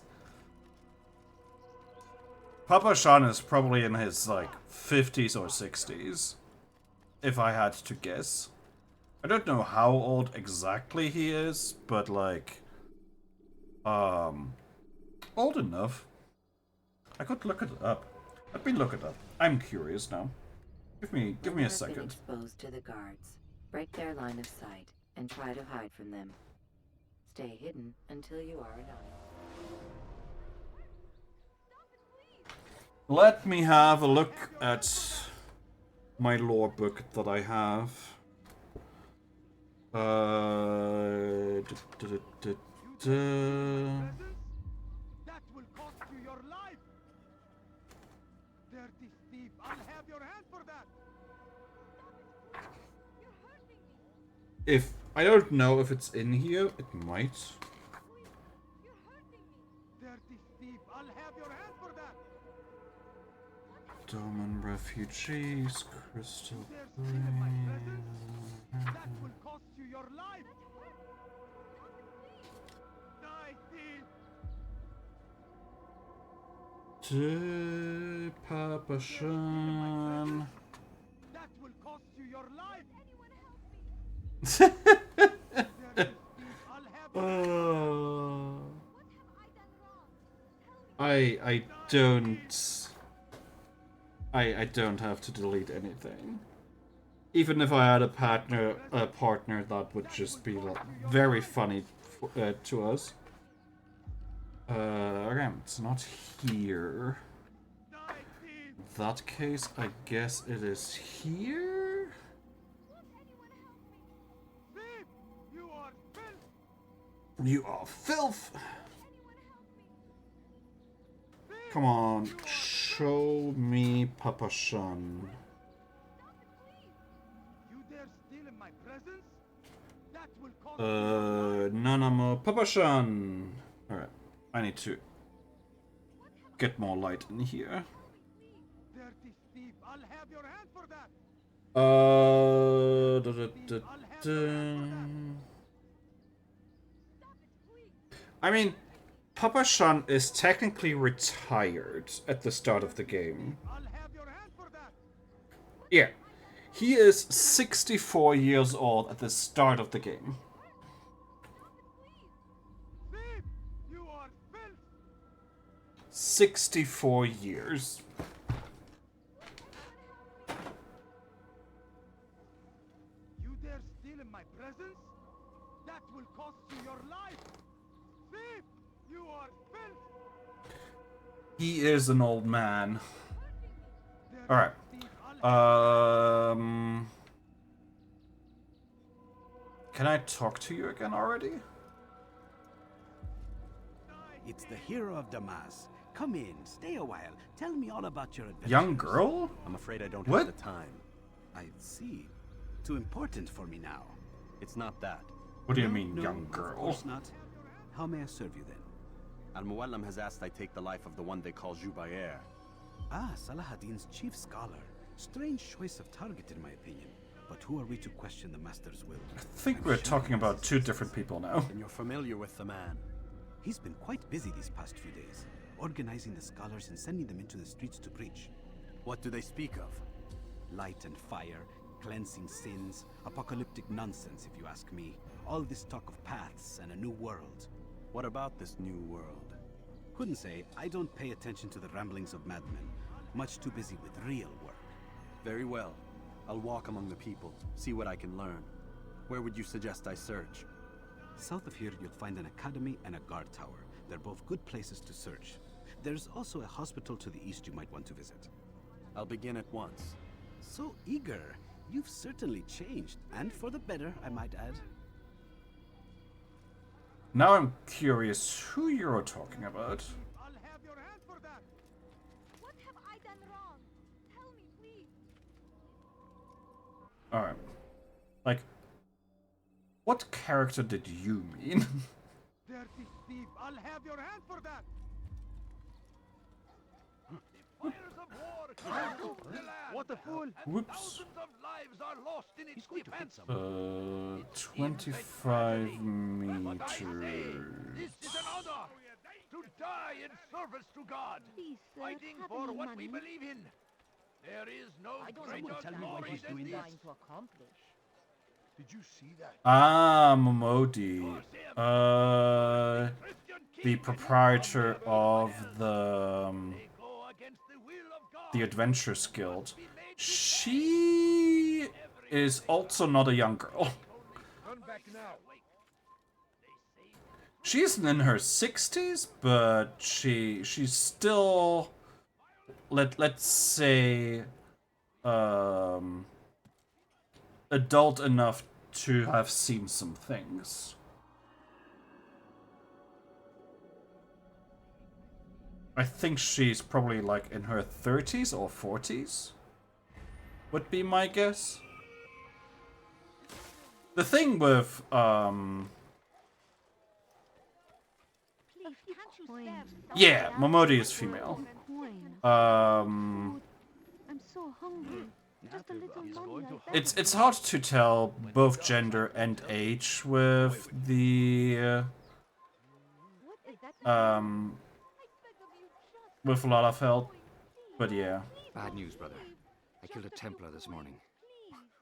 Papa Sean is probably in his like 50s or 60s, if I had to guess. I don't know how old exactly he is, but like old enough. I could look it up. Let me look it up. I'm curious now. Give me a second. Exposed to the guards. Break their line of sight and try to hide from them. Stay hidden until you are anonymous. Let me have a look at my lore book that I have. That will cost you your life. Dirty thief, I'll have your hand for that. If I don't know if it's in here, it might. Dirty thief, I'll have your hand for that. Doman refugees, crystal. That will cost you your life. Die, thief. Papa Sean. That will cost you your life. I don't have to delete anything. Even if I had a partner that would just be like very funny to us. Okay, it's not here. In that case, I guess it is here. You are filth. Come on, show me Papa Sean. You dare steal in my presence? That will cost None more Papa Sean. Alright, I need to get more light in here. Dirty thief, I'll have your hand for that. I mean, Papa Sean is technically retired at the start of the game. Yeah. He is 64 years old at the start of the game. Thief, you are filth. 64 years. You dare steal in my presence? That will cost you your life. Thief, you are filth. He is an old man. Alright. Can I talk to you again already? It's the hero of Damas. Come in, stay a while. Tell me all about your adventures. Young girl? I'm afraid I don't What? have the time. I see. Too important for me now. It's not that. What do you No, mean, no, young Of girl? course not. How may I serve you then? Al-Muallim has asked I take the life of the one they call Jubair. Ah, Salahadin's chief scholar. Strange choice of target in my opinion. But who are we to question the Master's will? I think we're talking about two different people now. And you're familiar with the man. He's been quite busy these past few days, organizing the scholars and sending them into the streets to preach. What do they speak of? Light and fire, cleansing sins, apocalyptic nonsense if you ask me. All this talk of paths and a new world. What about this new world? Couldn't say. I don't pay attention to the ramblings of madmen. Much too busy with real work. Very well. I'll walk among the people, see what I can learn. Where would you suggest I search? South of here, you'll find an academy and a guard tower. They're both good places to search. There's also a hospital to the east you might want to visit. I'll begin at once. So eager. You've certainly changed, and for the better, I might add. Now I'm curious who you're talking about. I'll have your hand for that. What have I done wrong? Tell me, please. Alright. Like, what character did you mean? Dirty thief, I'll have your hand for that. The fires of war consume the land. What a fool. Whoops. Thousands of lives are lost in its defense. 25 meters. This is an honor to die in service to God, Please, sir, fighting have for any what money? we believe in. There is no greater tell me what glory he's than doing this. to accomplish. Did you see that? Ah, Momodi. The proprietor of the Adventurers Guild. She is also not a young girl. Run back now. She's in her 60s, but she's still let's say adult enough to have seen some things. I think she's probably like in her 30s or 40s. Would be my guess. The thing with yeah, Momodi is female. I'm so hungry. Just a little money, I bet. It's hard to tell both gender and age with the with Lalafeld, but yeah. Bad news, brother. I killed a Templar this morning.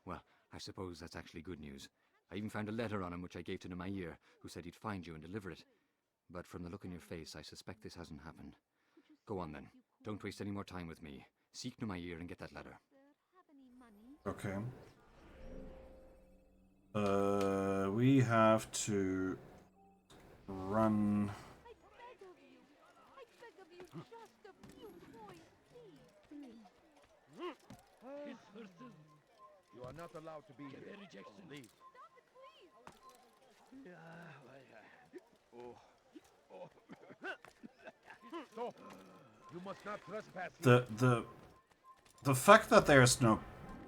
Well, I suppose that's actually good news. I even found a letter on him which I gave to Nemair, who said he'd find you and deliver it. But from the look on your face, I suspect this hasn't happened. Go on then. Don't waste any more time with me. Seek Nemair and get that letter. Okay. We have to run. You are not allowed to be here. Leave. Stop. You must not trespass. The fact that there's no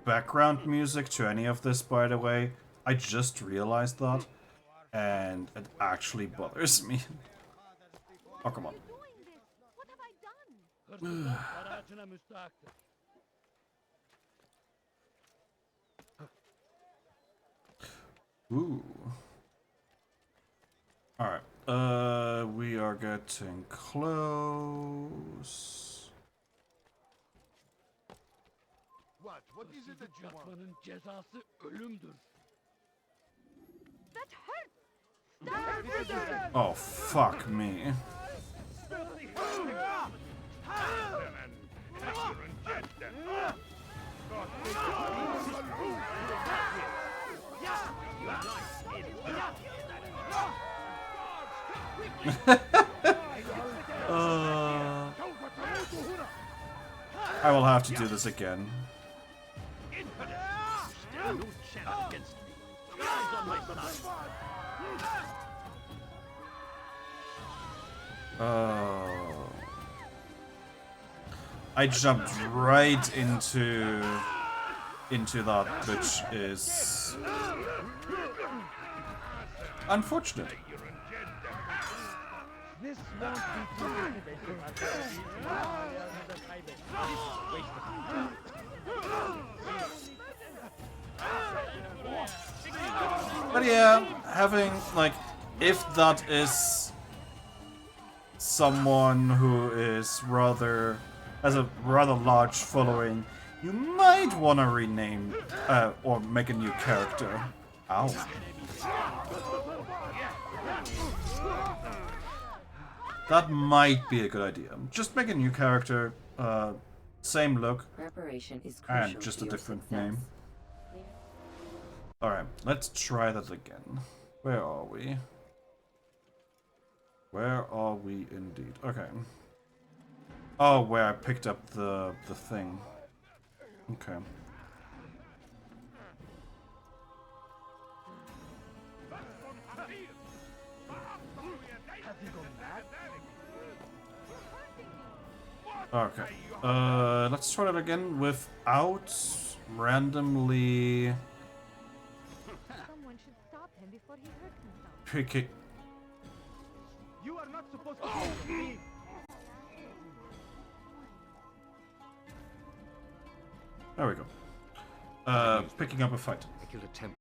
background music to any of this, by the way, I just realized that, and it actually bothers me. Oh, come on. Ooh. Alright. We are getting close. What is it that you want? That hurts! Stop! Oh, fuck me. I will have to do this again. I jumped right into that, which is unfortunate. This won't be too difficult. But yeah, having, like, if that is someone who is has a rather large following, you might want to rename, or make a new character. Ow. That might be a good idea. Just make a new character, same look, Preparation is crucial and just a to your different success. name. Alright, let's try that again. Where are we? Where are we indeed? Okay. Oh, where I picked up the thing. Okay. Okay. Let's try that again without randomly Someone should stop him before he hurts himself. picking. You are not supposed to do me. There we go. Picking up a fight. I killed a temp.